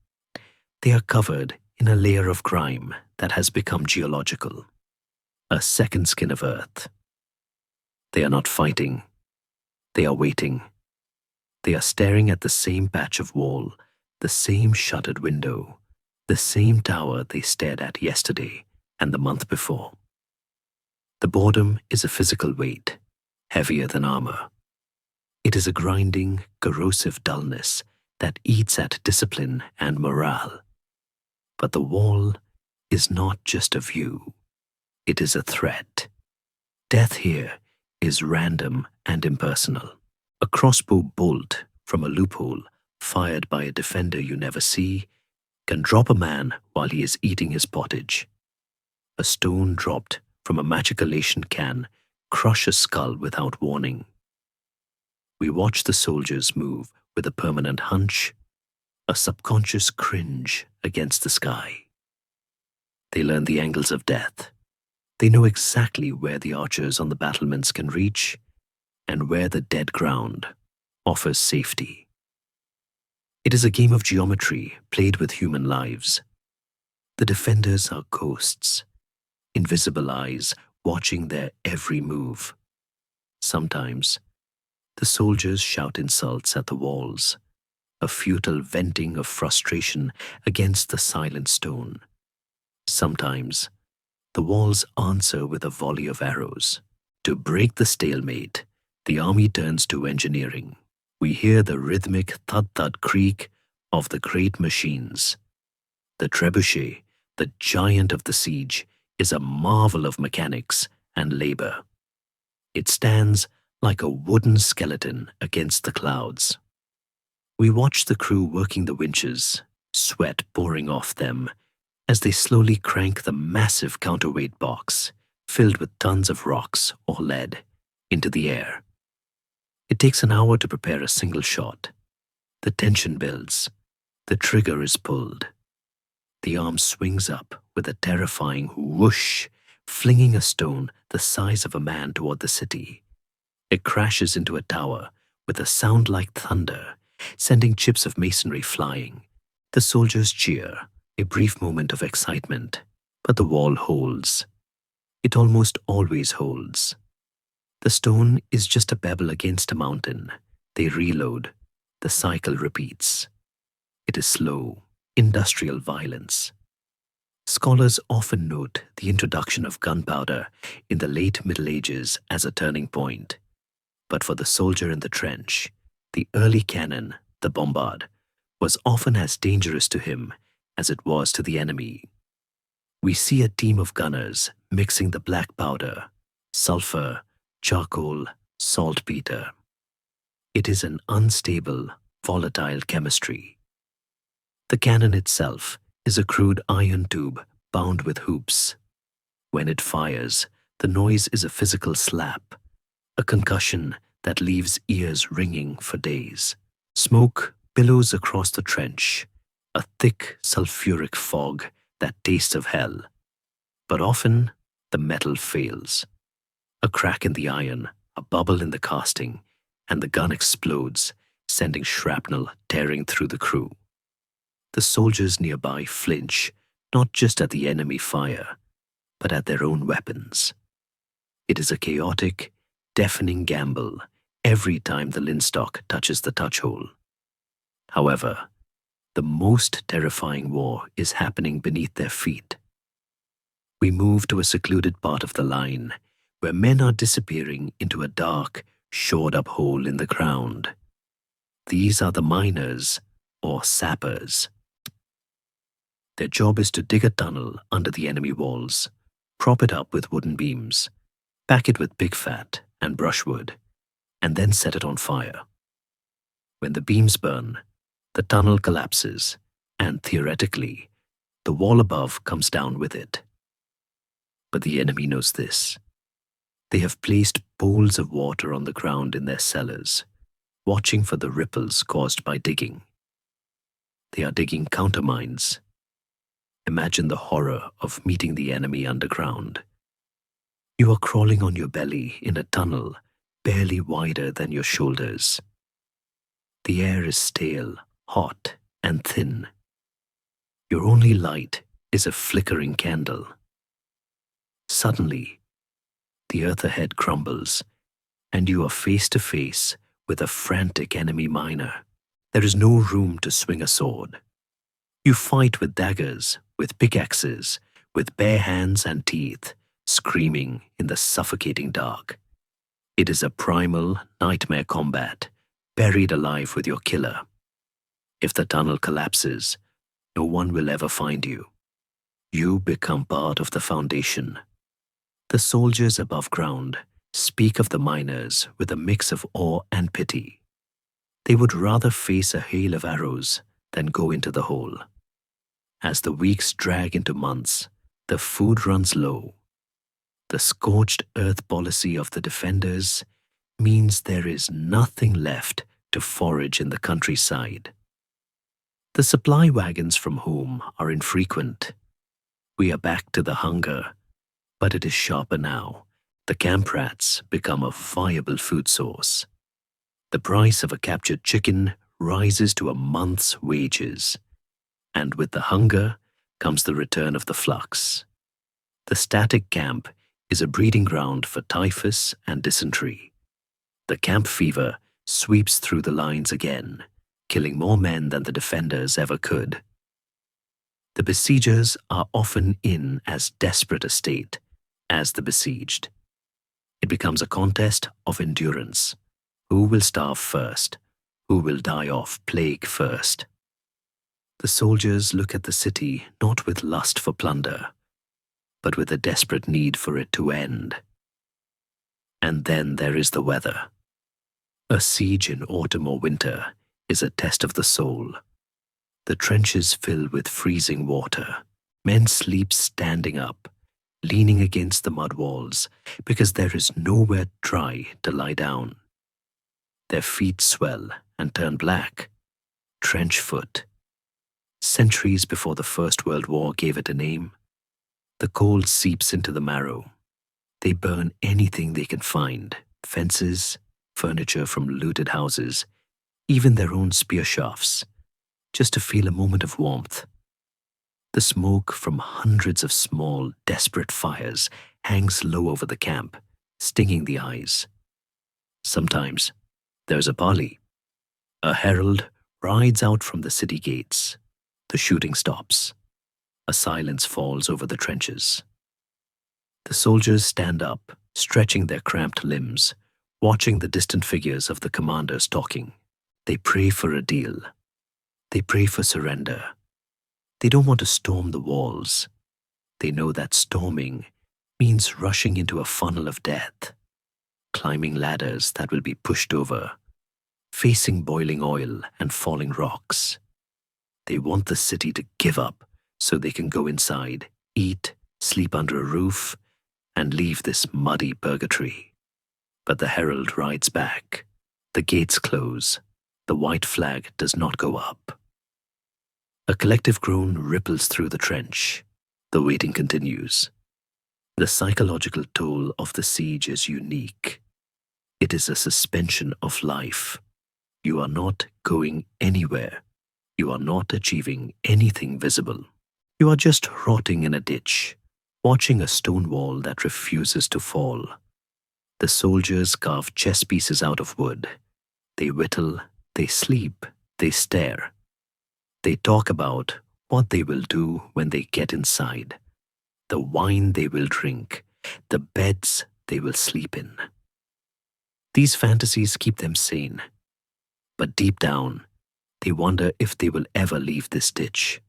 They are covered in a layer of grime that has become geological, a second skin of earth. They are not fighting. They are waiting. They are staring at the same patch of wall, the same shuttered window, the same tower they stared at yesterday and the month before. The boredom is a physical weight, heavier than armor. It is a grinding, corrosive dullness that eats at discipline and morale. But the wall is not just a view. It is a threat. Death here is random and impersonal. A crossbow bolt from a loophole fired by a defender you never see can drop a man while he is eating his pottage. A stone dropped from a machicolation can crush a skull without warning. We watch the soldiers move with a permanent hunch, a subconscious cringe against the sky. They learn the angles of death. They know exactly where the archers on the battlements can reach and where the dead ground offers safety. It is a game of geometry played with human lives. The defenders are ghosts, invisible eyes watching their every move. Sometimes, the soldiers shout insults at the walls, a futile venting of frustration against the silent stone. Sometimes, the walls answer with a volley of arrows. To break the stalemate, the army turns to engineering. We hear the rhythmic thud-thud creak of the great machines. The trebuchet, the giant of the siege, is a marvel of mechanics and labor. It stands like a wooden skeleton against the clouds. We watch the crew working the winches, sweat pouring off them, as they slowly crank the massive counterweight box, filled with tons of rocks or lead, into the air. It takes an hour to prepare a single shot. The tension builds. The trigger is pulled. The arm swings up with a terrifying whoosh, flinging a stone the size of a man toward the city. It crashes into a tower with a sound like thunder, sending chips of masonry flying. The soldiers cheer, a brief moment of excitement, but the wall holds. It almost always holds. The stone is just a pebble against a mountain. They reload. The cycle repeats. It is slow, industrial violence. Scholars often note the introduction of gunpowder in the late Middle Ages as a turning point. But for the soldier in the trench, the early cannon, the bombard, was often as dangerous to him as it was to the enemy. We see a team of gunners mixing the black powder, sulfur, charcoal, saltpeter. It is an unstable, volatile chemistry. The cannon itself is a crude iron tube bound with hoops. When it fires, the noise is a physical slap, a concussion that leaves ears ringing for days. Smoke billows across the trench, a thick sulfuric fog that tastes of hell. But often, the metal fails. A crack in the iron, a bubble in the casting, and the gun explodes, sending shrapnel tearing through the crew. The soldiers nearby flinch, not just at the enemy fire, but at their own weapons. It is a chaotic, deafening gamble every time the linstock touches the touch hole. However, the most terrifying war is happening beneath their feet. We move to a secluded part of the line where men are disappearing into a dark, shored-up hole in the ground. These are the miners, or sappers. Their job is to dig a tunnel under the enemy walls, prop it up with wooden beams, pack it with pig fat and brushwood, and then set it on fire. When the beams burn, the tunnel collapses, and theoretically, the wall above comes down with it. But the enemy knows this. They have placed bowls of water on the ground in their cellars, watching for the ripples caused by digging. They are digging countermines. Imagine the horror of meeting the enemy underground. You are crawling on your belly in a tunnel barely wider than your shoulders. The air is stale, hot, and thin. Your only light is a flickering candle. Suddenly, the earth ahead crumbles, and you are face to face with a frantic enemy miner. There is no room to swing a sword. You fight with daggers, with pickaxes, with bare hands and teeth, screaming in the suffocating dark. It is a primal nightmare combat, buried alive with your killer. If the tunnel collapses, no one will ever find you. You become part of the foundation. The soldiers above ground speak of the miners with a mix of awe and pity. They would rather face a hail of arrows than go into the hole. As the weeks drag into months, the food runs low. The scorched earth policy of the defenders means there is nothing left to forage in the countryside. The supply wagons from home are infrequent. We are back to the hunger, but it is sharper now. The camp rats become a viable food source. The price of a captured chicken rises to a month's wages. And with the hunger comes the return of the flux. The static camp is a breeding ground for typhus and dysentery. The camp fever sweeps through the lines again, killing more men than the defenders ever could. The besiegers are often in as desperate a state as the besieged. It becomes a contest of endurance. Who will starve first? Who will die of plague first? The soldiers look at the city not with lust for plunder, but with a desperate need for it to end. And then there is the weather. A siege in autumn or winter is a test of the soul. The trenches fill with freezing water. Men sleep standing up, leaning against the mud walls, because there is nowhere dry to lie down. Their feet swell and turn black. Trench foot. Centuries before the First World War gave it a name. The cold seeps into the marrow. They burn anything they can find, fences, furniture from looted houses, even their own spear shafts, just to feel a moment of warmth. The smoke from hundreds of small, desperate fires hangs low over the camp, stinging the eyes. Sometimes there's a parley. A herald rides out from the city gates. The shooting stops. A silence falls over the trenches. The soldiers stand up, stretching their cramped limbs, watching the distant figures of the commanders talking. They pray for a deal. They pray for surrender. They don't want to storm the walls. They know that storming means rushing into a funnel of death, climbing ladders that will be pushed over, facing boiling oil and falling rocks. They want the city to give up so they can go inside, eat, sleep under a roof, and leave this muddy purgatory. But the herald rides back. The gates close. The white flag does not go up. A collective groan ripples through the trench. The waiting continues. The psychological toll of the siege is unique. It is a suspension of life. You are not going anywhere. You are not achieving anything visible. You are just rotting in a ditch, watching a stone wall that refuses to fall. The soldiers carve chess pieces out of wood. They whittle, they sleep, they stare. They talk about what they will do when they get inside, the wine they will drink, the beds they will sleep in. These fantasies keep them sane, but deep down, they wonder if they will ever leave this ditch.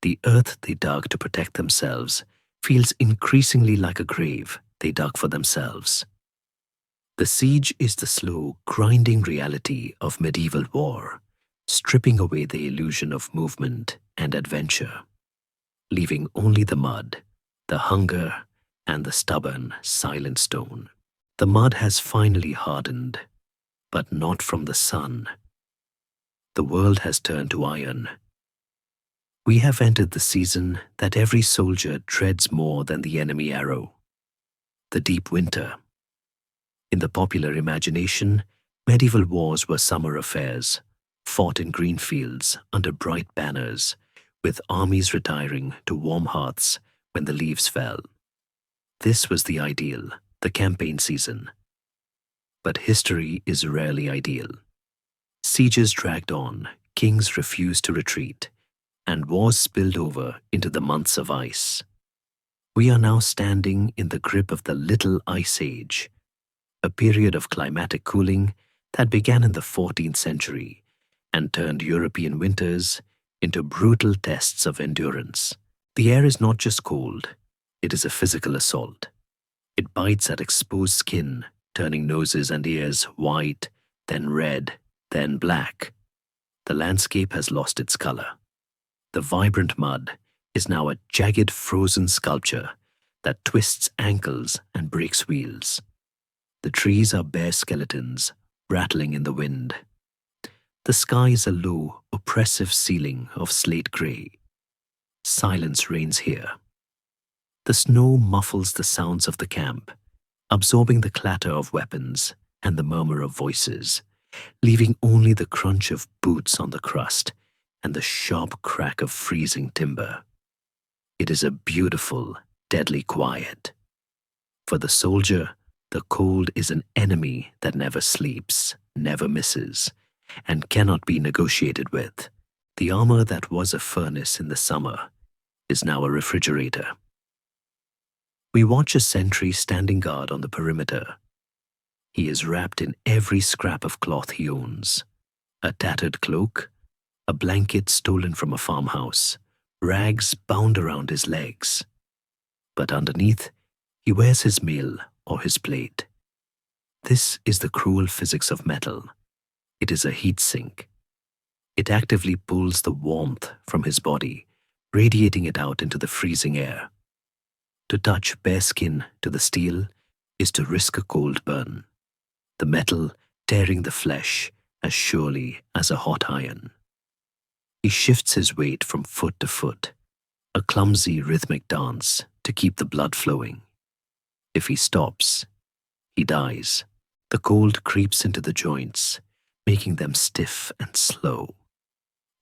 The earth they dug to protect themselves feels increasingly like a grave they dug for themselves. The siege is the slow, grinding reality of medieval war, stripping away the illusion of movement and adventure, leaving only the mud, the hunger, and the stubborn, silent stone. The mud has finally hardened, but not from the sun. The world has turned to iron. We have entered the season that every soldier dreads more than the enemy arrow, the deep winter. In the popular imagination, medieval wars were summer affairs, fought in green fields under bright banners, with armies retiring to warm hearths when the leaves fell. This was the ideal, the campaign season. But history is rarely ideal. Sieges dragged on, kings refused to retreat, and wars spilled over into the months of ice. We are now standing in the grip of the Little Ice Age, a period of climatic cooling that began in the 14th century and turned European winters into brutal tests of endurance. The air is not just cold, it is a physical assault. It bites at exposed skin, turning noses and ears white, then red, then black. The landscape has lost its color. The vibrant mud is now a jagged frozen sculpture that twists ankles and breaks wheels. The trees are bare skeletons, rattling in the wind. The sky is a low, oppressive ceiling of slate gray. Silence reigns here. The snow muffles the sounds of the camp, absorbing the clatter of weapons and the murmur of voices, leaving only the crunch of boots on the crust and the sharp crack of freezing timber. It is a beautiful, deadly quiet. For the soldier, the cold is an enemy that never sleeps, never misses, and cannot be negotiated with. The armor that was a furnace in the summer is now a refrigerator. We watch a sentry standing guard on the perimeter. He is wrapped in every scrap of cloth he owns. A tattered cloak, a blanket stolen from a farmhouse, rags bound around his legs. But underneath, he wears his meal or his plate, This is the cruel physics of metal. It is a heat sink. It actively pulls the warmth from his body, radiating it out into the freezing air. To touch bare skin to the steel is to risk a cold burn, the metal tearing the flesh as surely as a hot iron. He shifts his weight from foot to foot, a clumsy rhythmic dance to keep the blood flowing. If he stops, he dies. The cold creeps into the joints, making them stiff and slow.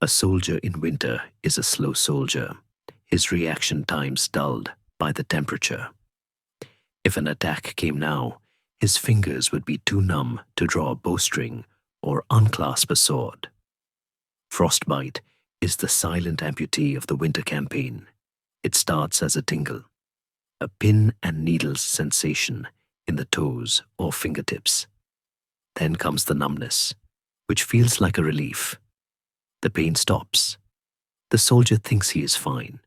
A soldier in winter is a slow soldier, his reaction times dulled by the temperature. If an attack came now, his fingers would be too numb to draw a bowstring or unclasp a sword. Frostbite is the silent amputee of the winter campaign. It starts as a tingle, a pin and needles sensation in the toes or fingertips. Then comes the numbness, which feels like a relief. The pain stops. The soldier thinks he is fine.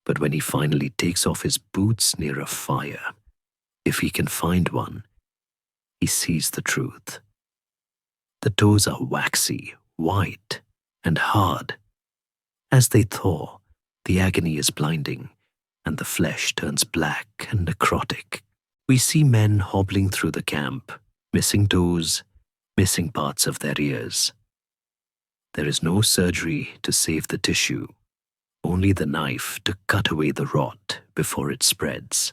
But when he finally takes off his boots near a fire, if he can find one, he sees the truth. The toes are waxy, white, and hard. As they thaw, the agony is blinding, and the flesh turns black and necrotic. We see men hobbling through the camp, missing toes, missing parts of their ears. There is no surgery to save the tissue, only the knife to cut away the rot before it spreads.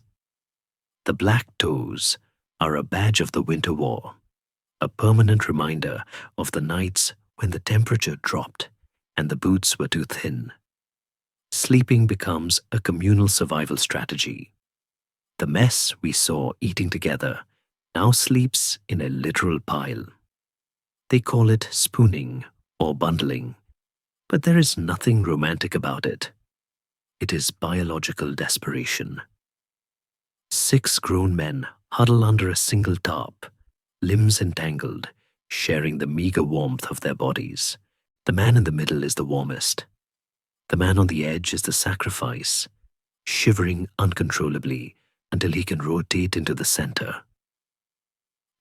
The black toes are a badge of the winter war, a permanent reminder of the nights when the temperature dropped and the boots were too thin. Sleeping becomes a communal survival strategy. The mess we saw eating together now sleeps in a literal pile. They call it spooning or bundling, but there is nothing romantic about it. It is biological desperation. 6 grown men huddle under a single tarp, limbs entangled, sharing the meager warmth of their bodies. The man in the middle is the warmest. The man on the edge is the sacrifice, shivering uncontrollably until he can rotate into the center.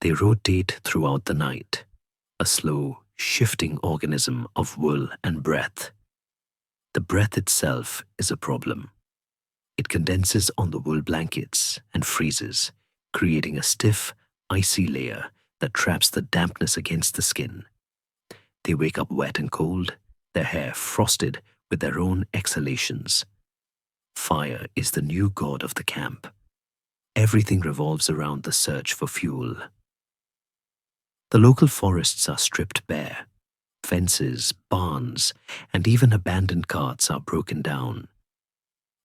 They rotate throughout the night, a slow, shifting organism of wool and breath. The breath itself is a problem. It condenses on the wool blankets and freezes, creating a stiff, icy layer that traps the dampness against the skin. They wake up wet and cold, their hair frosted with their own exhalations. Fire is the new god of the camp. Everything revolves around the search for fuel. The local forests are stripped bare. Fences, barns, and even abandoned carts are broken down.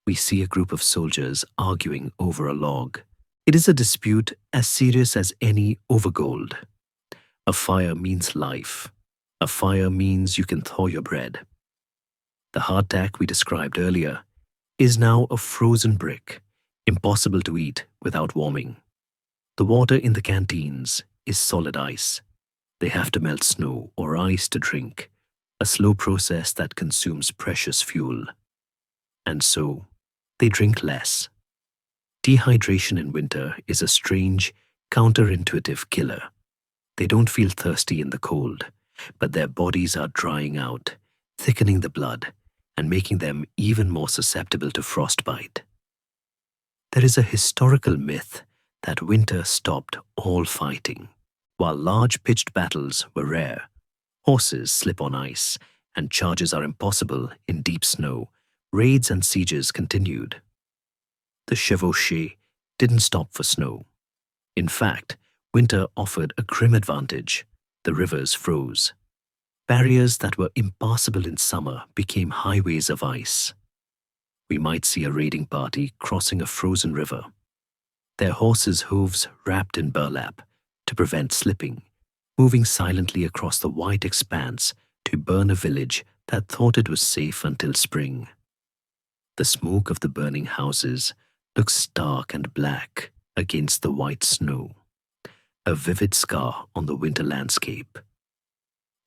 We see a group of soldiers arguing over a log. It is a dispute as serious as any over gold. A fire means life. A fire means you can thaw your bread. The hardtack we described earlier is now a frozen brick, impossible to eat without warming. The water in the canteens is solid ice. They have to melt snow or ice to drink, a slow process that consumes precious fuel. And so, they drink less. Dehydration in winter is a strange, counterintuitive killer. They don't feel thirsty in the cold, but their bodies are drying out, thickening the blood, and making them even more susceptible to frostbite. There is a historical myth that winter stopped all fighting. While large pitched battles were rare, horses slip on ice, and charges are impossible in deep snow, raids and sieges continued. The chevauchée didn't stop for snow. In fact, winter offered a grim advantage. The rivers froze. Barriers that were impassable in summer became highways of ice. We might see a raiding party crossing a frozen river, their horses' hooves wrapped in burlap to prevent slipping, moving silently across the white expanse to burn a village that thought it was safe until spring. The smoke of the burning houses looks stark and black against the white snow, a vivid scar on the winter landscape.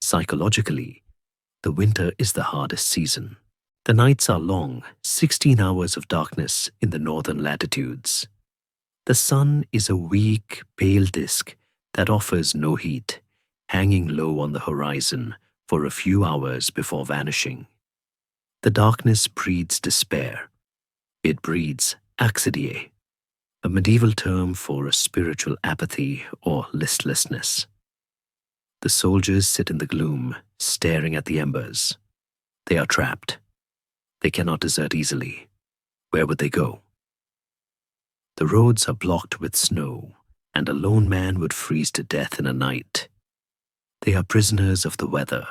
Psychologically, the winter is the hardest season. The nights are long, 16 hours of darkness in the northern latitudes. The sun is a weak, pale disk that offers no heat, hanging low on the horizon for a few hours before vanishing. The darkness breeds despair. It breeds axidie, a medieval term for a spiritual apathy or listlessness. The soldiers sit in the gloom, staring at the embers. They are trapped. They cannot desert easily. Where would they go? The roads are blocked with snow, and a lone man would freeze to death in a night. They are prisoners of the weather.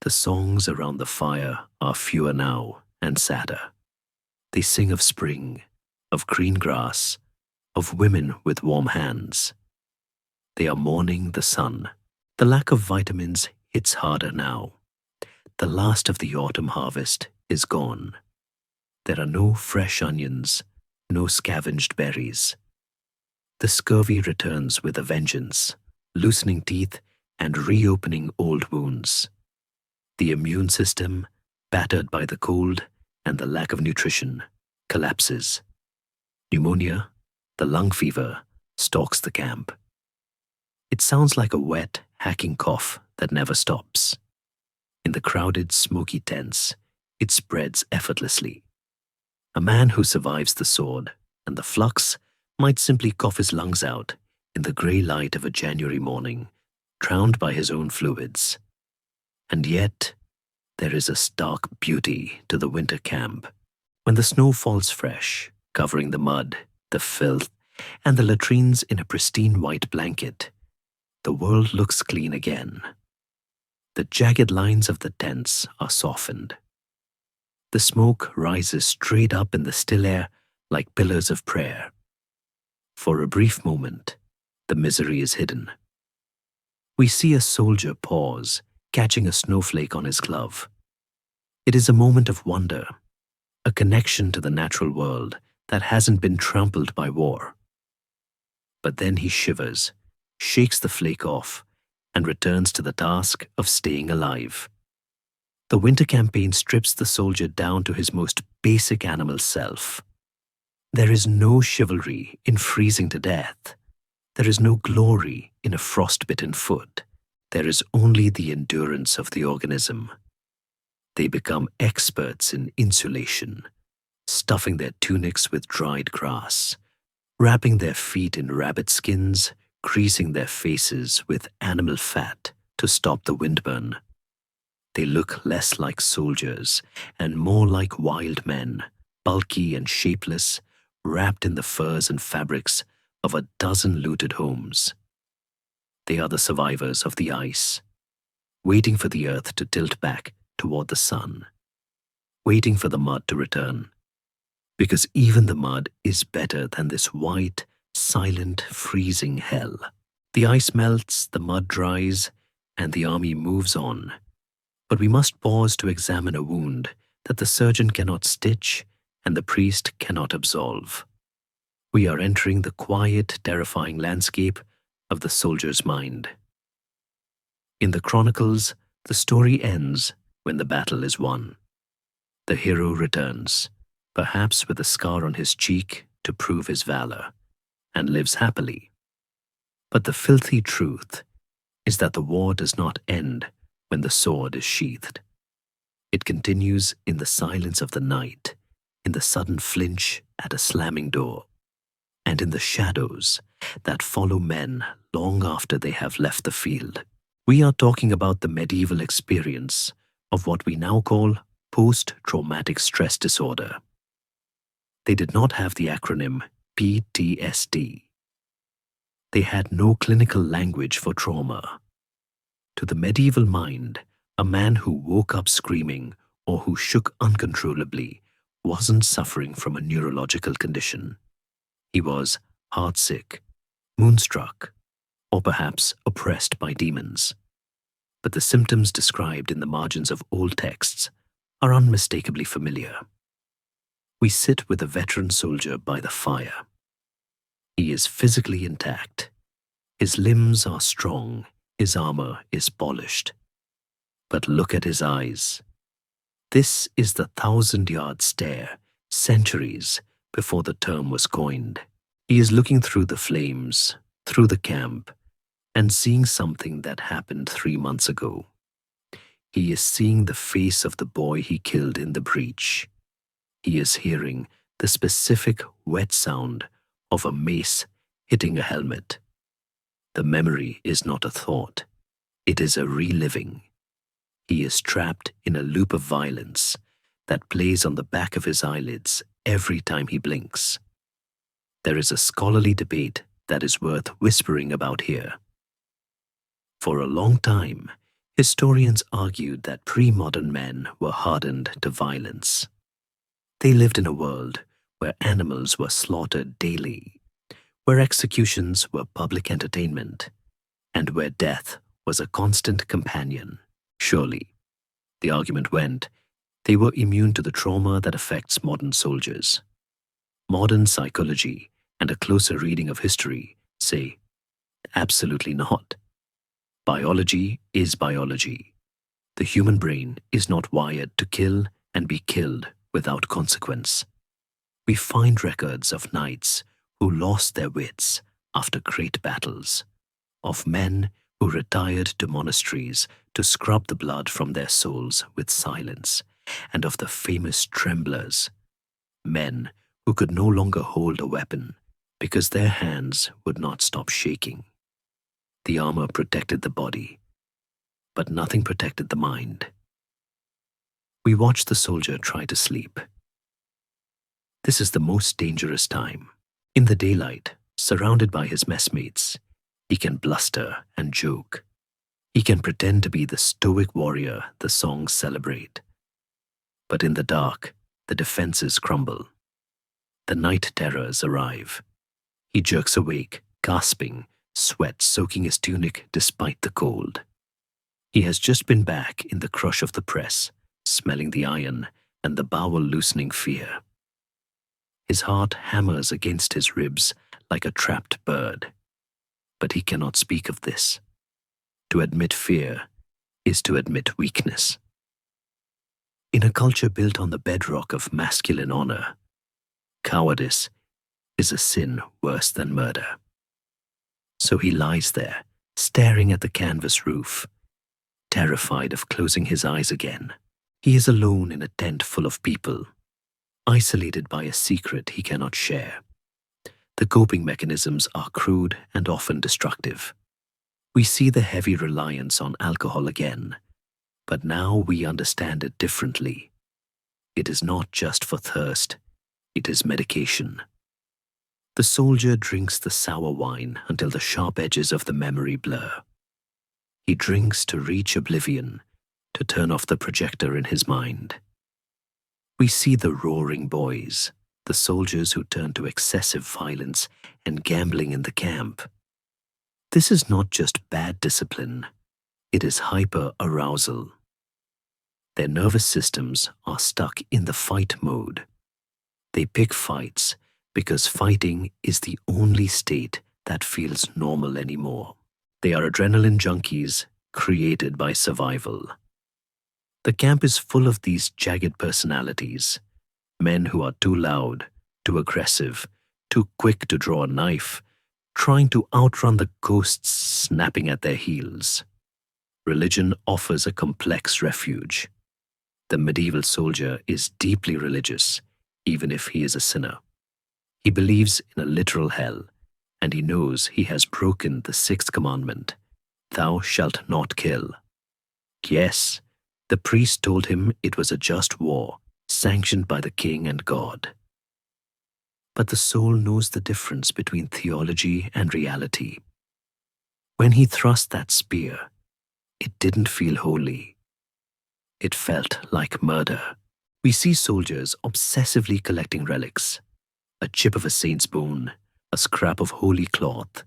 The songs around the fire are fewer now and sadder. They sing of spring, of green grass, of women with warm hands. They are mourning the sun. The lack of vitamins hits harder now. The last of the autumn harvest is gone. There are no fresh onions, no scavenged berries. The scurvy returns with a vengeance, loosening teeth and reopening old wounds. The immune system, battered by the cold and the lack of nutrition, collapses. Pneumonia, the lung fever, stalks the camp. It sounds like a wet, hacking cough that never stops. In the crowded, smoky tents, it spreads effortlessly. A man who survives the sword and the flux might simply cough his lungs out in the grey light of a January morning, drowned by his own fluids. And yet, there is a stark beauty to the winter camp. When the snow falls fresh, covering the mud, the filth, and the latrines in a pristine white blanket, the world looks clean again. The jagged lines of the tents are softened. The smoke rises straight up in the still air like pillars of prayer. For a brief moment, the misery is hidden. We see a soldier pause, catching a snowflake on his glove. It is a moment of wonder, a connection to the natural world that hasn't been trampled by war. But then he shivers, shakes the flake off, and returns to the task of staying alive. The winter campaign strips the soldier down to his most basic animal self. There is no chivalry in freezing to death. There is no glory in a frostbitten foot. There is only the endurance of the organism. They become experts in insulation, stuffing their tunics with dried grass, wrapping their feet in rabbit skins, greasing their faces with animal fat to stop the windburn. They look less like soldiers and more like wild men, bulky and shapeless, wrapped in the furs and fabrics of a dozen looted homes. They are the survivors of the ice, waiting for the earth to tilt back toward the sun, waiting for the mud to return, because even the mud is better than this white, silent, freezing hell. The ice melts, the mud dries, and the army moves on. But we must pause to examine a wound that the surgeon cannot stitch and the priest cannot absolve. We are entering the quiet, terrifying landscape of the soldier's mind. In the Chronicles, the story ends when the battle is won. The hero returns, perhaps with a scar on his cheek to prove his valor, and lives happily. But the filthy truth is that the war does not end when the sword is sheathed. It continues in the silence of the night, in the sudden flinch at a slamming door, and in the shadows that follow men long after they have left the field. We are talking about the medieval experience of what we now call post-traumatic stress disorder. They did not have the acronym PTSD. They had no clinical language for trauma. To the medieval mind, a man who woke up screaming or who shook uncontrollably wasn't suffering from a neurological condition. He was heartsick, moonstruck, or perhaps oppressed by demons. But the symptoms described in the margins of old texts are unmistakably familiar. We sit with a veteran soldier by the fire. He is physically intact. His limbs are strong. His armor is polished. But look at his eyes. This is the 1,000-yard stare, centuries before the term was coined. He is looking through the flames, through the camp, and seeing something that happened 3 months ago. He is seeing the face of the boy he killed in the breach. He is hearing the specific wet sound of a mace hitting a helmet. The memory is not a thought. It is a reliving. He is trapped in a loop of violence that plays on the back of his eyelids every time he blinks. There is a scholarly debate that is worth whispering about here. For a long time, historians argued that pre-modern men were hardened to violence. They lived in a world where animals were slaughtered daily, where executions were public entertainment, and where death was a constant companion. Surely, the argument went, they were immune to the trauma that affects modern soldiers. Modern psychology and a closer reading of history say, absolutely not. Biology is biology. The human brain is not wired to kill and be killed without consequence. We find records of knights who lost their wits after great battles, of men who retired to monasteries to scrub the blood from their souls with silence, and of the famous tremblers, men who could no longer hold a weapon because their hands would not stop shaking. The armor protected the body, but nothing protected the mind. We watch the soldier try to sleep. This is the most dangerous time. In the daylight, surrounded by his messmates, he can bluster and joke. He can pretend to be the stoic warrior the songs celebrate. But in the dark, the defenses crumble. The night terrors arrive. He jerks awake, gasping, sweat soaking his tunic despite the cold. He has just been back in the crush of the press, smelling the iron and the bowel-loosening fear. His heart hammers against his ribs like a trapped bird. But he cannot speak of this. To admit fear is to admit weakness. In a culture built on the bedrock of masculine honor, cowardice is a sin worse than murder. So he lies there, staring at the canvas roof, terrified of closing his eyes again. He is alone in a tent full of people, isolated by a secret he cannot share. The coping mechanisms are crude and often destructive. We see the heavy reliance on alcohol again, but now we understand it differently. It is not just for thirst, it is medication. The soldier drinks the sour wine until the sharp edges of the memory blur. He drinks to reach oblivion, to turn off the projector in his mind. We see the roaring boys, the soldiers who turn to excessive violence and gambling in the camp. This is not just bad discipline, it is hyper-arousal. Their nervous systems are stuck in the fight mode. They pick fights because fighting is the only state that feels normal anymore. They are adrenaline junkies created by survival. The camp is full of these jagged personalities, men who are too loud, too aggressive, too quick to draw a knife, trying to outrun the ghosts snapping at their heels. Religion offers a complex refuge. The medieval soldier is deeply religious, even if he is a sinner. He believes in a literal hell, and he knows he has broken the sixth commandment, "Thou shalt not kill." Yes, the priest told him it was a just war, sanctioned by the king and God. But the soul knows the difference between theology and reality. When he thrust that spear, it didn't feel holy. It felt like murder. We see soldiers obsessively collecting relics, a chip of a saint's bone, a scrap of holy cloth,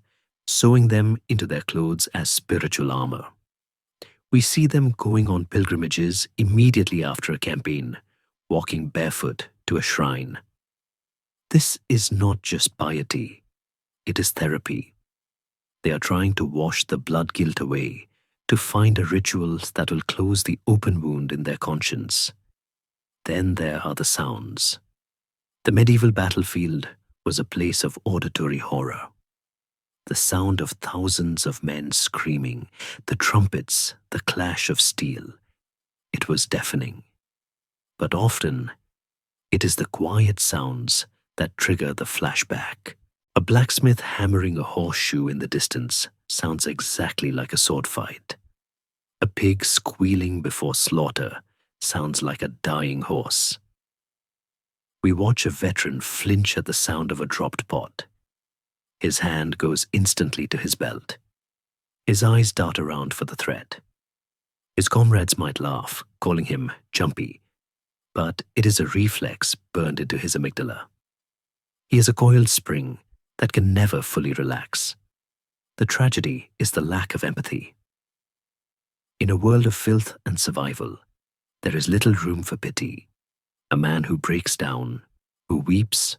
sewing them into their clothes as spiritual armor. We see them going on pilgrimages immediately after a campaign, walking barefoot to a shrine. This is not just piety, it is therapy. They are trying to wash the blood guilt away, to find a ritual that will close the open wound in their conscience. Then there are the sounds. The medieval battlefield was a place of auditory horror. the sound of thousands of men screaming, the trumpets, the clash of steel. It was deafening. But often, it is the quiet sounds that trigger the flashback. A blacksmith hammering a horseshoe in the distance sounds exactly like a sword fight. A pig squealing before slaughter sounds like a dying horse. We watch a veteran flinch at the sound of a dropped pot. His hand goes instantly to his belt. His eyes dart around for the threat. His comrades might laugh, calling him jumpy, but it is a reflex burned into his amygdala. He is a coiled spring that can never fully relax. The tragedy is the lack of empathy. In a world of filth and survival, there is little room for pity. A man who breaks down, who weeps,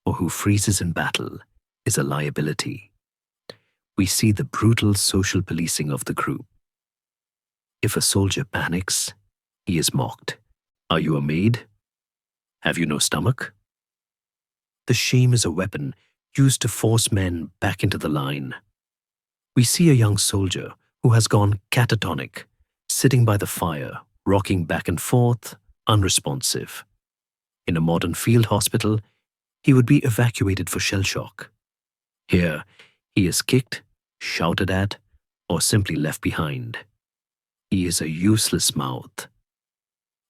or who freezes in battle is a liability. We see the brutal social policing of the group. If a soldier panics, he is mocked. Are you a maid? Have you no stomach? The shame is a weapon used to force men back into the line. We see a young soldier who has gone catatonic, sitting by the fire, rocking back and forth, unresponsive. In a modern field hospital, he would be evacuated for shell shock. Here, he is kicked, shouted at, or simply left behind. He is a useless mouth.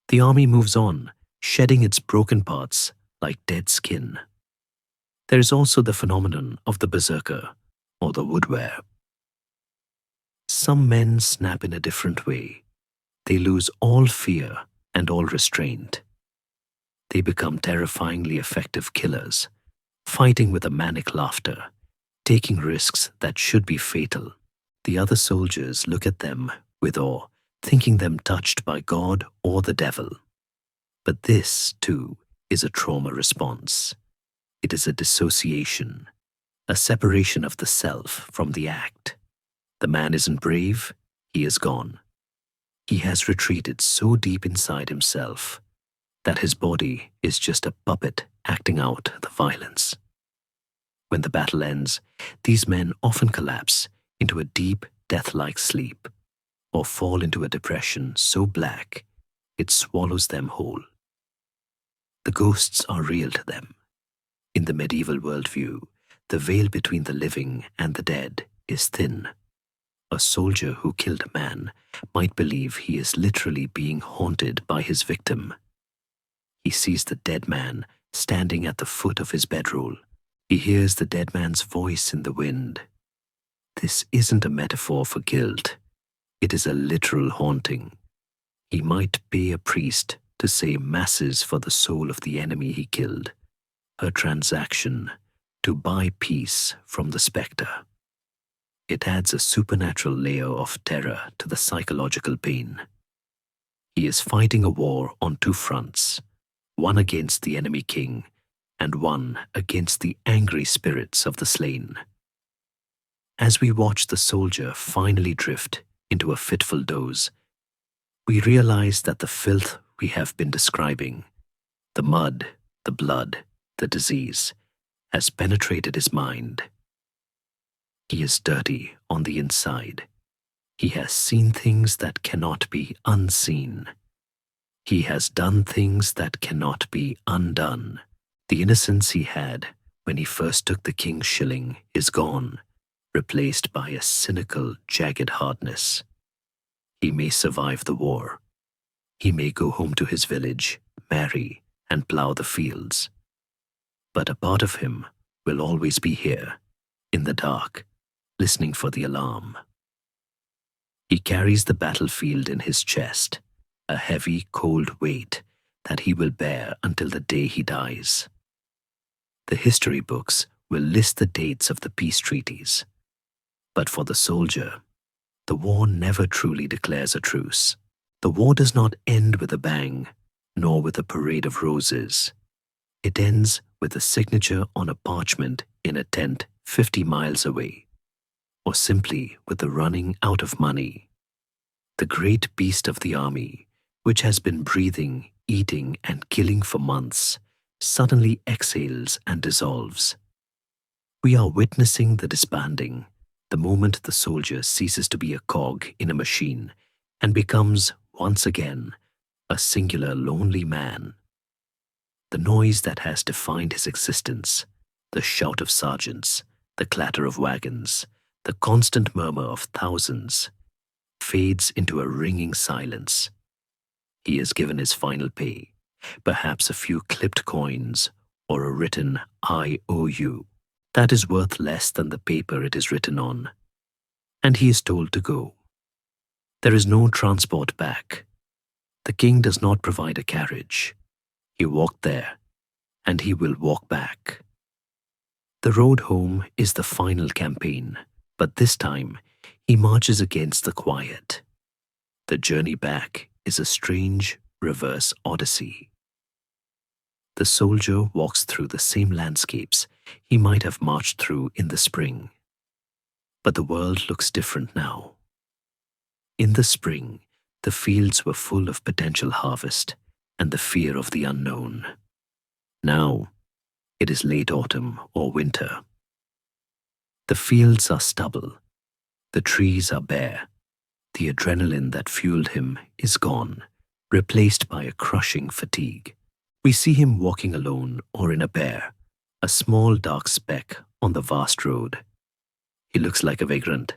The army moves on, shedding its broken parts like dead skin. There is also the phenomenon of the berserker, or the woodware. Some men snap in a different way. They lose all fear and all restraint. They become terrifyingly effective killers, fighting with a manic laughter, taking risks that should be fatal. The other soldiers look at them with awe, thinking them touched by God or the devil. But this, too, is a trauma response. It is a dissociation, a separation of the self from the act. The man isn't brave, he is gone. He has retreated so deep inside himself that his body is just a puppet acting out the violence. When the battle ends, these men often collapse into a deep, death-like sleep, or fall into a depression so black it swallows them whole. The ghosts are real to them. In the medieval worldview, the veil between the living and the dead is thin. A soldier who killed a man might believe he is literally being haunted by his victim. He sees the dead man standing at the foot of his bedroll. He hears the dead man's voice in the wind. This isn't a metaphor for guilt. It is a literal haunting. He might pay a priest to say masses for the soul of the enemy he killed, a transaction to buy peace from the spectre. It adds a supernatural layer of terror to the psychological pain. He is fighting a war on two fronts, one against the enemy king and one against the angry spirits of the slain. As we watch the soldier finally drift into a fitful doze, we realize that the filth we have been describing, the mud, the blood, the disease, has penetrated his mind. He is dirty on the inside. He has seen things that cannot be unseen. He has done things that cannot be undone. The innocence he had when he first took the king's shilling is gone, replaced by a cynical, jagged hardness. He may survive the war. He may go home to his village, marry, and plough the fields. But a part of him will always be here, in the dark, listening for the alarm. He carries the battlefield in his chest, a heavy, cold weight that he will bear until the day he dies. The history books will list the dates of the peace treaties. But for the soldier, the war never truly declares a truce. The war does not end with a bang, nor with a parade of roses. It ends with a signature on a parchment in a tent 50 miles away, or simply with the running out of money. The great beast of the army, which has been breathing, eating, and killing for months, suddenly exhales and dissolves. We are witnessing the disbanding, the moment the soldier ceases to be a cog in a machine and becomes, once again, a singular lonely man. The noise that has defined his existence, the shout of sergeants, the clatter of wagons, the constant murmur of thousands, fades into a ringing silence. He is given his final pay, perhaps a few clipped coins or a written "I owe you" that is worth less than the paper it is written on, and he is told to go. There is no transport back. The king does not provide a carriage. He walked there, and he will walk back. The road home is the final campaign, but this time he marches against the quiet. The journey back is a strange reverse odyssey. The soldier walks through the same landscapes he might have marched through in the spring. But the world looks different now. In the spring, the fields were full of potential harvest and the fear of the unknown. Now, it is late autumn or winter. The fields are stubble. The trees are bare. The adrenaline that fueled him is gone, replaced by a crushing fatigue. We see him walking alone or in a pair, a small dark speck on the vast road. He looks like a vagrant.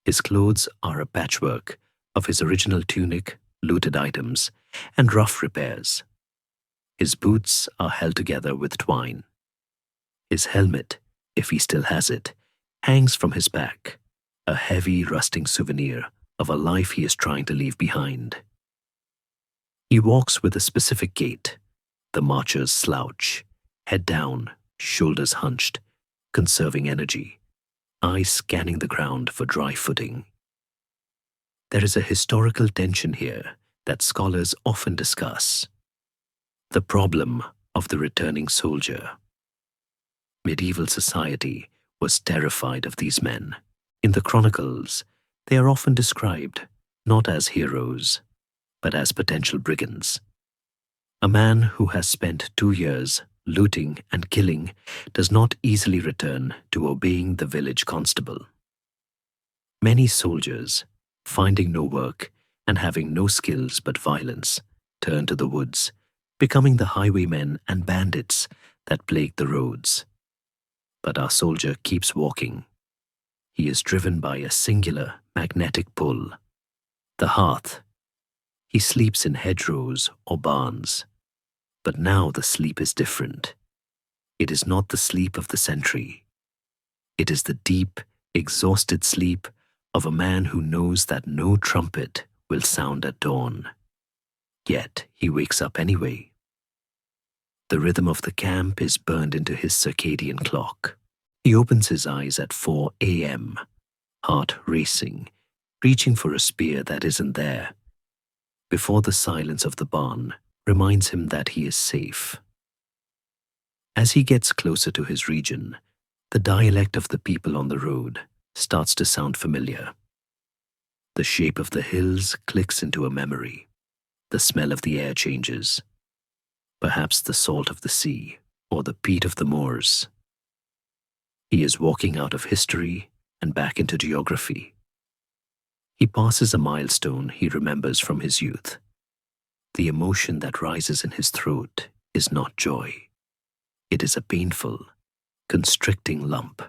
His clothes are a patchwork of his original tunic, looted items, and rough repairs. His boots are held together with twine. His helmet, if he still has it, hangs from his back, a heavy, rusting souvenir of a life he is trying to leave behind. He walks with a specific gait, the marcher's slouch, head down, shoulders hunched, conserving energy, eyes scanning the ground for dry footing. There is a historical tension here that scholars often discuss. The problem of the returning soldier. Medieval society was terrified of these men. In the chronicles, they are often described not as heroes, but as potential brigands. A man who has spent 2 years looting and killing does not easily return to obeying the village constable. Many soldiers, finding no work and having no skills but violence, turn to the woods, becoming the highwaymen and bandits that plague the roads. But our soldier keeps walking. He is driven by a singular magnetic pull. The hearth. He sleeps in hedgerows or barns. But now the sleep is different. It is not the sleep of the sentry. It is the deep, exhausted sleep of a man who knows that no trumpet will sound at dawn. Yet he wakes up anyway. The rhythm of the camp is burned into his circadian clock. He opens his eyes at 4 a.m., heart racing, reaching for a spear that isn't there, before the silence of the barn reminds him that he is safe. As he gets closer to his region, the dialect of the people on the road starts to sound familiar. The shape of the hills clicks into a memory. The smell of the air changes. Perhaps the salt of the sea or the peat of the moors. He is walking out of history and back into geography. He passes a milestone he remembers from his youth. The emotion that rises in his throat is not joy. It is a painful, constricting lump.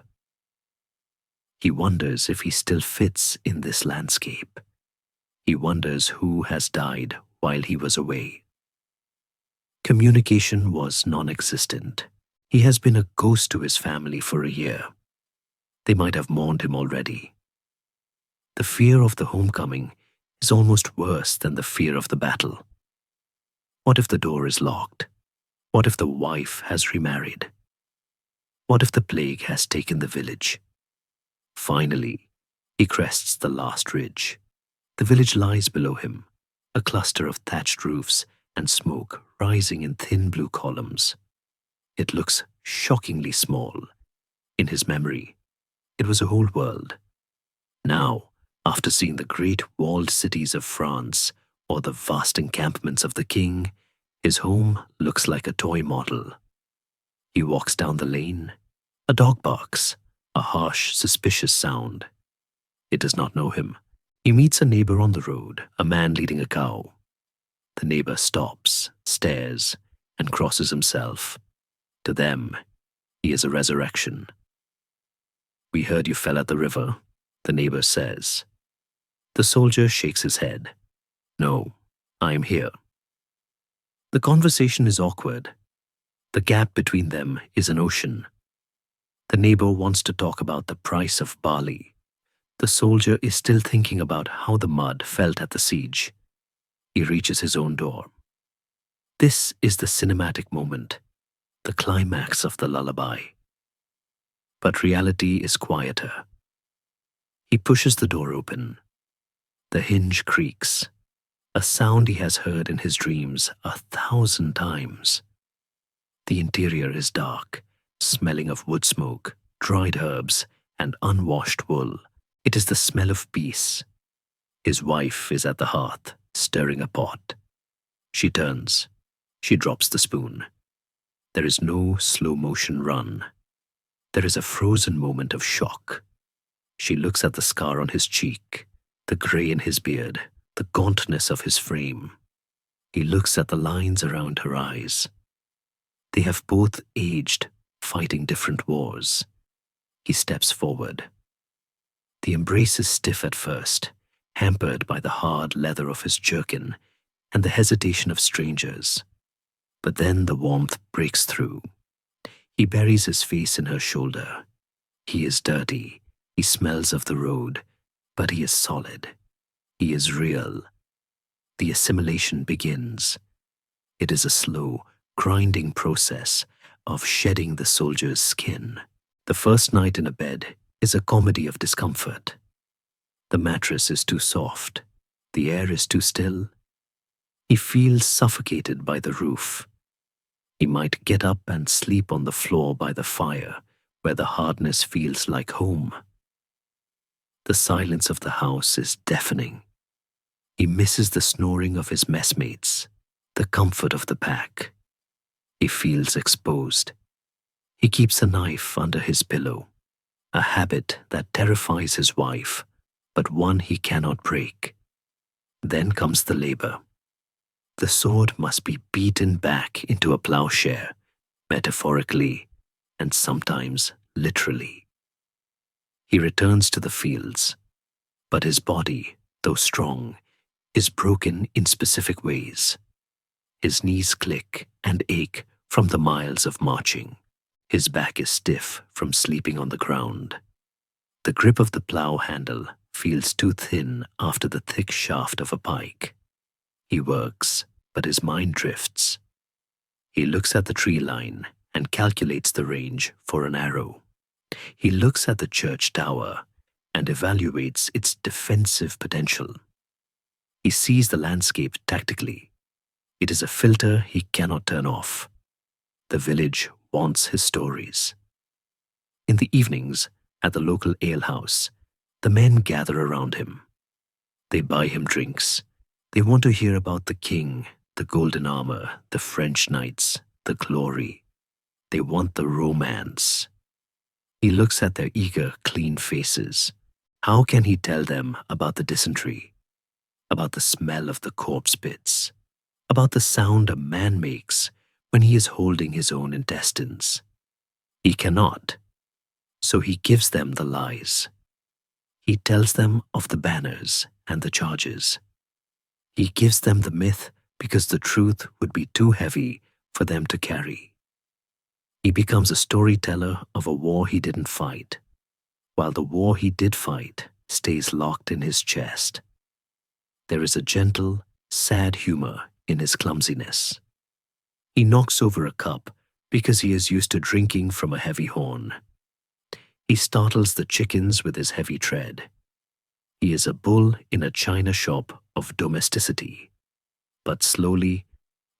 He wonders if he still fits in this landscape. He wonders who has died while he was away. Communication was non-existent. He has been a ghost to his family for a year. They might have mourned him already. The fear of the homecoming is almost worse than the fear of the battle. What if the door is locked? What if the wife has remarried? What if the plague has taken the village? Finally, he crests the last ridge. The village lies below him, a cluster of thatched roofs and smoke rising in thin blue columns. It looks shockingly small. In his memory, it was a whole world. Now, after seeing the great walled cities of France or the vast encampments of the king, his home looks like a toy model. He walks down the lane, A dog barks, a harsh, suspicious sound. It does not know him. He meets a neighbor on the road, a man leading a cow. The neighbor stops, stares, and crosses himself. To them, he is a resurrection. "We heard you fell at the river," the neighbor says. The soldier shakes his head. "No, I am here." The conversation is awkward. The gap between them is an ocean. The neighbor wants to talk about the price of barley. The soldier is still thinking about how the mud felt at the siege. He reaches his own door. This is the cinematic moment, the climax of the lullaby. But reality is quieter. He pushes the door open. The hinge creaks, a sound he has heard in his dreams 1,000 times. The interior is dark, smelling of wood smoke, dried herbs, and unwashed wool. It is the smell of peace. His wife is at the hearth, stirring a pot. She turns. She drops the spoon. There is no slow-motion run. There is a frozen moment of shock. She looks at the scar on his cheek, the gray in his beard, the gauntness of his frame. He looks at the lines around her eyes. They have both aged, fighting different wars. He steps forward. The embrace is stiff at first, hampered by the hard leather of his jerkin and the hesitation of strangers. But then the warmth breaks through. He buries his face in her shoulder. He is dirty. He smells of the road, but he is solid. He is real. The assimilation begins. It is a slow, grinding process of shedding the soldier's skin. The first night in a bed is a comedy of discomfort. The mattress is too soft. The air is too still. He feels suffocated by the roof. He might get up and sleep on the floor by the fire, where the hardness feels like home. The silence of the house is deafening. He misses the snoring of his messmates, the comfort of the pack. He feels exposed. He keeps a knife under his pillow, a habit that terrifies his wife, but one he cannot break. Then comes the labor. The sword must be beaten back into a plowshare, metaphorically and sometimes literally. He returns to the fields, but his body, though strong, is broken in specific ways. His knees click and ache from the miles of marching. His back is stiff from sleeping on the ground. The grip of the plow handle feels too thin after the thick shaft of a pike. He works, but his mind drifts. He looks at the tree line and calculates the range for an arrow. He looks at the church tower and evaluates its defensive potential. He sees the landscape tactically. It is a filter he cannot turn off. The village wants his stories. In the evenings, at the local alehouse, the men gather around him. They buy him drinks. They want to hear about the king, the golden armor, the French knights, the glory. They want the romance. He looks at their eager, clean faces. How can he tell them about the dysentery, about the smell of the corpse pits, about the sound a man makes when he is holding his own intestines? He cannot, so he gives them the lies. He tells them of the banners and the charges. He gives them the myth because the truth would be too heavy for them to carry. He becomes a storyteller of a war he didn't fight, while the war he did fight stays locked in his chest. There is a gentle, sad humor in his clumsiness. He knocks over a cup because he is used to drinking from a heavy horn. He startles the chickens with his heavy tread. He is a bull in a china shop of domesticity. But slowly,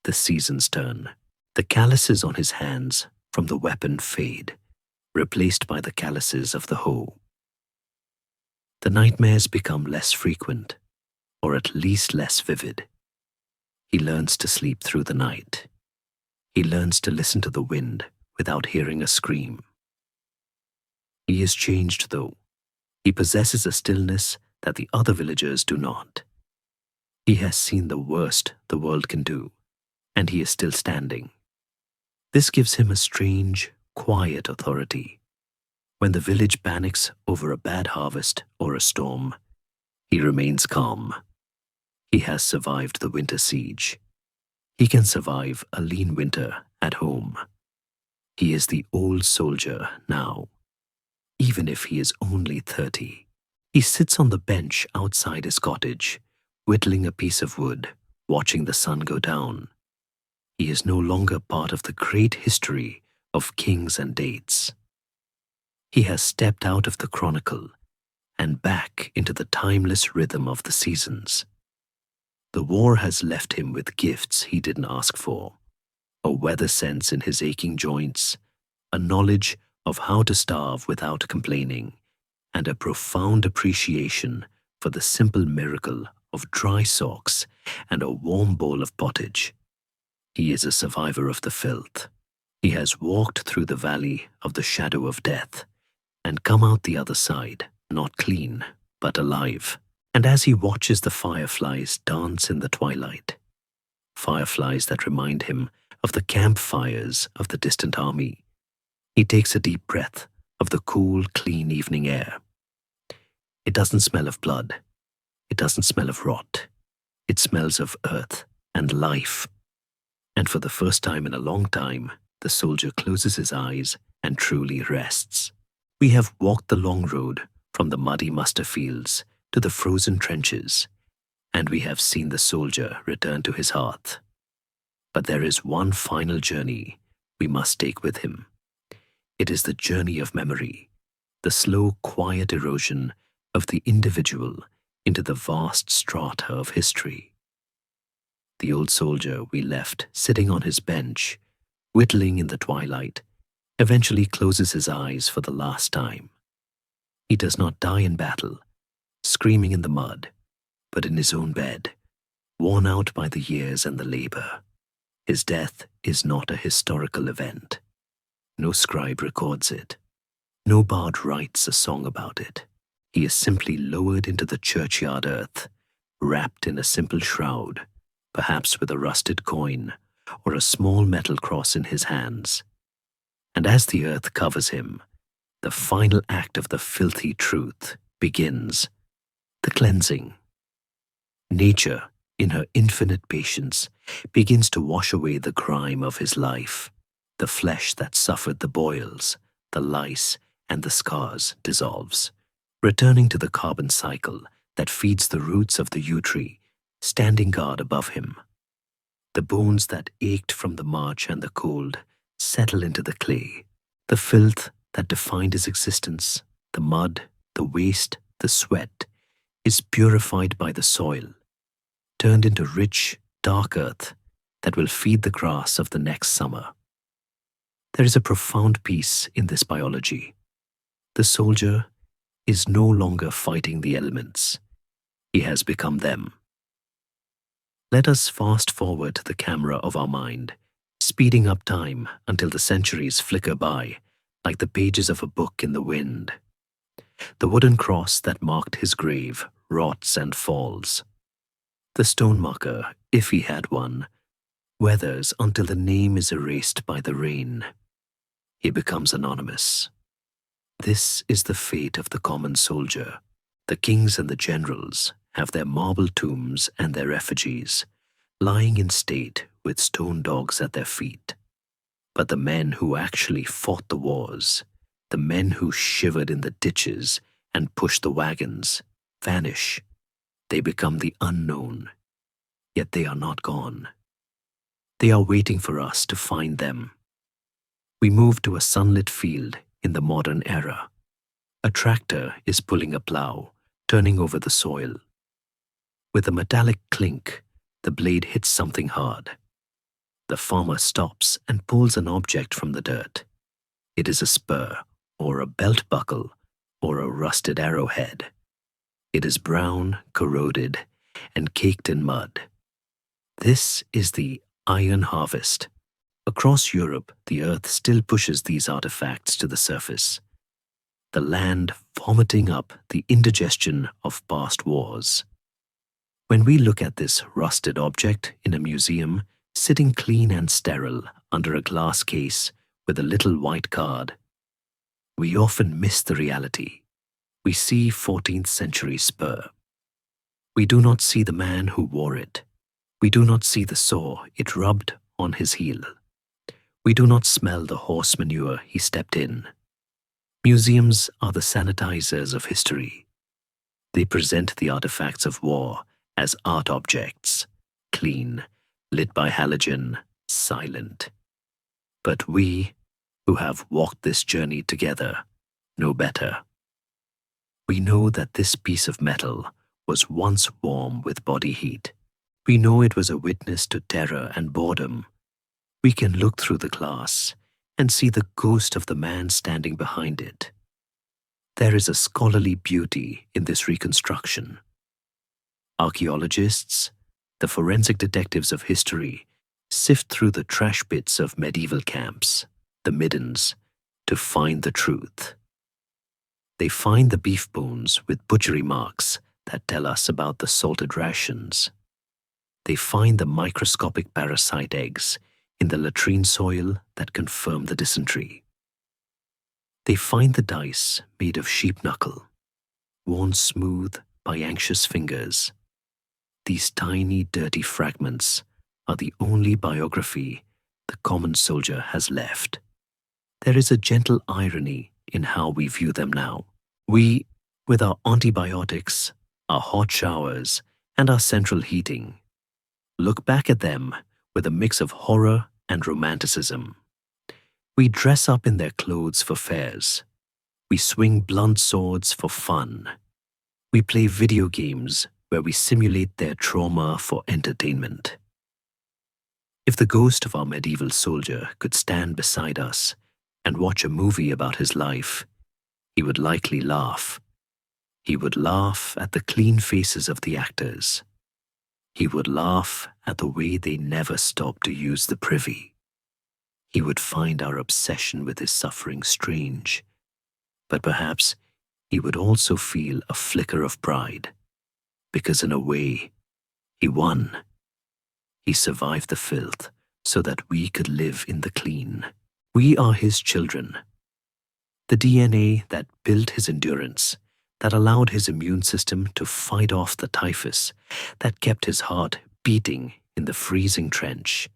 the seasons turn. The calluses on his hands from the weapon fade, replaced by the calluses of the hoe. The nightmares become less frequent, or at least less vivid. He learns to sleep through the night. He learns to listen to the wind without hearing a scream. He is changed, though. He possesses a stillness that the other villagers do not. He has seen the worst the world can do, and he is still standing. This gives him a strange, quiet authority. When the village panics over a bad harvest or a storm, he remains calm. He has survived the winter siege. He can survive a lean winter at home. He is the old soldier now, even if he is only 30. He sits on the bench outside his cottage, whittling a piece of wood, watching the sun go down. He is no longer part of the great history of kings and dates. He has stepped out of the chronicle and back into the timeless rhythm of the seasons. The war has left him with gifts he didn't ask for, a weather sense in his aching joints, a knowledge of how to starve without complaining, and a profound appreciation for the simple miracle of dry socks and a warm bowl of pottage. He is a survivor of the filth. He has walked through the valley of the shadow of death and come out the other side, not clean, but alive. And as he watches the fireflies dance in the twilight, fireflies that remind him of the campfires of the distant army, he takes a deep breath of the cool, clean evening air. It doesn't smell of blood. It doesn't smell of rot. It smells of earth and life. And for the first time in a long time, the soldier closes his eyes and truly rests. We have walked the long road from the muddy muster fields to the frozen trenches, and we have seen the soldier return to his hearth. But there is one final journey we must take with him. It is the journey of memory, the slow, quiet erosion of the individual into the vast strata of history. The old soldier we left sitting on his bench, whittling in the twilight, eventually closes his eyes for the last time. He does not die in battle, screaming in the mud, but in his own bed, worn out by the years and the labor. His death is not a historical event. No scribe records it. No bard writes a song about it. He is simply lowered into the churchyard earth, wrapped in a simple shroud, perhaps with a rusted coin or a small metal cross in his hands. And as the earth covers him, the final act of the filthy truth begins, the cleansing. Nature, in her infinite patience, begins to wash away the grime of his life. The flesh that suffered the boils, the lice, and the scars dissolves, returning to the carbon cycle that feeds the roots of the yew tree, standing guard above him. The bones that ached from the march and the cold settle into the clay. The filth that defined his existence, the mud, the waste, the sweat, is purified by the soil, turned into rich, dark earth that will feed the grass of the next summer. There is a profound peace in this biology. The soldier is no longer fighting the elements. He has become them. Let us fast forward the camera of our mind, speeding up time until the centuries flicker by like the pages of a book in the wind. The wooden cross that marked his grave rots and falls. The stone marker, if he had one, weathers until the name is erased by the rain. He becomes anonymous. This is the fate of the common soldier. The kings and the generals have their marble tombs and their effigies, lying in state with stone dogs at their feet. But the men who actually fought the wars, the men who shivered in the ditches and pushed the wagons, vanish. They become the unknown, yet they are not gone. They are waiting for us to find them. We move to a sunlit field in the modern era. A tractor is pulling a plow, turning over the soil. With a metallic clink, the blade hits something hard. The farmer stops and pulls an object from the dirt. It is a spur, or a belt buckle, or a rusted arrowhead. It is brown, corroded, and caked in mud. This is the iron harvest. Across Europe, the earth still pushes these artifacts to the surface. the land vomiting up the indigestion of past wars. When we look at this rusted object in a museum, sitting clean and sterile under a glass case with a little white card, we often miss the reality. We see 14th century spur. We do not see the man who wore it. We do not see the sore it rubbed on his heel. We do not smell the horse manure he stepped in. Museums are the sanitizers of history. They present the artifacts of war as art objects, clean, lit by halogen, silent. But we, who have walked this journey together, know better. We know that this piece of metal was once warm with body heat. We know it was a witness to terror and boredom. We can look through the glass and see the ghost of the man standing behind it. There is a scholarly beauty in this reconstruction. Archaeologists, the forensic detectives of history, sift through the trash bits of medieval camps, the middens, to find the truth. They find the beef bones with butchery marks that tell us about the salted rations. They find the microscopic parasite eggs in the latrine soil that confirm the dysentery. They find the dice made of sheep knuckle, worn smooth by anxious fingers. These tiny, dirty fragments are the only biography the common soldier has left. There is a gentle irony in how we view them now. We, with our antibiotics, our hot showers, and our central heating, look back at them with a mix of horror and romanticism. We dress up in their clothes for fairs. We swing blunt swords for fun. We play video games where we simulate their trauma for entertainment. If the ghost of our medieval soldier could stand beside us and watch a movie about his life, he would likely laugh. He would laugh at the clean faces of the actors. He would laugh at the way they never stopped to use the privy. He would find our obsession with his suffering strange, but perhaps he would also feel a flicker of pride, because in a way, he won. He survived the filth so that we could live in the clean. We are his children. The DNA that built his endurance, that allowed his immune system to fight off the typhus, that kept his heart beating in the freezing trench,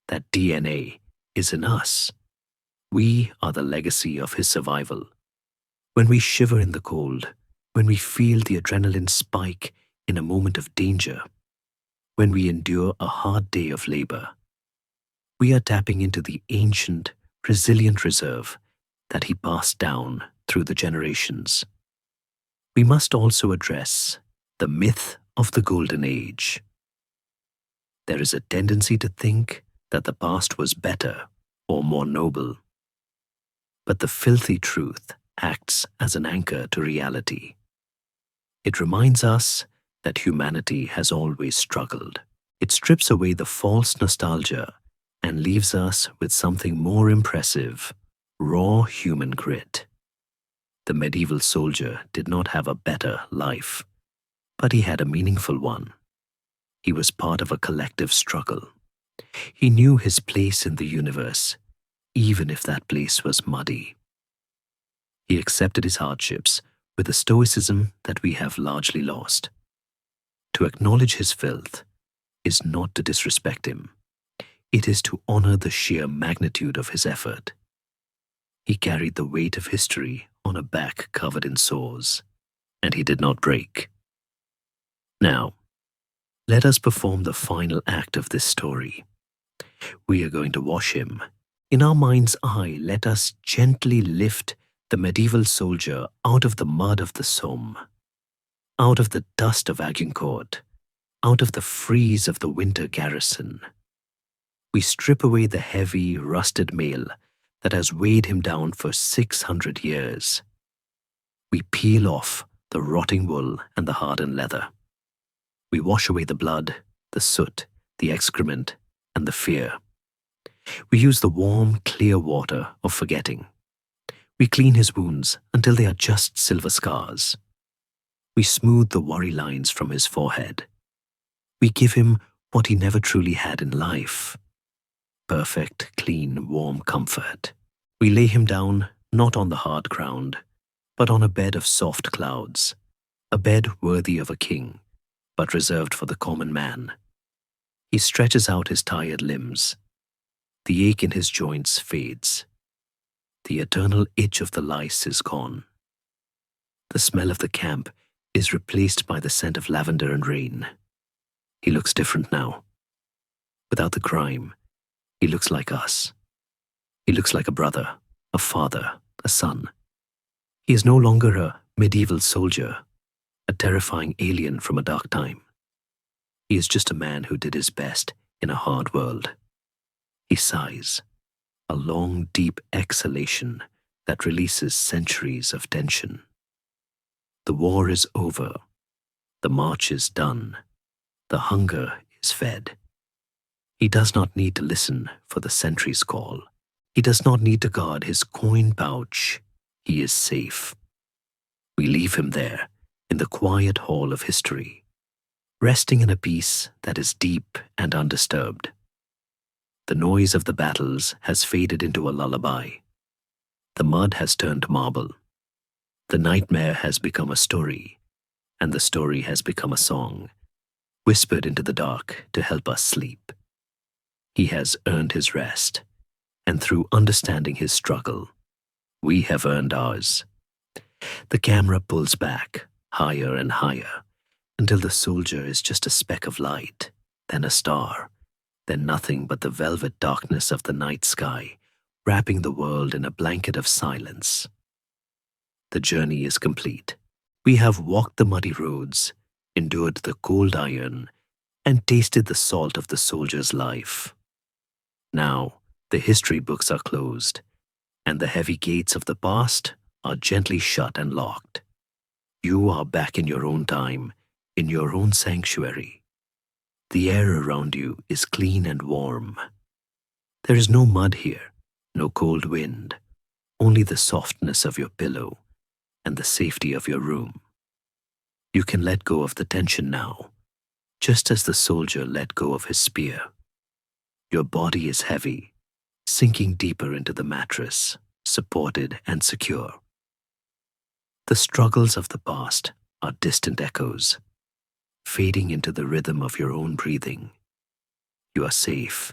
that DNA is in us. We are the legacy of his survival. When we shiver in the cold, when we feel the adrenaline spike in a moment of danger, when we endure a hard day of labor, we are tapping into the ancient, resilient reserve that he passed down through the generations. We must also address the myth of the Golden Age. There is a tendency to think that the past was better or more noble, but the filthy truth acts as an anchor to reality. It reminds us that humanity has always struggled. It strips away the false nostalgia and leaves us with something more impressive: raw human grit. The medieval soldier did not have a better life, but he had a meaningful one. He was part of a collective struggle. He knew his place in the universe, even if that place was muddy. He accepted his hardships with a stoicism that we have largely lost. To acknowledge his filth is not to disrespect him. It is to honor the sheer magnitude of his effort. He carried the weight of history on a back covered in sores, and he did not break. Now, let us perform the final act of this story. We are going to wash him. In our mind's eye, let us gently lift the medieval soldier out of the mud of the Somme, out of the dust of Agincourt, out of the freeze of the winter garrison. We strip away the heavy, rusted mail that has weighed him down for 600 years. We peel off the rotting wool and the hardened leather. We wash away the blood, the soot, the excrement, and the fear. We use the warm, clear water of forgetting. We clean his wounds until they are just silver scars. We smooth the worry lines from his forehead. We give him what he never truly had in life: perfect, clean, warm comfort. We lay him down not on the hard ground, but on a bed of soft clouds, a bed worthy of a king, but reserved for the common man. He stretches out his tired limbs. The ache in his joints fades. The eternal itch of the lice is gone. The smell of the camp is replaced by the scent of lavender and rain. He looks different now. Without the crime, he looks like us. He looks like a brother, a father, a son. He is no longer a medieval soldier, a terrifying alien from a dark time. He is just a man who did his best in a hard world. He sighs, a long, deep exhalation that releases centuries of tension. The war is over. The march is done. The hunger is fed. He does not need to listen for the sentry's call. He does not need to guard his coin pouch. He is safe. We leave him there in the quiet hall of history, resting in a peace that is deep and undisturbed. The noise of the battles has faded into a lullaby. The mud has turned to marble. The nightmare has become a story, and the story has become a song, whispered into the dark to help us sleep. He has earned his rest, and through understanding his struggle, we have earned ours. The camera pulls back, higher and higher, until the soldier is just a speck of light, then a star, then nothing but the velvet darkness of the night sky, wrapping the world in a blanket of silence. The journey is complete. We have walked the muddy roads, endured the cold iron, and tasted the salt of the soldier's life. Now, the history books are closed, and the heavy gates of the past are gently shut and locked. You are back in your own time, in your own sanctuary. The air around you is clean and warm. There is no mud here, no cold wind, only the softness of your pillow and the safety of your room. You can let go of the tension now, just as the soldier let go of his spear. Your body is heavy, sinking deeper into the mattress, supported and secure. The struggles of the past are distant echoes, fading into the rhythm of your own breathing. You are safe.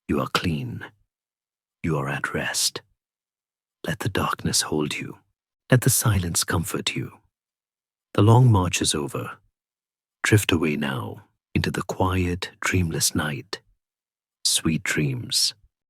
You are clean. You are at rest. Let the darkness hold you. Let the silence comfort you. The long march is over. Drift away now into the quiet, dreamless night. Sweet dreams.